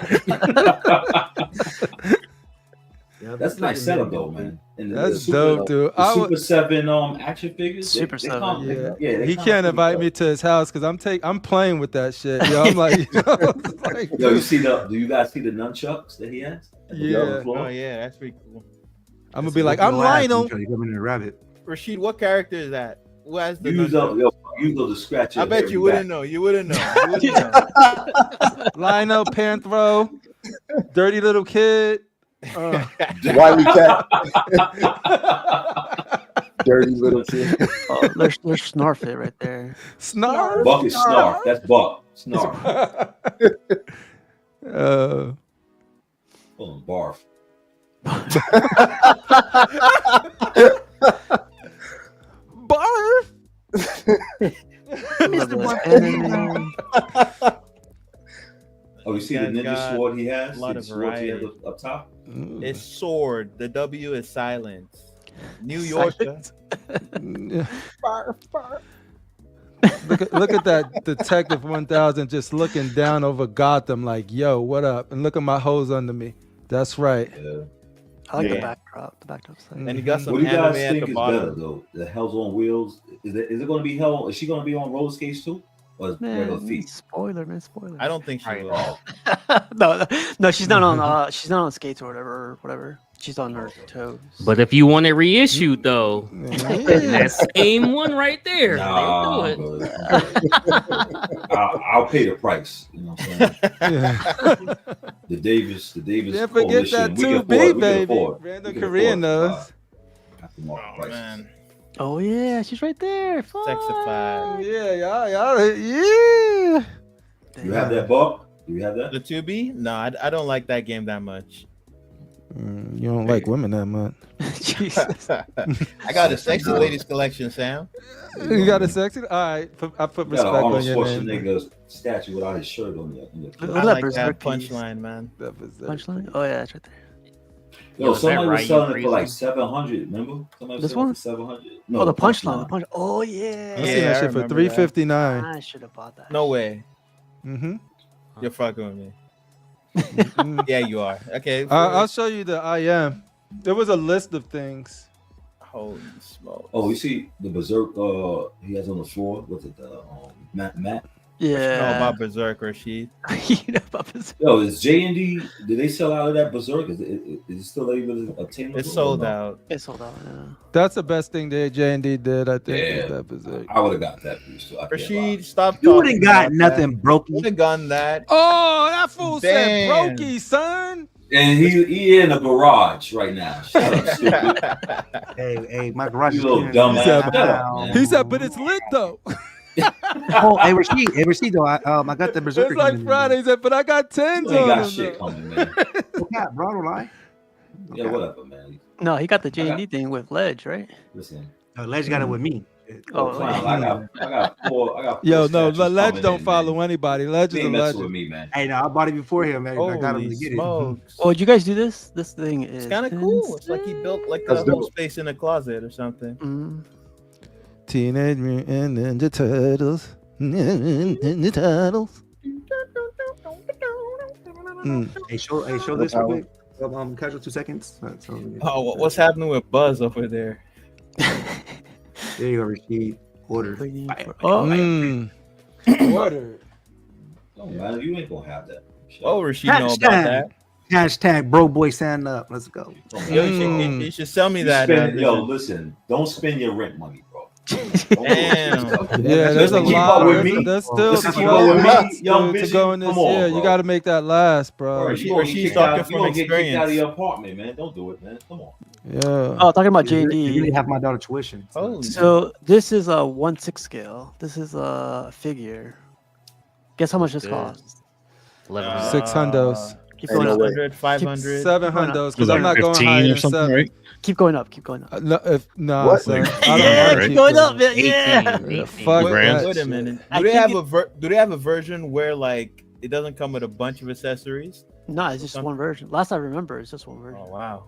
That's a nice setup though, man. And That's dope, dude. The I Super would- 7 action figures. Super 7, Yeah, they he come can't pretty invite tough. me to his house because I'm playing with that shit. Yo, I'm like, it's like, Yo, do you guys see the nunchucks that he has? Yeah. Oh yeah, that's pretty cool. I'm gonna be like, I'm Lionel. You come in a rabbit. Rashid, what character is that? Who has the? Use nunchuck? those to scratch your I bet hair you back. wouldn't know. You wouldn't know. You wouldn't know. Lionel, Panthro, dirty little kid. Wiley Cat. Dirty little kid. Oh, there's Snarfit right there. Snarf. Buck is Snarf. That's Buck. Snarf. Oh, barf. Barf. Oh, you see the Guy's ninja got sword he has? a lot The of swords he has variety. up top? It's sword. The W is silence. New Yorker. Yeah. Look at that Detective 1000 just looking down over Gotham like, yo, what up? And look at my hose under me. That's right. Yeah. I like the Yeah. backdrop. The backdrop's like, And you got some What do you anime guys at think the is better bottom. though? The Hell's on Wheels? Is it going to be Hell? Is she going to be on roller skates too, or is regular man, feet? spoiler, man, spoiler. I don't think she will. Oh, no, she's not on. She's not on skates or whatever. She's on her toes. But if you want it reissued, though, Yeah. that same one right there, Nah, they'll do it. I'll pay the price. You know what I'm saying? Yeah. The Davis Can't forget that coalition. We can 2B, afford- we can baby. afford- Random we can Korean afford, knows. have to mark the prices. Man, Oh yeah, she's right there. Fuck. sexified. Yeah, y'all, yeah. You have that, Bob? Do you have that? The 2B? No, I don't like that game that much. You don't like women that much. Jesus. I got a sexy ladies collection, Sam. You got a sexy? All right, I put You got respect an Arnold on your name. Schwarzenegger statue without his shirt on there. Look I at that like berserk that piece. punchline, man. That berserk. Punchline? Oh yeah, that's right there. Yo, Is that somebody was Ryu selling it for Freezer? like 700. Remember? Somebody was This selling it one? for 700. Oh, the punchline. The punch. Oh yeah. I seen Yeah, that I shit for remember that. $359. I should have bought that. No way. Mm-hmm. You're fucking with me. Yeah, you are. Okay. I'll show you the IM. There was a list of things. Holy smoke. Oh, you see the berserk he has on the floor? What's it? Matt? You know Yeah. about Berserk, Rashid? You know about this. Yo, is J&D, did they sell out of that berserk? Is it still able to obtain? It's sold out. It's sold out. Yeah. That's the best thing that J&D did, I think. Yeah. Is that berserk. I would have got that piece too. I can't lie. Rashid, stop You talking ain't got about nothing, brokey. Would have gone that. Oh, that fool said Damn. brokey, son. And he in the garage right now. Shut up, stupid. Hey, my garage You is little clear. dumb He ass. said- Shut up, man. He said, but it's lit though. Oh, hey, Rashid, though, I got the berserker. It's like coming in. Friday. He said, but I got You tens ain't on got them. shit though. coming, man. Okay, bro, don't lie. Yeah, whatever, man. No, he got the J&D thing with Ledge, right? Listen. Ledge got it with me. Oh, Clown, I got four Yo, no, statues the Ledge coming don't in, follow man. anybody. Ledge They is a ain't messing legend. with me, man. Hey, no, I bought it before him, man. I got him Holy to get it. smokes. Oh, did you guys do this? This thing is It's kind of cool. It's like he built like a Let's do whole it. space in a closet or something. Mm. Teenage Mutant Ninja Turtles. Ninja Turtles. Hey, show this real quick. Casual 2 seconds. Oh, what's happening with Buzz over there? There you go, Rashid. Order. Oh, Order. Oh, man, you ain't gonna have that. Shut Oh, up. Rashid know about that. Hashtag bro boy stand up. Let's go. Yo, you should sell me You that. spend- yo, listen, don't spend your rent money, bro. Damn. Yeah, there's a Keep lot. up with me. There's still Listen, keep 12 up with me, months young to bitch. go in this Come on, year. bro. You got to make that last, bro. Bro, you gonna She's get talking kicked from out- you gonna get kicked out of experience. your apartment, man. Don't do it, man. Come on. Yeah. oh, talking about You J&D. really have my daughter tuition. Holy So this is a 1/6 scale. This is a figure. Guess how much this Good. costs? 11. 6 hundos. Keep Ain't going no up. way. 100, 500. 7 hundos, It was because I'm like not going 15 higher or than something, 7. right? Keep going up. Keep going up. Nah, What? son. Like, I don't yeah, wanna right? keep going up. Man. 18, Yeah. 18. Fuck grand. that Wait a shit. minute. I Do they think have do they have a version where like it doesn't come with a bunch of accessories? No, it's just one version. Last I remember, it's just one version. Oh wow.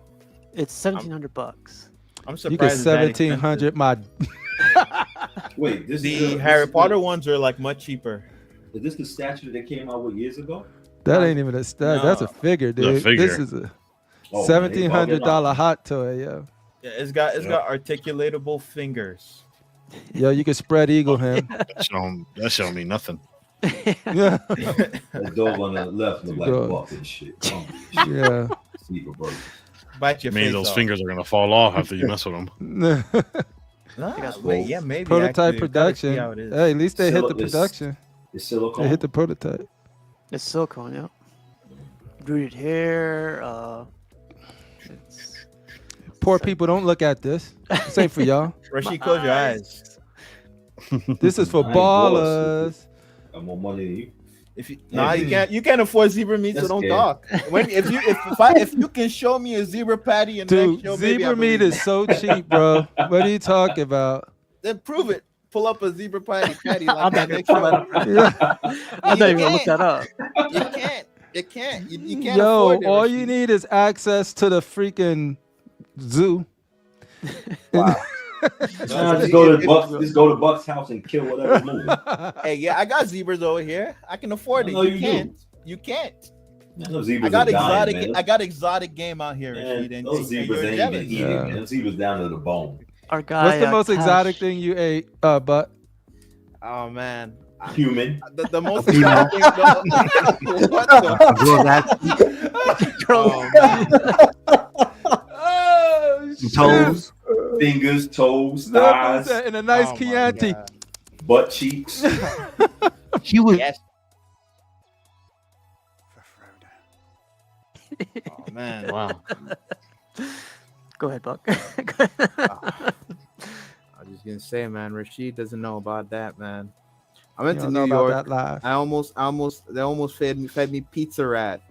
It's $1,700. I'm You surprised. get it's that 1,700. My Wait, this expensive. The is Harry Potter ones are like much cheaper. Is this the statue that came out with years ago? that ain't even a stat. That's a No. figure, dude. figure. This is a Oh, man, $1,700 hot toy, yo. Yeah, it's got articulatable fingers. Yo, you can spread eagle him. That show me nothing. Yeah. That dog on the left look like Dog. buck and shit. Yeah. Sleeper burger. Bite your Maybe face those off. fingers are gonna fall off after you mess with them. Nah, Well, yeah, maybe. Prototype actually. Gotta see production. how it is. Hey, at least they hit the Sili- it's- production. It's silicone. They hit the prototype. It's silicone, yeah. Rooted hair. It's Poor people, don't look at this. This ain't for y'all. Rashid, close your eyes. This is for I ain't bored, ballers. Got more money than you. If you, Yeah. nah, you can't afford zebra meat, so That's don't good. talk. When if you can show me a zebra patty and Dude, next show, maybe I zebra meat believe is so cheap, bro. What are you talking about? Then prove it. Pull up a zebra patty I'm like not that gonna next pull that show. up. Yeah. I'm not even gonna look that up. You can't. You can't. You can't Yo, afford it. all Rashid. you need is access to the freaking zoo. Wow. Just go to Buck's house and kill whatever's moving. Hey, yeah, I got zebras over here. I can afford it. No, You you can't. You can't. Man, those I zebras got are dying, exotic. man. I got exotic game out here, Man, Rashid, and those and zebras you're ain't jealous. even eating, man. Those zebras down to the bone. Our guy. What's the most Cash- exotic thing you ate, but Oh man, Human. the most exotic thing. What the? Girl, that's Oh, man. Toes. fingers, toes, Nipples thighs, and a nice Oh my Chianti. God. butt cheeks. She was. Yes. Oh man. Wow. Go ahead, Buck. I was just gonna say, man, Rashid doesn't know about that, man. I went You to don't New know about York. that live. They almost fed me pizza rat.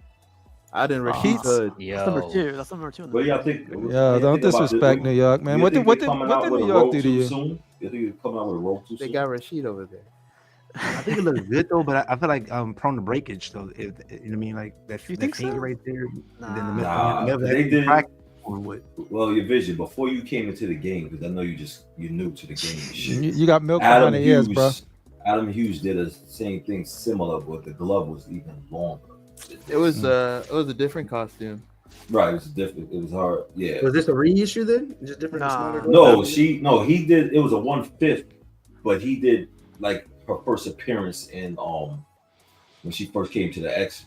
I didn't Rashid's Pizza? hood. That's number Yo. 2. That's number 2. What do y'all think? Yo, don't disrespect New York, man. What did New York do to you? Soon? You think it's coming out with a roll too They soon? got Rashid over there. I think it looks good though, but I feel like prone to breakage. So if, you know what I mean, like that, You that think finger so? right there, and then the Nah, never they did. practice or what? Well, your vision before you came into the game, because I know you're new to the game. And shit. You got milk behind the ears, bro. Adam Hughes did the same thing similar, but the glove was even longer. It was a different costume. Right, it was different. It was hard. Yeah. Was this a reissue then? Just different? Nah. smaller? He did. It was a 1/5, but he did like her first appearance in when she first came to the X.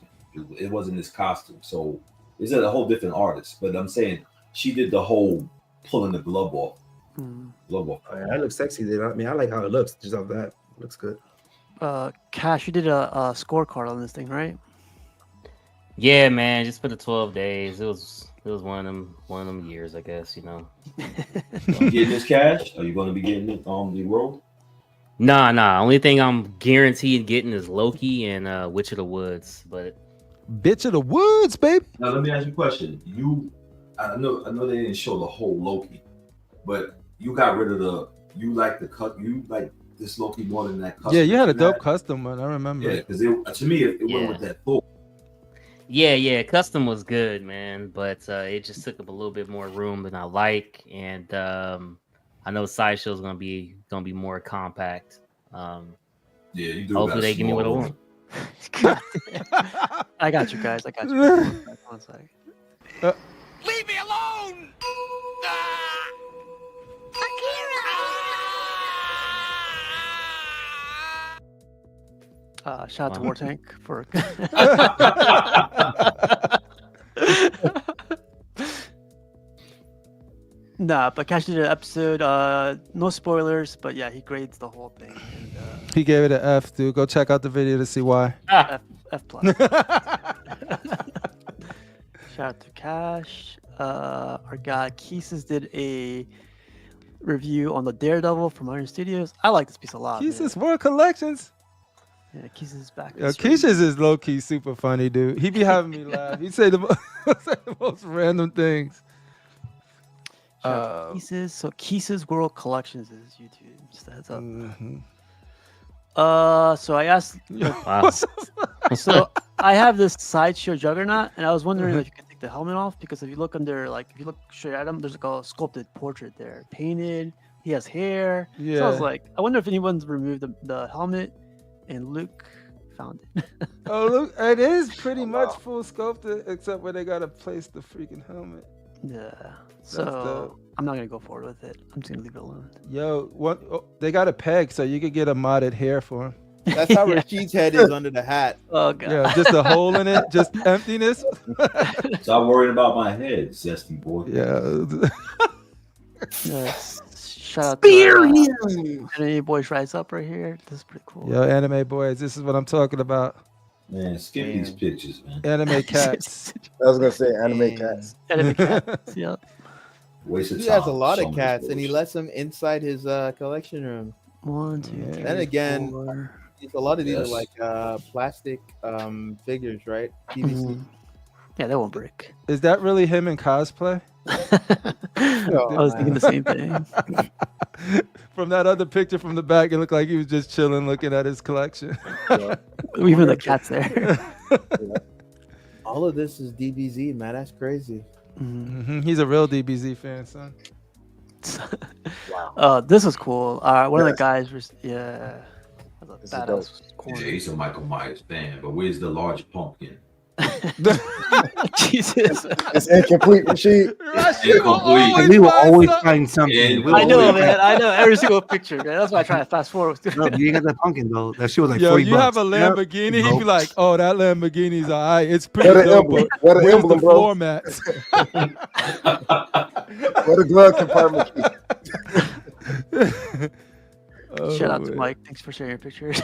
It wasn't this costume, so it's a whole different artist. But I'm saying she did the whole pulling the glove off. Glove off. Oh, yeah, that looks sexy. Then I mean, I like how it looks. Just off that, looks good. Cash, you did a scorecard on this thing, right? Yeah, man. Just for the 12 days, it was one of them years, I guess. You know. You getting this cash? Are you going to be getting it on the road? Nah. Only thing I'm guaranteed getting is Loki and Witch of the Woods. But Bitch of the woods, baby. Now let me ask you a question. I know they didn't show the whole Loki, but you got rid of you like this Loki more than that custom. Yeah, you had a dope custom one. I remember. Yeah, because to me it went with that Thor. yeah, custom was good, man. But it just took up a little bit more room than I like, and I know Sideshow's gonna be more compact. Yeah, you do. Hopefully they give me what I want. I got you guys. I got you. One second. Leave me alone! Shout out to War Tank for. Nah, but Cash did an episode. No spoilers, but yeah, he grades the whole thing. And, He gave it an F, dude. Go check out the video to see why. F plus. Shout out to Cash. Our guy Keeses did a review on the Daredevil from Iron Studios. I like this piece a lot. Keeses World Collections. Yeah, Keeses is back. Yo, Keisha's is low key super funny, dude. He be having me laugh. He say the most random things. Keeses. So Keeses World Collections is YouTube. Just a heads up. Mhm. So I asked. Wow. So I have this sideshow Juggernaut, and I was wondering if you could take the helmet off, because if you look if you look straight at him, there's like a sculpted portrait there, painted. He has hair. Yeah. So I was like, I wonder if anyone's removed the helmet, and Luke found it. Oh, look, it is pretty much full sculpted, except where they gotta place the freaking helmet. Yeah. That's So dope. I'm not gonna go forward with it. I'm just gonna leave it alone. Yo, what? Oh, they got a peg, so you could get a modded hair for him. That's how Rashid's head is under the hat. Oh god. Yeah, just a hole in it, just emptiness. Stop worrying about my head, zesty boy. Yeah. Yes. Shout out to Anime Boys Rise Up right here. This is pretty cool. Yo, anime boys, this is what I'm talking about. Man, skip these pictures, man. Anime cats. I was gonna say anime cats. Anime cats. Yeah. Waste of He time. has a lot of So much cats, and he bullshit. lets them inside his collection room. 1, 2, 3. Then again, 4. a lot of these Yes. are like plastic figures, right? PVC. Yeah, that won't break. Is that really him in cosplay? I was thinking the same thing. From that other picture from the back, it looked like he was just chilling, looking at his collection. Even the cat's there. All of this is DBZ, man. That's crazy. He's a real DBZ fan, son. This was cool. One of the Yes. guys was That was a This is badass Yeah, corner. he's a Michael Myers fan, but where's the large pumpkin? Jesus. It's incomplete, Rashid. Rashid will Incomplete. always We will find always something. find something. Yeah, We will I know, always man. I know every single picture, man. That's why I try to fast forward. No, you got that pumpkin though. That shit was like Yo, 40 you bucks. have a Lamborghini, he'd bro. be like, "Oh, that Lamborghini's all right. It's pretty What an dope, emblem. but What an where's emblem, the bro. floor mats?" What a glove compartment. Shout out to man. Mike. Thanks for sharing your pictures.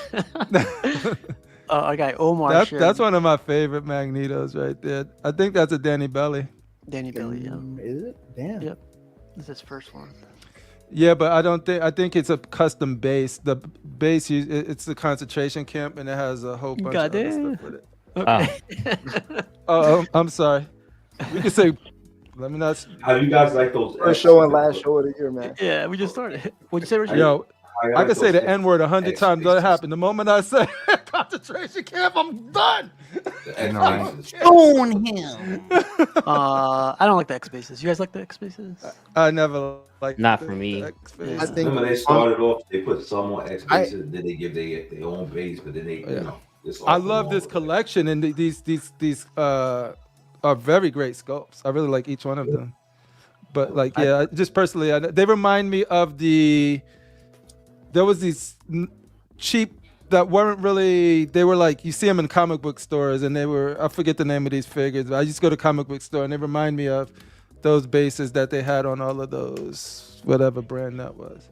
Okay, Omar. That's shared one of my favorite Magnetos right there. I think that's a Danny Belly. Danny Billy. Yeah. Is it? Damn. Yep. This is his first one. Yeah, but I think it's a custom base. The base, it's the concentration camp, and it has a whole bunch of other Goddamn. stuff with it. Okay. Oh, I'm sorry. We can say, let me not. How do you guys like those? First show and last show of the year, man. Yeah, we just started. What'd you say, Richard? Yo, I like can say those the N word 100 X times. Doesn't faces. happen. The moment I say concentration camp, I'm done. The X know, faces. Own him. I don't like the X bases. You guys like the X bases? I never like. Not for me. I think Remember they started off, they put some on X bases, then they give their own base, but then they, you know, it's I off and love on this with it. collection, and these are very great sculpts. I really like each one of them. But like, yeah, just personally, they remind me of there was these cheap that weren't really. They were like you see them in comic book stores, and they were. I forget the name of these figures. But I used to go to comic book store, and they remind me of those bases that they had on all of those whatever brand that was.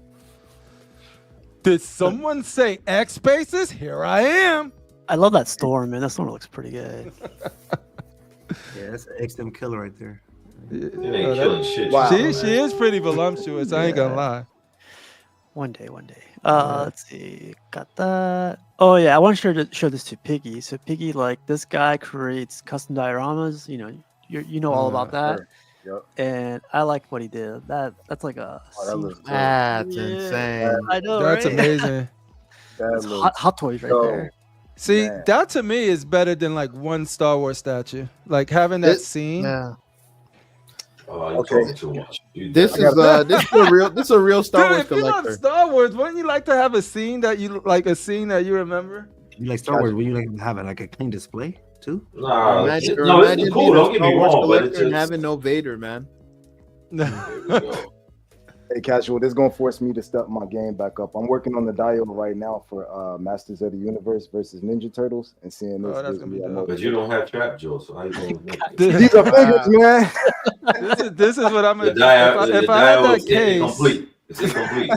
Did someone say X bases? Here I am. I love that storm, man. That storm looks pretty good. Yeah, that's an XM killer right there. It ain't killing shit. Wow. She is pretty voluptuous. I ain't gonna lie. One day. Let's see. Got that. Oh yeah, I want to show this to Piggy. So Piggy, like this guy creates custom dioramas. You know all about that. Sure. Yep. And I like what he did. That's like a. Oh, that looks good. That's Yeah, insane. I know, That's right? amazing. That It's looks hot toys right so- there. See, Man. that to me is better than like one Star Wars statue. Like having that It- scene. Yeah. Oh, you Okay. talking too much. This is a real Star Dude, Wars if you love collector. Star Wars, wouldn't you like to have a scene that you remember? You like Star Wars? Would you like to have it like a clean display too? Nah, Imagine, no, this imagine is cool. being a Don't get Star me Wars wrong, but it's collector and just having no Vader, man. there we go. Hey, Casual, this is gonna force me to step my game back up. I'm working on the dio right now for Masters of the Universe versus Ninja Turtles, and seeing this. Oh, that's gives gonna me be a dope. But you don't have trap Joe, so how you gonna make it? These are figures, man. This is what I'm The gonna do. dia, If the I had dia that is case, incomplete. It's incomplete.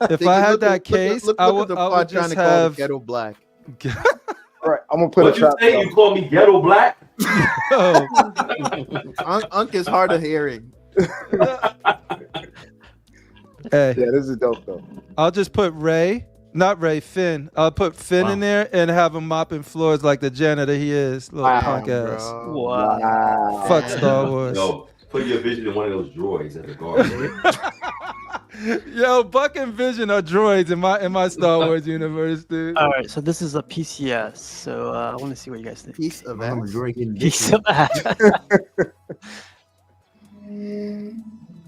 if I had that case, look I at would the I plot would trying just to call the have. ghetto black. All right, I'm gonna put What a you trap. say? You call me ghetto black? Yo, Unk is hard of hearing. hey, Yeah, this is dope though. I'll just put Finn. I'll put Finn in there and have him mopping floors like the janitor he is, little punk ass. Bro. Wow. Wow. Fuck Star Wars. Yo, put your vision in one of those droids at the garden. Yo, Buck and Vision are droids in my Star Wars universe, dude. All right, so this is a PCS. So I want to see what you guys think. Piece of I'm a ass. droid getting Piece of ass.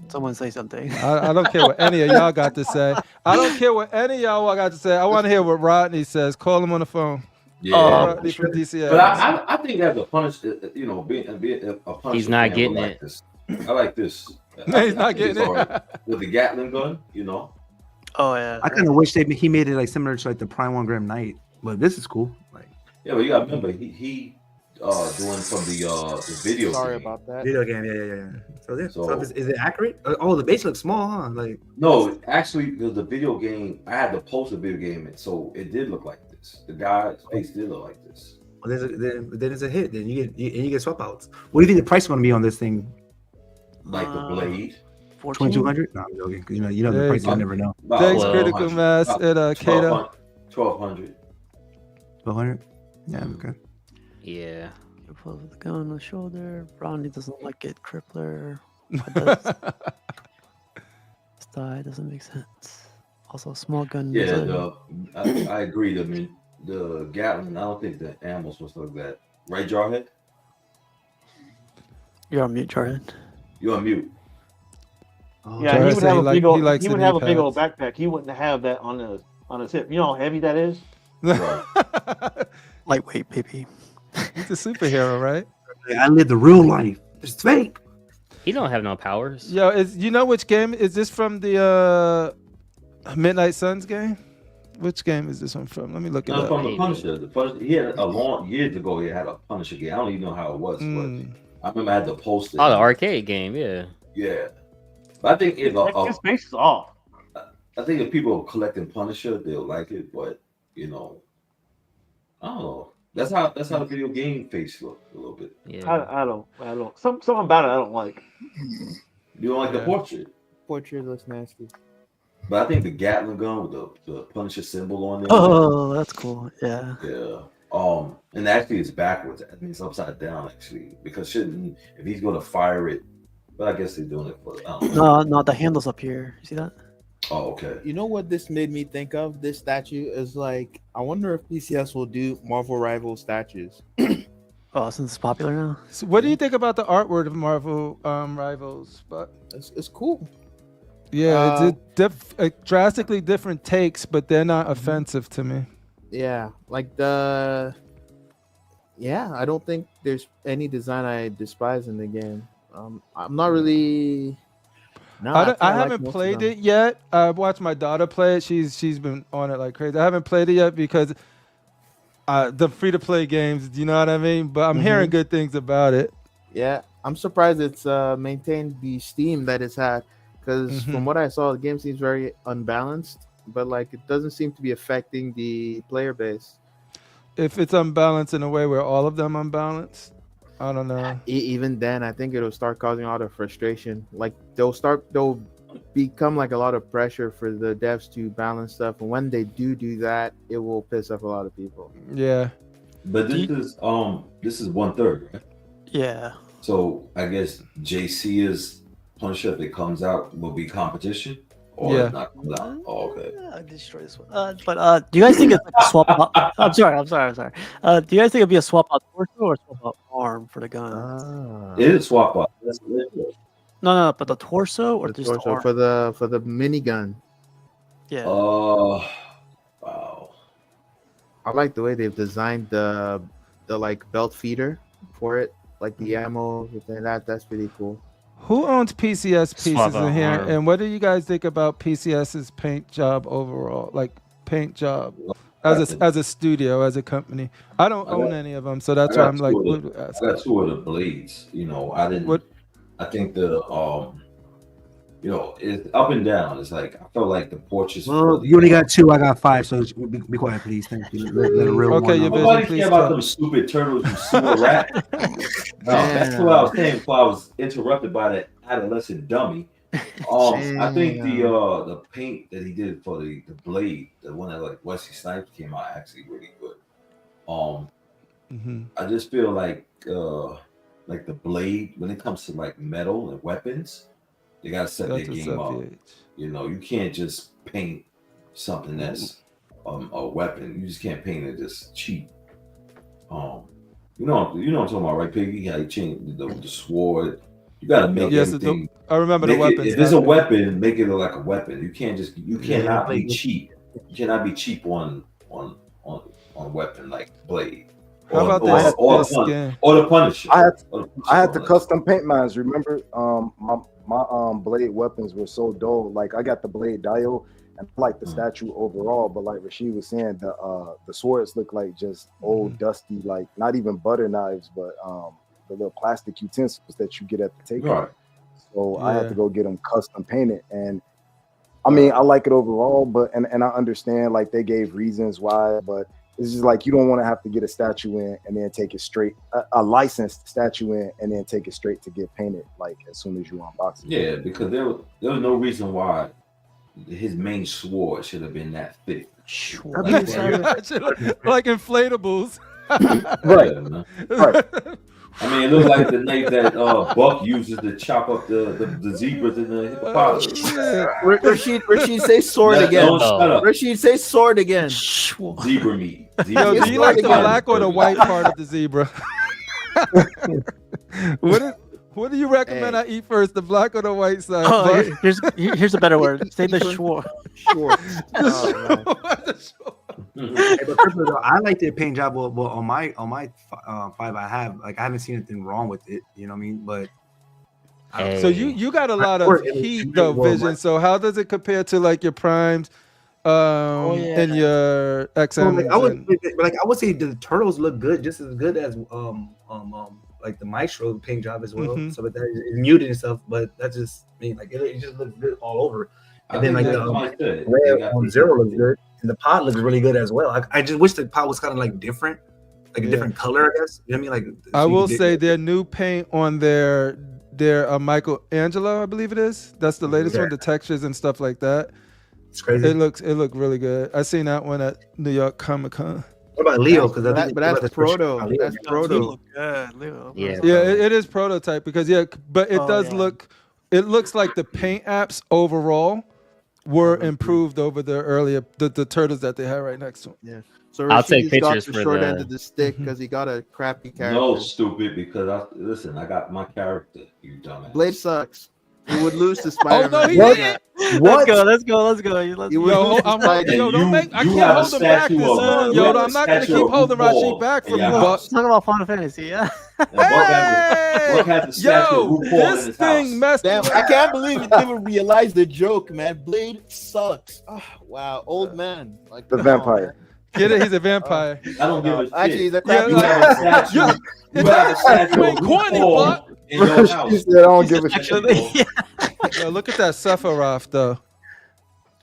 Someone say something. I don't care what any of y'all got to say. I don't care what any of y'all got to say. I want to hear what Rodney says. Call him on the phone. Yeah, Rodney from DCS. but I think that's a punish. You know, being a punishment. He's not fan, getting I like it. This. I like this. No, he's I not think getting it's it. all right. With the Gatling gun. You know. Oh yeah. I kind of wish he made it like similar to like the Prime 1 Grim Knight, but this is cool. Like Yeah, but you gotta remember he doing from the video. Sorry game. about that. video game, yeah. So this, So- is it accurate? Oh, the base looks small, huh? Like No, actually, the video game. I had to post a video game, so it did look like this. The guy's face did look like this. well, then it's a hit. Then you get swap outs. What do you think the price is going to be on this thing? Like the blade. 14? 2,200? No, I'm joking. Because you know the There price you you go. never know. About Thanks, 1,200. Critical Mass at Kato. 1,200. 1,200? Yeah, okay. Yeah. Pull the gun on the shoulder. Brownie doesn't like it. Crippler. This die doesn't make sense. Also, small gun. Yeah, I agree. I mean, the Gatling. I don't think the ammo's supposed to look that. Right, Jarhead? You're on mute, Jarhead. You on mute? Oh, Yeah, Jarrett he would said have he a like- big old. he likes He the would knee have a big old pads. backpack. He wouldn't have that on his hip. You know how heavy that is. Right. Lightweight, baby. He's a superhero, right? I live the real life. It's fake. He don't have no powers. Yo, you know which game is this from? The Midnight Suns game? Which game is this one from? Let me look it No, up. from the Punisher. The Punisher. He had a long years ago. He had a Punisher game. I don't even know how it was, but I remember I had the poster. Oh, the arcade game, yeah. Yeah, but I think if His face is off. I think if people are collecting Punisher, they'll like it. But you know, I don't know. That's how the video game face look a little bit. Yeah. I don't. Something about it I don't like. You don't like the portrait, Portrait looks nasty. but I think the Gatling gun with the Punisher symbol on there. Oh, that's cool. Yeah. Yeah. And actually it's backwards. I think it's upside down actually because shouldn't if he's going to fire it, but I guess they're doing it for. I don't know. No, the handle's up here. You see that? Oh, okay. You know what this made me think of? This statue is like, I wonder if PCS will do Marvel Rival statues. Oh, since it's popular now. So what do you think about the artwork of Marvel Rivals? But it's cool. yeah, it's a drastically different takes, but they're not offensive to me. Yeah, like I don't think there's any design I despise in the game. I'm not really. No, I haven't played it yet. I watched my daughter play it. She's been on it like crazy. I haven't played it yet because the free to play games. Do you know what I mean? But I'm hearing good things about it. Yeah, I'm surprised it's maintained the Steam that it's had because from what I saw, the game seems very unbalanced. But like, it doesn't seem to be affecting the player base. If it's unbalanced in a way where all of them unbalanced, I don't know. Even then, I think it'll start causing a lot of frustration. Like they'll become like a lot of pressure for the devs to balance stuff, and when they do that, it will piss off a lot of people. Yeah. But this is 1/3, right? Yeah. So I guess JC is Punisher if it comes out will be competition. Or Yeah. it's not comes out. Oh, okay. I destroy this one. But do you guys think it's like a swap out? I'm sorry. Do you guys think it'd be a swap out torso or swap out arm for the gun? It is swap out. That's No, but the torso or The just the torso arm? for the minigun. Yeah. wow. I like the way they've designed the like belt feeder for it, like the ammo within that. That's pretty cool. Who owns PCS pieces Swap in out here? arm. And what do you guys think about PCS's paint job overall? Like paint job as a studio, as a company. I don't own any of them, so that's why I'm like. I got two of the blades. You know, I didn't. What? I think the it's up and down. It's like I felt like the porches. Well, you only got 2. I got 5. So be quiet, please. Thank you. Let a real Okay, one your know. vision, Nobody please care about tell. them stupid turtles, you sewer rat. No, that's what I was saying before I was interrupted by that adolescent dummy. I think the paint that he did for the blade, the one that like Wesley Snipes came out actually really good. I just feel like the blade when it comes to like metal and weapons, they gotta set their game up. You know, you can't just paint something that's a weapon. You just can't paint it just cheap. You know what I'm talking about, right, Piggy? How you change the sword. You gotta make everything. I remember the weapons. If it's a weapon, make it look like a weapon. You cannot be cheap. You cannot be cheap on a weapon like blade. How about this game? Or the Punisher. I had to custom paint mine. Remember, my blade weapons were so dull. Like I got the blade dial and I like the statue overall, but like Rashid was saying, the swords look like just old dusty, like not even butter knives, but the little plastic utensils that you get at the takeout. Right. So I had to go get them custom painted, and I mean I like it overall, but and I understand like they gave reasons why, but it's just like you don't want to have to get a statue in and then take it straight, a licensed statue in and then take it straight to get painted like as soon as you unbox it. Yeah, because there was no reason why his main sword should have been that thick. Like inflatables. Right. Right. I mean, it looks like the knife that Buck uses to chop up the zebras and the hippopotamus. Rashid, say sword again. Don't shut up. Rashid, say sword again. Zebra meat. Yo, do you like the black or the white part of the zebra? What do you recommend I eat first, the black or the white side? Oh, here's a better word. Say the short. Hey, but Cripple, though, I like the paint job. Well, on my 5, I haven't seen anything wrong with it. You know what I mean? But So you got a lot of heat though, Vision. So how does it compare to like your primes, and your So, XMs? I would say the turtles look good, just as good as like the Maestro paint job as well. So but that is muted and stuff, but that's just like it just looks good all over. And then like the red on Zero looks good, and the pod looks really good as well. I just wish the pod was kind of like different, like a different color, I guess. You know what I mean? Like I will say their new paint on their Michelangelo, I believe it is. That's the latest one. The textures and stuff like that. It's crazy. It looked really good. I seen that one at New York Comic Con. What about Leo? Because that's proto. That's proto. Leo. Yeah, it is prototype because but it does look. It looks like the paint apps overall were improved over the earlier the turtles that they had right next to them. Yeah. So I'll take Reissues got pictures the for short the- end of the stick because he got a crappy character. No, stupid, because I got my character, you dumbass. Blade sucks. He would lose to Spider-Man. no, he What? didn't. Let's go. Let's go. He would Yo, lose to Spider-Man. don't make. I you can't have a hold him back statue this of- long. you Yo, have a I'm not gonna statue keep of holding RuPaul Rashid back in from your you, house. but Talk about Final Fantasy, yeah. And Buck had the statue of RuPaul in this his thing house. messed. Damn, I can't believe you didn't realize the joke, man. Blade sucks. Oh, wow, old man. Like The come on, vampire. man. Get it? He's a vampire. I don't give a shit. Actually, he's a Yeah, crappy You have a statue. Yeah. You have a statue You of ain't corny, RuPaul Buck. in your house. She said, I don't give a shit. Actually, Yo, look at that Sephiroth though.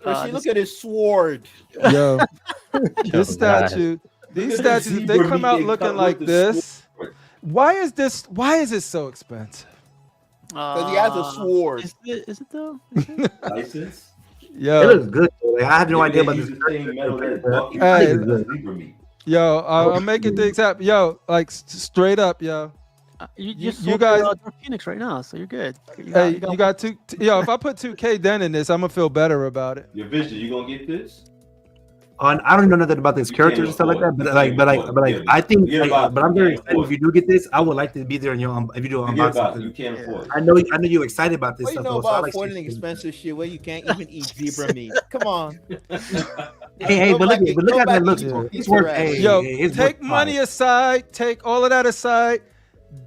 Actually, look at his sword. Yo, this God. statue. These Look at statues, the if they zebra come meat out they looking cut like with the this, sword. why is it so expensive? Because he has a sword. Is it though? License? It Yo, looks good. Though. Like, I have no Maybe idea they about use this. the same metal that Buck I think Hey. it's good. zebra meat. yo, I'm making things happen. Yo, like straight up, yo. You You sold guys- your, Dark Phoenix right now, so you're good. Hey, you got two. Yo, if I put 2K then in this, I'm gonna feel better about it. Your vision, you gonna get this? I don't know nothing about his You characters can't and stuff like that, afford it. but You like, can't but like, afford it. but like, Yeah, I think, forget like, about it. but I'm You very can't excited. afford If you do get this, I would like to be there in your if you do an Forget about it. unboxing. You can't afford it. I know you're excited about this What do you stuff. know though, so I about like affording seeing- expensive shit where you can't even eat zebra meat? Come on. Hey, Go but back look, and- but look go at that back looks. and eat It's pizza worth. wrap. Hey, Yo, it's take worth money $5. aside, take all of that aside.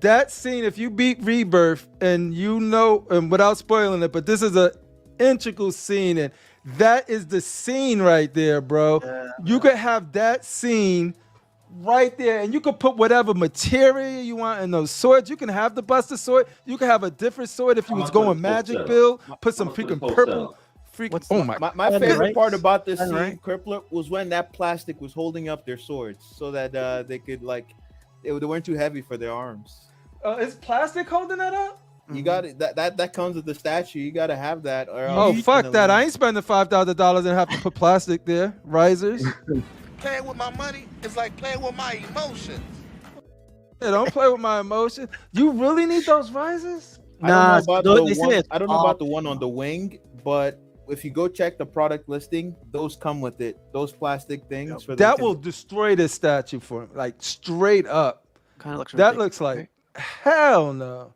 That scene, if you beat Rebirth, and and without spoiling it, but this is a integral scene, and that is the scene right there, bro. You could have that scene right there, and you could put whatever material you want in those swords. You can have the Buster sword. You can have a different sword if you was going magic build. Put some freaking purple. Oh my! My favorite right? part about this That's scene, right. Crippler, was when that plastic was holding up their swords so that they could they weren't too heavy for their arms. Is plastic holding that up? You got it. That comes with the statue. You got to have that. Or Oh else fuck it's that! gonna I ain't spending $5,000 and have to put plastic there. Risers. Playing with my money is like playing with my emotions. Yeah, don't play with my emotions. You really need those risers? I don't know about the they say one. it's I don't know about the one on the wing, but if you go check the product listing, those come with it. Those plastic things for That will destroy this statue for him. Like straight up. Kind of looks. That ridiculous, looks like right? hell no.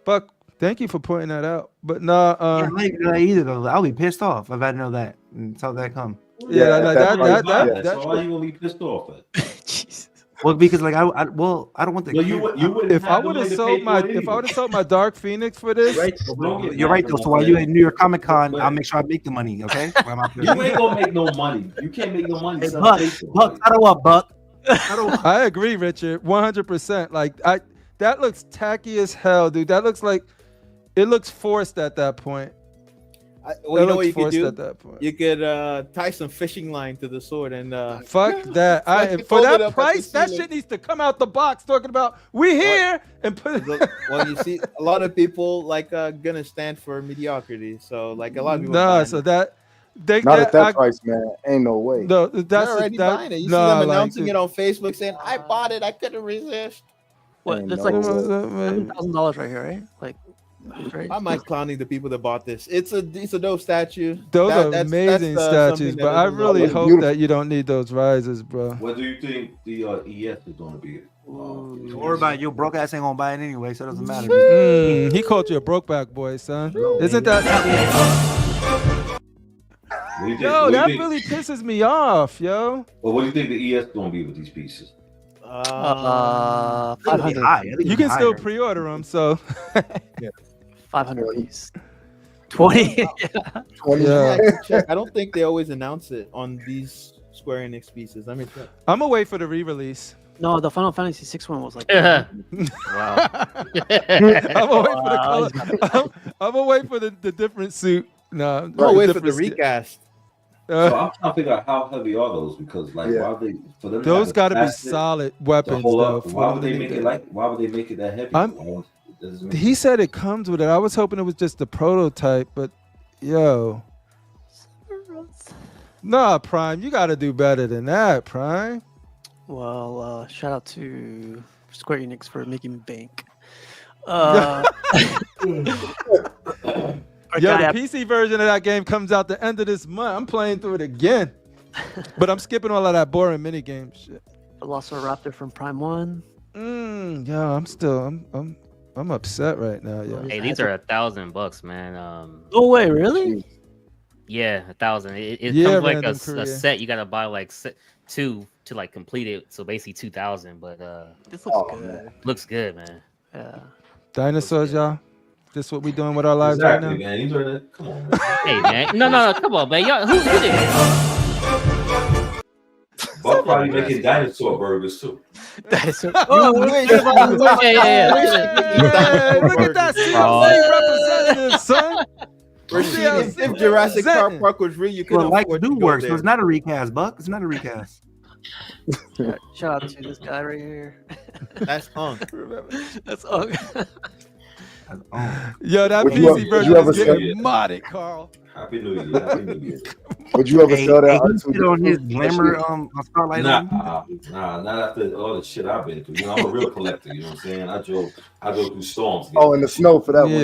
Buck, thank you for pointing that out. But nah, I ain't know that either though. I'll be pissed off if I didn't know that. And saw that come. yeah, like that price, that So why you gonna be pissed off at? Jesus. Well, because like I don't want the. Well, you wouldn't if I have the would money have to sold pay my for it if I anyway. would have sold my Dark Phoenix for this, Right, Don't get you're right though. So while you at New York Comic Con, But- I'll make sure I make the money. Okay. While I'm out there. You ain't gonna make no money. You can't make no money. Hey, selling Buck, paper. Buck, I don't want Buck. I don't. I agree, Richard, 100%. Like that looks tacky as hell, dude. That looks like it looks forced at that point. Well, you know what you could forced do? at that point. You could tie some fishing line to the sword and Fuck that. Fucking For fold it that up at price, the that ceiling. shit needs to come out the box talking about we here and put it. well, you see, a lot of people gonna stand for mediocrity. So like a lot of people. Nah, buying so it. that they Not at that I- price, man. Ain't no way. No, They're that's already that, buying it. You see nah, them like, announcing it on Facebook saying, "I bought it. I couldn't resist." What? Ain't That's no like way. $7,000 right here, right? Like, right? I'm not clowning the people that bought this. It's a dope statue. Those That- are that's, amazing something statues, that but I doesn't really look- That's hope beautiful. that you don't need those risers, bro. What do you think the ES is gonna be? Don't worry about it. Your broke ass ain't gonna buy it anyway, so it doesn't matter. He called you a brokeback boy, son. Isn't that? What do you think? Yo, What do you that think? really pisses me off, yo. Well, what do you think the ES gonna be with these pieces? 500. You can still pre-order them, so 500 piece. 20. 20. Yeah, I yeah. can check. I don't think they always announce it on these Square Enix pieces. Let me check. I'm gonna wait for the re-release. No, the Final Fantasy 6 one was like. Wow. I'm gonna wait for the color. I'm gonna wait for the different suit. No, I'm gonna wait for the different skin. recast. So I'm trying to figure out how heavy are those because like Yeah. why they for them to Those have got to be plastic solid to weapons, hold though. up, for why them would to they need make that. it like why would they make it that heavy? I'm- Why don't- it doesn't make He sense. said it comes with it. I was hoping it was just the prototype, but yo, nah, Prime, you got to do better than that, Prime. Well, shout out to Square Enix for making bank. Yo, the PC version of that game comes out the end of this month. I'm playing through it again, but I'm skipping all of that boring mini game shit. Velociraptor from Prime 1. Yo, I'm upset right now, yo. Hey, these are $1,000, man. Oh wait, really? Yeah, 1,000. It Yeah, comes like Random a Courier. set. You gotta buy like two to like complete it. So basically 2,000. But This looks Oh, good. looks good, man. Yeah. Dinosaurs, y'all. This what we doing with our lives Exactly, right now? man. These are the, come on, man. Hey, man. No, come on, man. Y'all, who did it? Buck probably making dinosaur burgers too. Dinosaur. Yeah. Look at Hey, look at that CLC representative, son. Rashid, if Jurassic Presenting. Park was real, you could Well, like afford to do go work, so there. it's not a recast, Buck. It's not a recast. Shout out to this guy right here. That's on. That's all. Yo, that Would you PC ever- version would you is ever getting modded, Carl. Happy New Year. Happy New Year. Would you ever sell that he R2? put on his glamour spotlight. Nah, not after all the shit I've been through. You know, I'm a real collector. You know what I'm saying? I drove through storms. to get Oh, in the snow for that Yeah. one.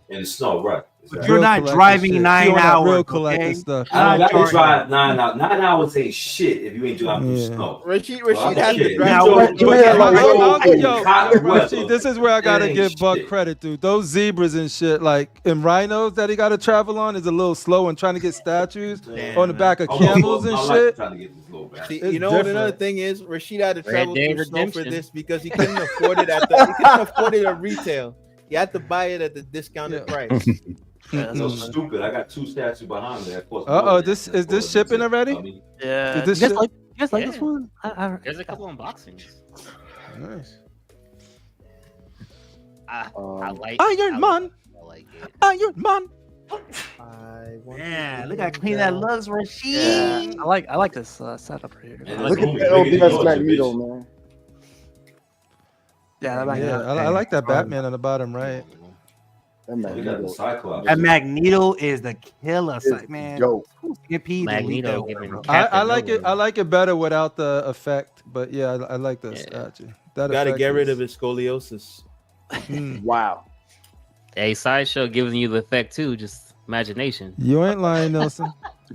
Yeah. in the snow, right? But you're not collector driving shit. 9 You on that hours. real collector okay? stuff. I don't got to Charging. drive 9 hours. 9 hours ain't shit if you ain't driving through Yeah. snow. Rashid Well, had to shit. drive. Now, You what- drove- yeah, like, you what- drove yo, in hot Rashid, weather. this is where I gotta That give ain't Buck shit. credit, dude. Those zebras and shit, like in rhinos that he got to travel on, is a little slow and trying to get statues Damn, on the back of I'm camels gonna and go- I like shit. trying to get this little back. See, It's you know what? different. Another thing is, Rashid had to Red travel Dead through snow for Redemption. this because he couldn't afford it he couldn't afford it at retail. He had to buy it at the discounted Yeah. price. That's so stupid. I got 2 statues behind me. That cost Uh-oh, more than this- that. is this shipping already? Yeah. Is this you guys shit- like, you guys like Yeah. this one? There's a couple unboxings. Nice. I like Iron Man. I like it. Iron Man. Yeah, look how clean that looks, Rashid. Yeah, I like this setup right here. And Look it's at only that bigger than LBS yours, Magneto, bitch. man. Yeah, that Yeah, I like that Batman on the bottom right. That We got the Magneto. Cyclops. That Magneto is the killer, It's man. dope. Skippy, Magneto delete that giving one, I Captain like it. I Nova. like it better without the effect, but yeah, I like the Yeah. statue. That Got to effect get rid is- of his scoliosis. Wow. Hey, Sideshow giving you the effect too. Just imagination. You ain't lying, Nelson.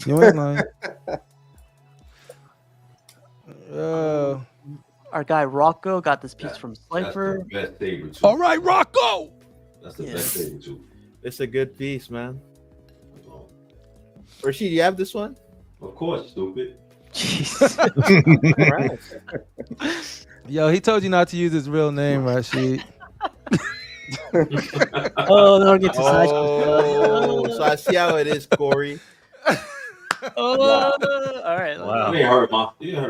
You ain't lying. Our guy Rocco got this piece from That's Cypher. the best saber too. All right, Rocco. That's the Yeah. best saber too. It's a good piece, man. Rashid, you have this one? Of course, stupid. All right. Yo, he told you not to use his real name, Rashid. Oh, no, get to Oh, so I see how it is, Corey. Oh, all right. Wow. You ain't hurt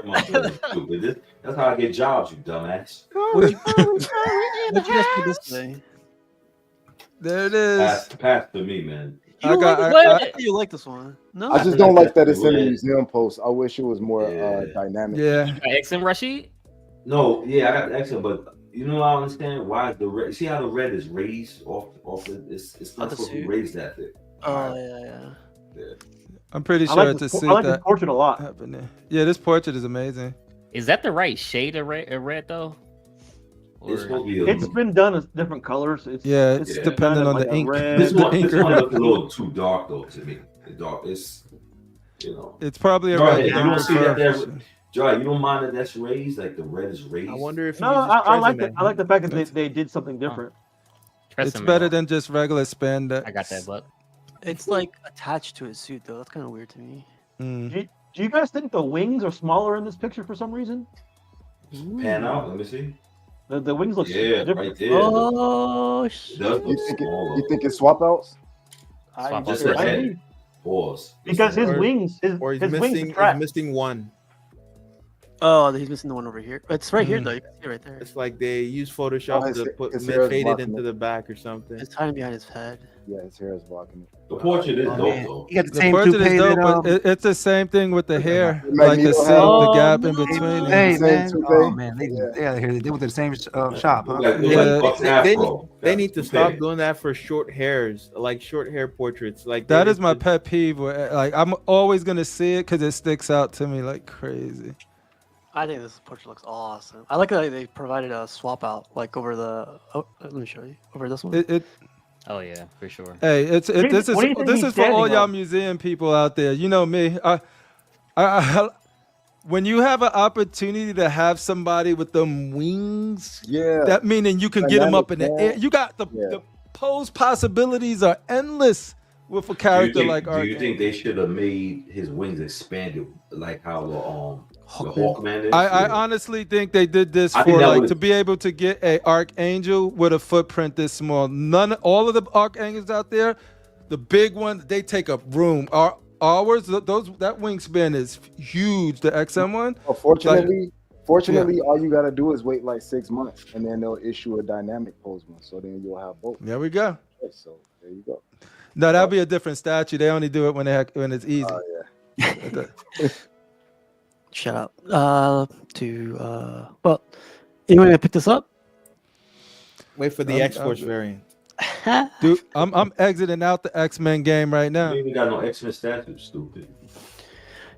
my feelings, stupid. That's how I get jobs, you dumbass. What'd you guys do this way? There it is. Pass to me, man. You I don't got- like I- this one? You like this one? No. I just don't like that it's in the Yeah. museum post. I wish it was more Yeah. dynamic. Yeah. XM Rashid? No, yeah, I got the accent, but you know I don't understand why the red. See how the red is raised off it's not the supposed to be suit? raised that thick. Oh yeah. Yeah. I'm pretty I sure like it's a this, suit I like this that portrait a lot. happened there. Yeah, this portrait is amazing. Is that the right shade of red though? It's supposed to be It's been done in different colors. It's Yeah, it's Yeah. depending kind of on like the a ink. red- this the one. This inker. one looks a little too dark though to me. The dark. It's It's probably a Right, red you don't see that there. version. Joy, you don't mind that that's raised, like the red is raised. I wonder if No, I like it. I like the fact that they did something different. It's better than just regular spandex. I got that, but It's like attached to his suit though. That's kind of weird to me. Mm. Do you guys think the wings are smaller in this picture for some reason? Pan out. Let me see. The wings look Yeah, different. right there. Oh It shit! does look You smaller. think it's swap outs? I, Just it a might head. be. Pause. Because his Or- wings, Or he's his wings missing. retract. He's missing one. Oh, he's missing the one over here. It's right here Mm. though. You can see it right there. It's like they use Photoshop Oh, his- to put his hair is fade it blocking into it. the back or something. It's hiding behind his head. Yeah, his hair is blocking it. The portrait is Oh, dope man. though. You got the The same portrait toupee is dope, that, but it's the same thing with the hair, Magneto like the had. Oh, gap in no. between. Yeah. it. hey Same man, toupee. oh man, Yeah. they went to the same shop, huh? Look like Yeah. Buck's They afro. They need to That's stop okay. doing that for short hairs, like short hair portraits. Like That they is my need to- pet peeve. Where, like, I'm always gonna see it because it sticks out to me like crazy. I think this portrait looks awesome. I like that they provided a swap out, like over the. Oh, let me show you over this one. It Oh yeah, for sure. Hey, What do you this think is he's for all standing y'all on? museum people out there. You know me. I when you have an opportunity to have somebody with them wings, Yeah. that meaning you can get them up in the Dynamic, air. You got the pose possibilities are endless with a character like Do you Archangel. think they should have made his wings expanded like how the Hawkman is? I honestly think they did this I think for that like was- to be able to get a Archangel with a footprint this small. All of the Archangels out there, the big ones, they take up room. Ours, that wingspan is huge. The XM one. Fortunately, all you gotta do is wait like 6 months, and then they'll issue a dynamic pose one. So then you'll have both. There we go. So there you go. No, that'll be a different statue. They only do it when it's easy. Oh yeah. Shout out to well, anyone gonna pick this up? Wait for the I'm- X-Force I'm- variant. Dude, I'm exiting out the X-Men game right now. We ain't got no X-Men statues, stupid.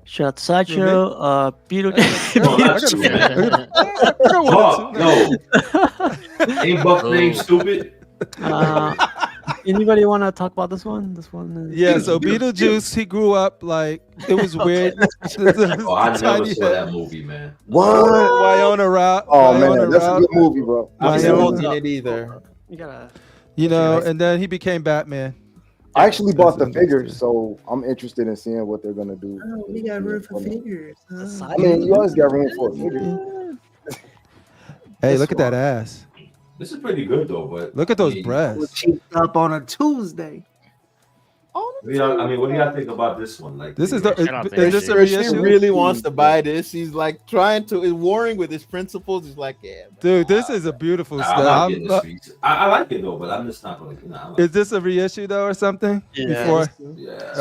Shout out to Sideshow. Beetle. No, not stupid. Buck, no. Ain't Buck's name stupid? Anybody want to talk about this one? This one. Yeah, so Beetlejuice, he grew up like it was weird. Oh, I never saw that movie, man. What? Wyona Route. Oh man, that's a good movie, bro. I Wyona haven't Route. seen it either. You gotta. You know, and then he became Batman. I actually bought the figures, so I'm interested in seeing what they're gonna do. Oh, we got room for figures. I mean, you always got room for a figure. Hey, look at that ass. This is pretty good though, but Look at those I mean, breasts. Cheaped up on a Tuesday. I mean, what do y'all think about this one? Like, This is the. Shout out to Is this a Ashley. She reissue? really wants to buy this. He's like trying to, is warring with his principles. He's like, yeah. Dude, this is a beautiful I stuff. like it in the streets. I like it though, but I'm just not gonna. I like Is this a reissue though, or something? Yeah. Before, yeah,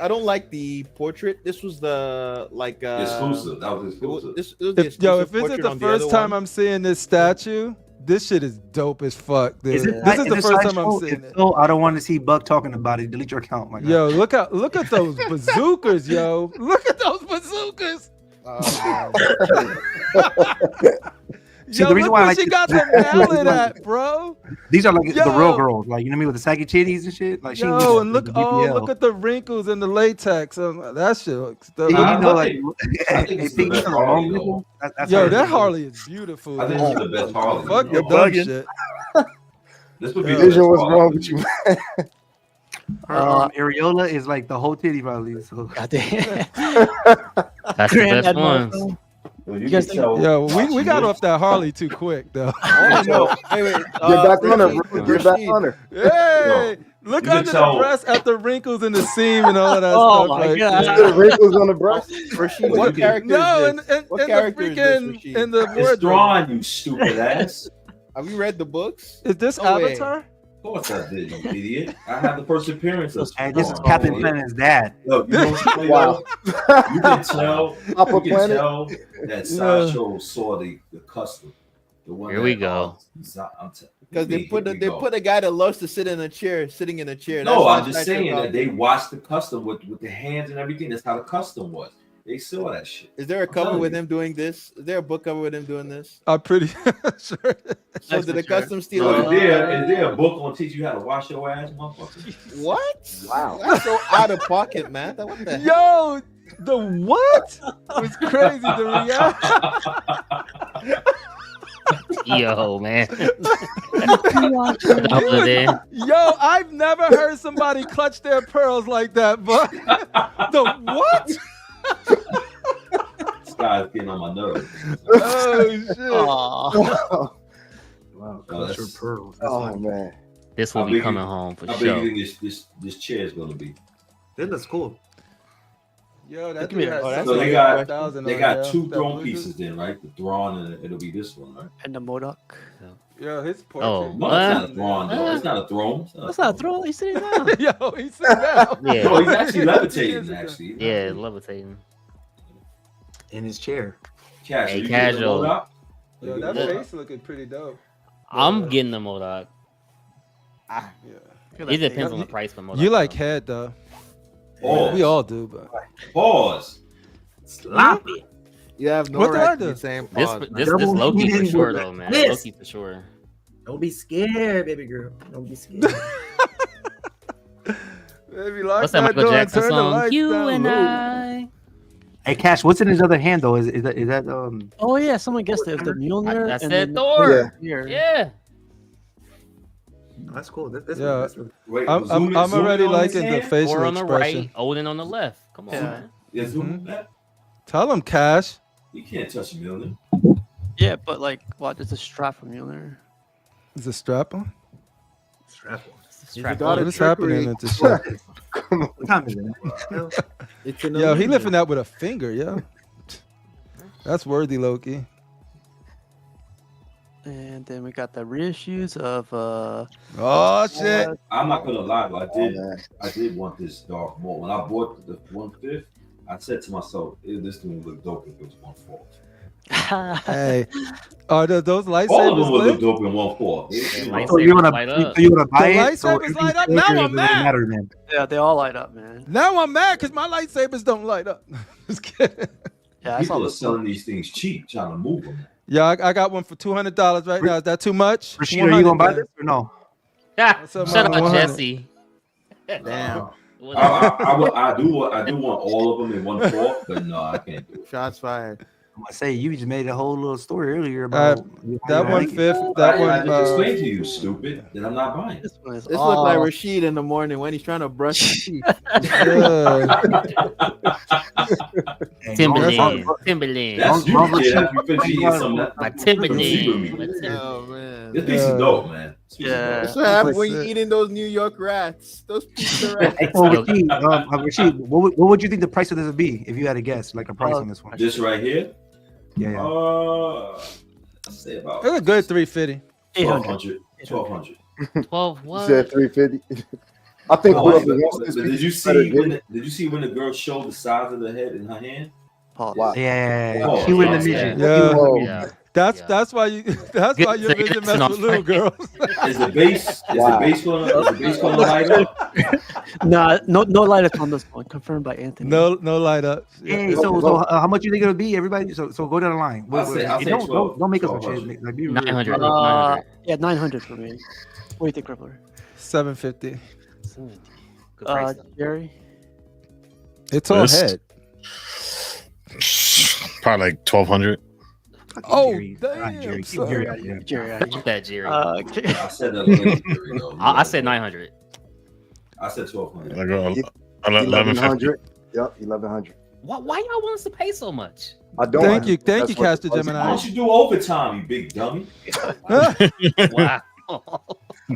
I don't like the portrait. This was the like exclusive. That was It was, exclusive. this, it was the if exclusive this is portrait the on first other time one. I'm seeing this statue, this shit is dope as fuck, dude. Is it, This is the first time I'm Sideshow? seeing If it. so, I don't want to see Buck talking about it. Delete your account, my guy. Yo, look at those bazookas, yo. Look at those bazookas. See, Yo, the reason look why I where like she this- got the mallet at, bro. These are like the Yo. real girls, like you know what I mean, with the saggy titties and shit. Like she ain't Yo, with and the look, BBL. look at the wrinkles and the latex. That shit looks dope. You know, like, I think it's the best Harley, though. That's Yo, how that it is. Harley is beautiful. I think dude. it's the best Harley. Fuck you the know? dumb shit. This would be the Vision, best what's Harley. wrong with you, man? Areola is like the whole titty probably. So Goddamn. That's the best ones. You You guys can think- tell Yo, we watching got this. off that Harley too quick, though. Oh, no. Wait. Get back on her, bro. Get back Rashid. on her. Hey, look You can under tell- the breast at the wrinkles in the seam and all of that Oh stuff. my like, God. yeah. The wrinkles on the breast. Rashid, what character No, is and, this? and, What and the character is this, freaking Rashid? in the It's wardrobe. drawn, you stupid ass. Have you read the books? Is this No way. Avatar? Of course I did, you idiot. I had the first appearance of and this is Spawn. Captain Planet's dad. Look, you know what's funny, Wow. though? You can tell. Papa You can Planet. tell that Sideshow saw the custom. The one Here we that, go. Because they put a guy that loves to sit in a chair, sitting in a chair. No, why I'm just Sideshow saying got that they watched the custom with the hands and everything. That's how the custom was. They saw that shit. Is there a cover telling with you. him doing this? Is there a book cover with him doing this? I'm pretty sure. So did the custom steal No, it? is there a book on teach you how to wash your ass, motherfucker? What? Wow. That's so out of pocket, man. What the heck? Yo, the what? It was crazy. The reaction. Yo, man. Double it in. Yo, I've never heard somebody clutch their pearls like that, but the what? This guy's getting on my nerves. Oh shit! Aw. Wow, Oh, culture that's- pearls. That's Oh fine. man. This will How be big coming you- home for How big sure. do you think this chair is gonna be? That looks cool. Yo, that Give me dude that. has Oh, that's So they a got 1,000 they on got there. two That throne blue pieces then, right? The Thrawn and it'll be this one, right? And the Modoc. dude. Yo, his portrait. Oh, No, what? it's not a Thrawn though. It's not a throne. It's That's not a throne. He's sitting down. Yo, he's sitting down. Yeah. No, he's actually He levitating. is Actually, Yeah, levitating. In his chair. Cash, Hey, are you getting the casual. Modok? Yo, that face looking pretty dope. I'm getting the Modoc. Yeah. It depends on the price for Modoc. You like though. head though. Pause. We all do, but Pause. Sloppy. You have no What did I right to do? be saying This pause, man. this Double Loki for meaning sure with though, man. this. Loki for sure. Don't be scared, baby girl. Don't be scared. Baby, lock What's that that Michael door and Jackson turn the song? lights You down and low. I. Hey, Cash, what's in his other hand though? Is that Oh yeah, someone guessed it. The Mjolnir. I and said then Thor. Here. Yeah. Oh, that's cool. That's Yeah. that's really Wait, I'm zoom in already on his liking the hand? facial Thor on the expression. right, Odin on the left. Come on, Yeah. man. Yeah, zoom Mhm. in that. Tell him, Cash. You can't touch a million. Yeah, but like, what? There's a strap from Mjolnir. Is it strap on? strap on. Strap got on. it. What is happening at this shop? What time is it? It's an Yo, he illusion. lifting that with a finger, yo. That's worthy, Loki. And then we got the reissues of Oh shit! I'm not gonna lie, but Oh, man. I did want this dark mode. When I bought the 1/5, I said to myself, this thing would look dope if it was 1/4. Hey, are those All of lightsabers them would look lit? dope in 1/4. Lightsabers so you wanna light up. so you wanna buy The it? So lightsabers light up? Now I'm doesn't mad. matter, man. Yeah, they all light up, man. Now I'm mad because my lightsabers don't light up. Just kidding. Yeah, I saw People are this. selling these things cheap, trying to move them. Yeah, I got one for $200 right now. Is that too much? Rashid, are you gonna buy 100, this or no? What's up, Shut man? up, 100. Jesse. Damn. I do want all of them in 1/4, but no, I can't do it. Shots fired. I'm gonna say you just made a whole little story earlier about That how one you like it. fifth. That I one. just explained to you, stupid, that I'm not buying. This one is This looked like all- Rashid in the morning when he's trying to brush his teeth. Yeah. Hey, Timberland. don't- Timberland. That's you, Don't- kid. You finna eat some of My that. Timberland. My Timberland. Oh man. This piece is dope, man. This piece is Yeah. dope. That's what happens when you're Sick. eating those New York rats. Those pizza rats. Hey, so Rashid, what would you think the price of this would be if you had a guess, like a price on this one? This right here, Yeah, yeah. I'd say about It's a good 350. 800. 1200. 12 You what? said 350. I think Oh, whoever but wants this did you piece better see get when it. did you see when the girl showed the size of the head in her hand? Pause. Wow. Yeah, Oh, Q in the yeah. midget. Yeah. Whoa. Yeah. That's Yeah. that's why you that's Good why your thing vision it's mess not with little funny. girls. Is the base Wow. gonna light up? Nah, no light up on this one. Confirmed by Anthony. No light up. Hey, so how much you think it'll be, everybody? So go down the line. I'll say Don't make us some 1200. shit. Like, be real. 900. Uh, 900. yeah, 900 for me. What do you think, Crippler? 750. Good price, though. Jerry. It's all This- head. Probably like 1200. Oh, Jerry. damn, Jerry. Keep son. Jerry out of here. Jerry out of here. Fuck that, Jerry. Okay. I said that earlier, though. I said 900. I said 1200. Like 1150. 1100. Yep, 1100. Why y'all want us to pay so much? I don't. Thank you, That's what Caster the price Why Gemini. don't you do overtime, you big dummy? Wow.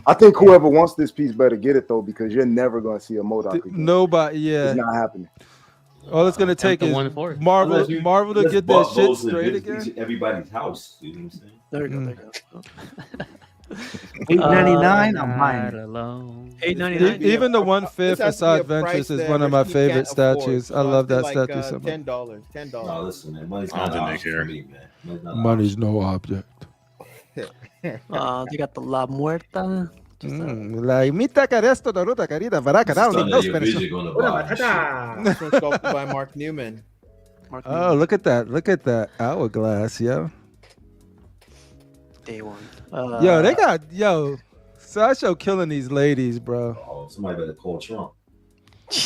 I think whoever wants this piece better get it though, because you're never gonna see a Modoc again. Nobody, yeah. It's not happening. All it's gonna take the is one for it. Marvel Unless you to just get that bought shit those to straight visit again. everybody's house. You know what I'm saying? There we go. There we go. $8.99. I'm buying Not it. alone. $8.99. Even the This 1/5 has to be aside a price Ventures is that one of my Rashid favorite can't afford. statues. I So love that like, statue so much. $10. $10. No, listen, man. Money's I don't not think an they option care. for me, man. Money's not an Money's no object. They got the La Muerta. La imita caresto da ruta carita varaca down option. no Son of your Spanish. vision gonna buy and shit. This one's sculpted by Mark Newman. Mark Oh, look at that hourglass, yo. Day one. Yo, they got Sasho killing these ladies, bro. Oh, somebody better call Trump. You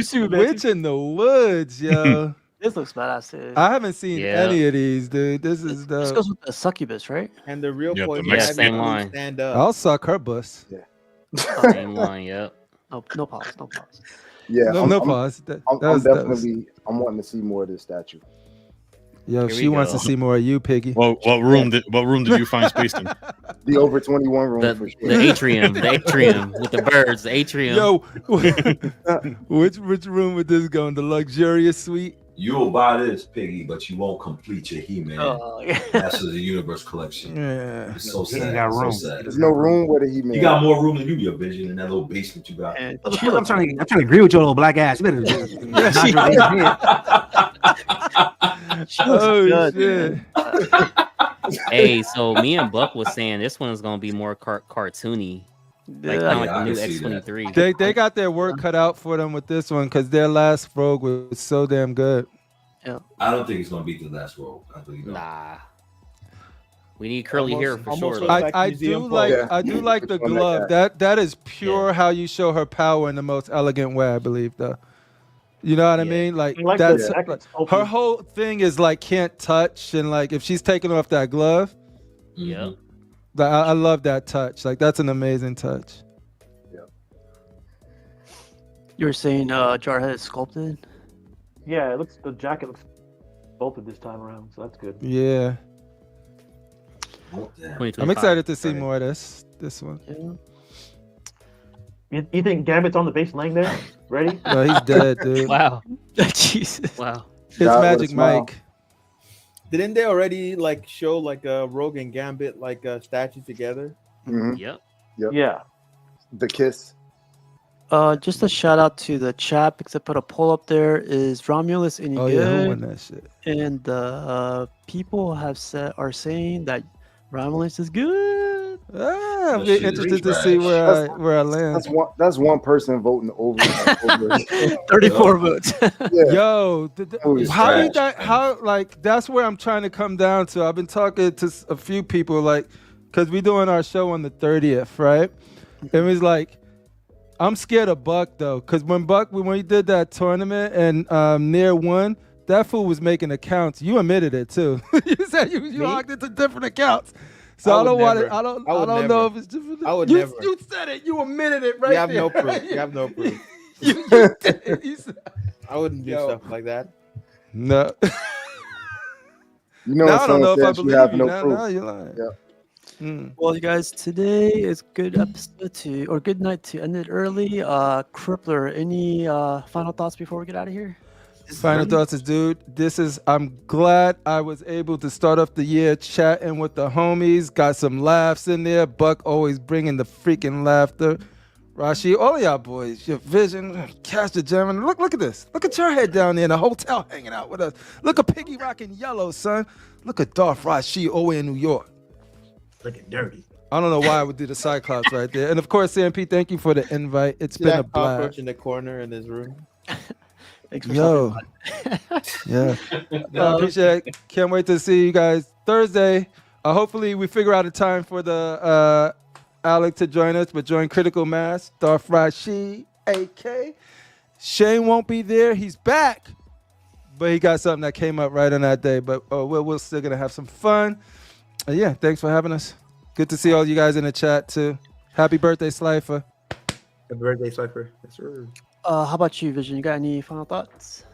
see, man. Witch in the woods, yo. This looks badass too. I haven't seen Yeah. any of these, dude. This is This the. goes with the succubus, right? And the real Yeah, the poison next ivy same will line. stand up. I'll suck her bus. Same line. Yep. No pause. No pause. Yeah, No pause. I'm That was- definitely I'm wanting to see more of this statue. Yo, Here she we wants go. to see more of you, Piggy. What room did you find space in? The over 21 room The, for sure. the atrium, with the birds, the atrium. Yo, which room would this go in? The luxurious suite? You'll buy this, Piggy, but you won't complete your He-Man Oh, yeah. Masters of the Universe collection. Yeah. It's so He ain't sad. got It's so room. sad. There's no room where the He-Man. You got more room than you, your vision, in that little basement you got. And I'm trying to agree with your little black ass. You better Oh, good, shit. Hey, so me and Buck was saying this one is gonna be more cartoony, like kind of like Yeah, I the new can see that. X-23. They got their work cut out for them with this one because their last Rogue was so damn good. I don't think it's gonna beat the last role. I really don't. Nah, we need curly hair for almost sure. looks though. like I do Museum like Yeah. I do like the Which one glove. That is pure how you show her power in the most elegant way, I believe. Though, you know what I Yeah. mean? Like I like that's the jacket sculpting. her whole thing is like can't touch, and like if she's taking off that glove, Yep. I love that touch. Like that's an amazing touch. you were saying Jarhead is sculpted. Yeah, the jacket looks sculpted this time around, so that's good. Yeah, Oh, damn. 2025. I'm excited to see Right. more of this one. Yeah. You think Gambit's on the base laying there, ready? No, he's dead, dude. Wow. Jesus. Wow. It's God, what a Magic smile. Mike. Didn't they already like show like a Rogue and Gambit like a statue together? Mhm. Yep. Yeah. The kiss. Just a shout out to the chat because I put a poll up there. Is Romulus any Oh yeah, who won good? that shit? And people are saying that Romulus is good. I'm That getting shit is interested to trash. see where I land. That's one person voting over. 34 votes. Yeah. Yo, was how did trash, that? man. How like that's where I'm trying to come down to. I've been talking to a few people like, cause we doing our show on the 30th, right? It was like, I'm scared of Buck though, cause when we did that tournament and Near won, that fool was making accounts. You admitted it too. You said you logged into different accounts. So I I would don't want it. never. I don't I would know never. if it's different. I would you, never. You said it. You admitted it right You have there. no proof. You have no proof. You did it. You said- I wouldn't do Yo. stuff like that. No. You know, Now when I don't know someone if I says you believe have you. no Now, proof. now you're lying. Yeah. Well, you guys, today is good episode or good night to end it early. Crippler, any final thoughts before we get out of here? Final thoughts is, dude, I'm glad I was able to start off the year chatting with the homies. Got some laughs in there. Buck always bringing the freaking laughter. Rashi, all of y'all boys, your vision, Cash the German. Look at this. Look at your head down there in the hotel hanging out with us. Look at Piggy rocking yellow, son. Look at Darth Rashi over in New York. Looking dirty. I don't know why I would do the Cyclops right there. And of course, CMP, thank you for the invite. It's See been a that cockroach blast. in the corner in his room? Thanks for Yo. stopping Yeah. No, I appreciate it. Can't wait to see you guys Thursday. Hopefully we figure out a time for the Alec to join us, but join Critical Mass, Darth Rashi, AK. Shane won't be there. He's back. But he got something that came up right on that day. But we're still going to have some fun. Yeah, thanks for having us. Good to see all you guys in the chat, too. Happy birthday, Slifer. Happy birthday, Cypher. Yes, sir. How about you, Vision? You got any final thoughts?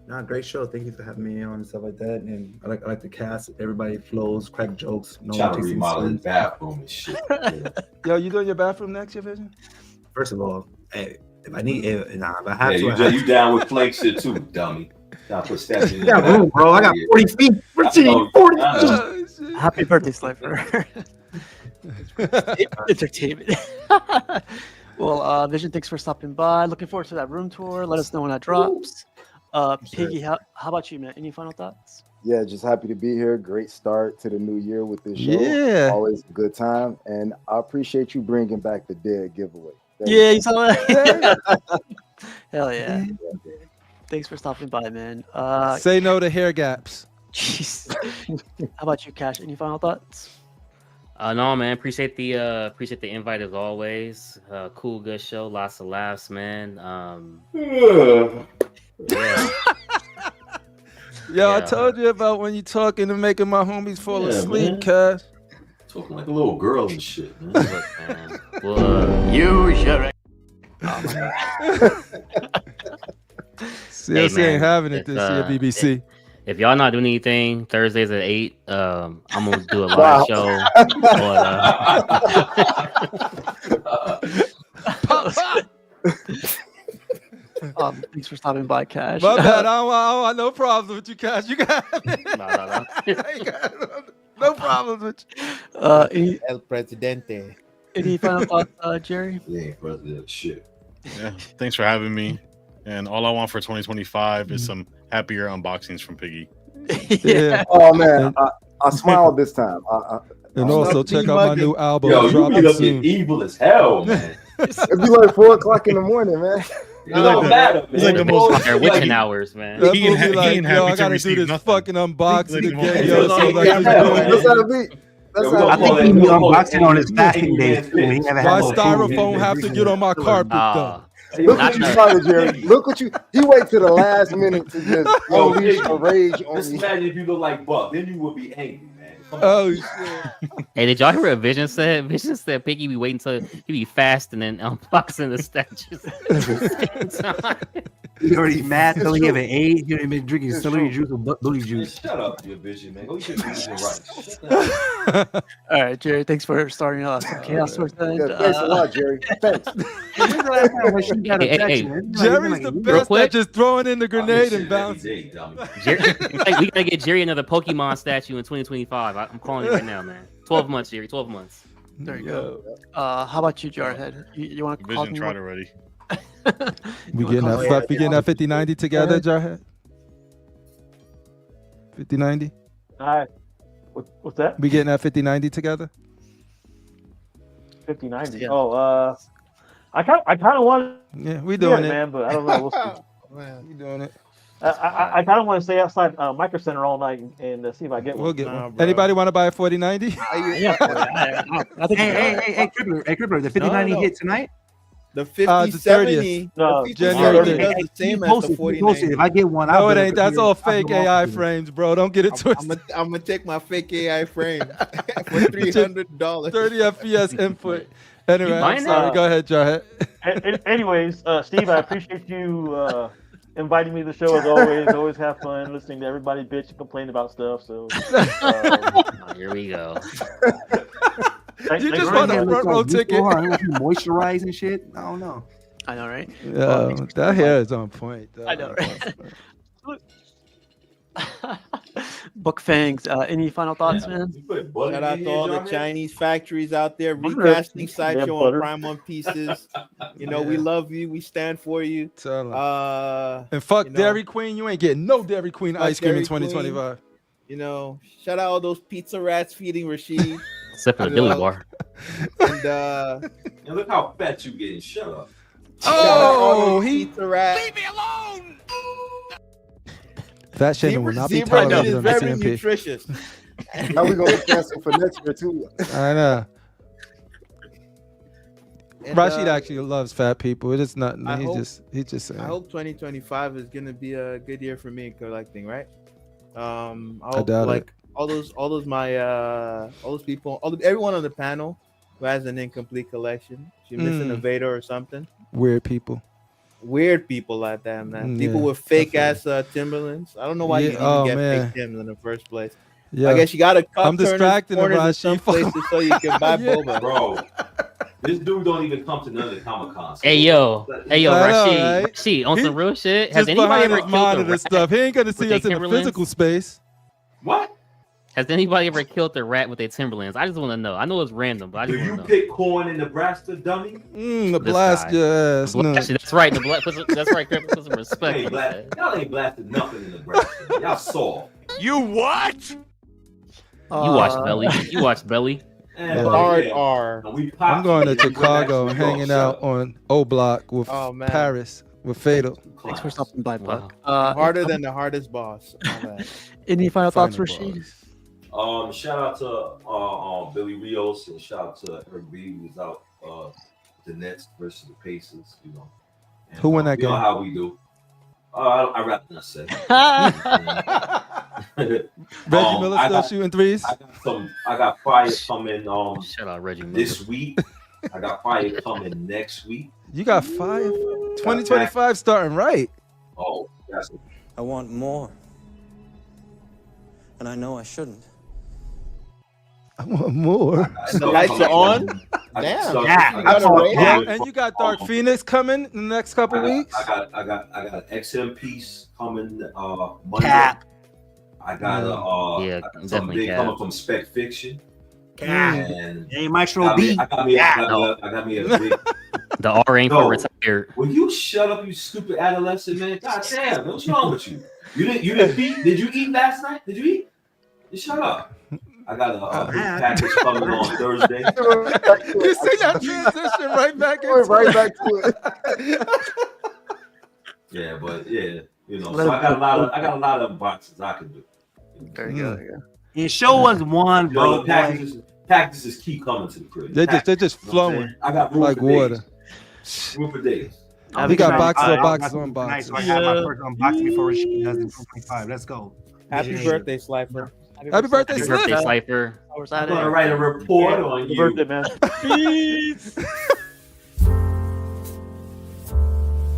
Nah, great show. Thank you for having me on and stuff like that. And I like the cast. Everybody flows, crack jokes. No Trying one to takes remodel the themselves. bathroom and shit. Yeah. Yo, you doing your bathroom next year, Vision? First of all, hey, if I have Yeah, to, I have you to. down with flake shit too, dummy. Down for steps in I got room, bro. I got 40 feet. I know. 40 I know. Happy birthday, Slifer. Entertainment. Well, Vision, thanks for stopping by. Looking forward to that room tour. Let us know when that drops. Piggy, how about you, man? Any final thoughts? Yeah, just happy to be here. Great start to the new year with this show. Yeah. Always a good time. And I appreciate you bringing back the dead giveaway. Thank Yeah, you saw that? Hell yeah. Thanks for stopping by, man. Say no to hair gaps. Jeez. How about you, Cash? Any final thoughts? No, man. Appreciate the invite as always. Cool, good show. Lots of laughs, man. Yeah. Yo, I Yeah. told you about when you talking and making my homies fall Yeah, asleep, man. Cash. Talking like a little girl and shit, man. Look, man. Well, You sure? CLC ain't having it if, this year, BBC. If y'all not doing anything, Thursdays at 8, I'm gonna do a live Wow. show. Thanks for stopping by, Cash. My bad. I don't want no problems with you, Cash. You got it. No. No problems with you. El Presidente. Any final thoughts, Jerry? He ain't president shit. Yeah, thanks for having me. And all I want for 2025 is some happier unboxings from Piggy. Yeah. Oh man, I smiled this time. And also check out my new album. Yo, you dropping be up soon. there evil as hell, man. It'd be like 4 o'clock in the morning, man. It don't matter, It's like man. the most They're witching hours, man. That He fool ain't be he like, ain't yo, happy I to gotta do receive this nothing. fucking unboxing He's like, again. "Hey, Yo, so like, That's how it be. That's how I it think be. he be unboxing on his fasting days too. He never my had no food. styrofoam have to get on my carpet though. Look what you started, Jerry. Look what you. He wait to the last minute to just Bro, unleash a rage on Just me. imagine if you look like Buck, then you would be angry, man. Come on. Oh shit. Hey, did y'all hear what Vision said? Vision said Piggy be waiting till he be fasting and unboxing the statues at the same time. He already mad till he true. have an age. He already been drinking It's celery true. juice or booty Man, juice. shut up, your vision, man. Go eat your beans and rice. Shut up. All right, Jerry. Thanks for starting us. Chaos Source. Yeah, thanks a lot, Jerry. Thanks. Hey, Jerry's the best at quick. just throwing in the I grenade miss and shit every bouncing. day, dummy. Hey, we gotta get Jerry another Pokemon statue in 2025. I'm calling it right now, man. 12 months, Jerry. 12 months. There you go. How about you, Jarhead? You want to call Vision me? tried already. We getting that 50-90 together, Jarhead? 50-90? Hi. What's that? We getting that 50-90 together? 50-90. Yeah. Oh, I kind of want Yeah, we to doing it. man, but I don't know. We'll see. We doing it. I kind of want to stay outside Micro Center all night and see if I get We'll one. get Nah, one. bro. Anybody want to buy a 40-90? Yeah, I think Hey, Crippler, the 50-90 No. hit tonight? The the 50-70. No, the January 50-70 does the same as the Posted, he posted. 40-90. If I get one, No, I'll it build a ain't. That's computer. all I'll fake build AI a computer. frames, bro. Don't get it twisted. I'm gonna take my fake AI frame for $300. 30 FPS input. Anyway, I'm buying sorry. that? Go ahead, Jarhead. Anyways, Steve, I appreciate you inviting me to the show as always. Always have fun listening to everybody bitch and complain about stuff. So Oh, here we go. You just for want a having me. front row ticket. Moisturize and shit. I don't know. I know, right? That hair is on point. Though. I know, right? Book Fangs. Any final thoughts, man? You put butter Shout out in to here, all the Jarhead? Chinese factories out there Butter. recasting Yeah, Sideshow butter. on Prime One Pieces. You know, we Yeah. love you. We stand for you. Tell 'em. And You fuck know, Dairy Queen. You ain't getting no Dairy Queen Fuck ice cream in Dairy Queen. 2025. you know, shout out all those pizza rats feeding Rashid. Except for the Billy Bar. And And look how fat you getting. Shut up. shout out all those he pizza rats. Fat shaming will not be Zebra meat tolerated is on the very CMP. nutritious. Now we're gonna get canceled for next year too. I know. And, Rashid actually loves fat people. It is not. I He's hope- just saying. I hope 2025 is gonna be a good year for me in collecting, right? I I hope doubt like all those people, everyone on the panel who has an incomplete collection. If you're missing a Vader or something. Weird people. Weird people like that, man. People Yeah, with fake ass Timberlands. I don't know why you Yeah, even get man. fake Timbs in the first place. Yeah. I guess you gotta cut I'm distracted, corners in Rashid. some places so you can buy Yeah. boba. Bro, this dude don't even come to none of the Comic Cons. Hey yo, I know, Rashid, right? Rashid, on He- some real shit. Has Just anybody behind ever his killed a monitor rat? stuff. He ain't gonna see with us their in the Timberlands? physical space. What? Has anybody ever killed a rat with their Timberlands? I just want to know. I know it's random, but I Do just you want to know. pick corn in Nebraska, dummy? The This blast guy. your ass. No. Actually, that's right. The black, that's right. Chris, put some respect. Ain't on blast, that. y'all ain't blasted nothing in Nebraska. Y'all saw. You what? You watched Belly. You watched Belly. And, Hard yeah, R. and we I'm going to popped it, and we went back Chicago to and New York. hanging Shut out up. on O Block with Oh, man. Paris with Fatal. Thanks for stopping by, Wow. Buck. Harder than the hardest boss. My bad. Any final thoughts, Final Rashid? boss. Shout out to Billy Rios and shout out to Eric B, who was out the Nets versus the Pacers. You know, and, Who won that you know game? how we do. I'd rather not say. Reggie Miller still shooting threes. I got fire coming. Shout out Reggie Miller. This week. I got fire coming next week. You got 2025 starting right. Oh, that's it. I want more. And I know I shouldn't. I want more. The lights are on. Damn. Yeah, and you got Dark Phoenix coming in the next couple weeks. I got an XM piece coming Monday. Cap. I got something big coming from Spec Fiction. And hey, Maestro B. I got me a big. The R ain't for retired. Will you shut up, you stupid adolescent, man? God damn, what's wrong with you? You didn't eat? Did you eat last night? Did you eat? You shut up. I got a big package coming on Thursday. You see that transition right back into it. Yeah, but yeah, you know, so I got a lot of boxes I can do. Very good. And show us one, bro. Packages keep coming to the crib. They're just flowing. I got room like for water. Room for days. We got boxes on boxes. I have my first unboxing before she does the 2.5. Let's go. Happy birthday, Slifer. Happy birthday, Slifer. I'm gonna write a report on you. Birthday, man. Peace.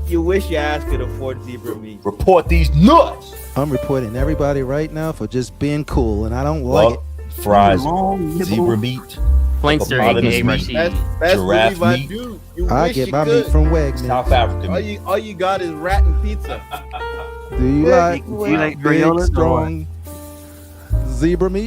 You wish your ass could afford zebra meat. Report these nuts. I'm reporting everybody right now for just being cool, and I don't like it. Fries, zebra meat, Flankster, aka Rashid. giraffe meat. I get my meat from Wegmans. South African meat. All you got is rat and pizza. Do you like big, strong zebra meat?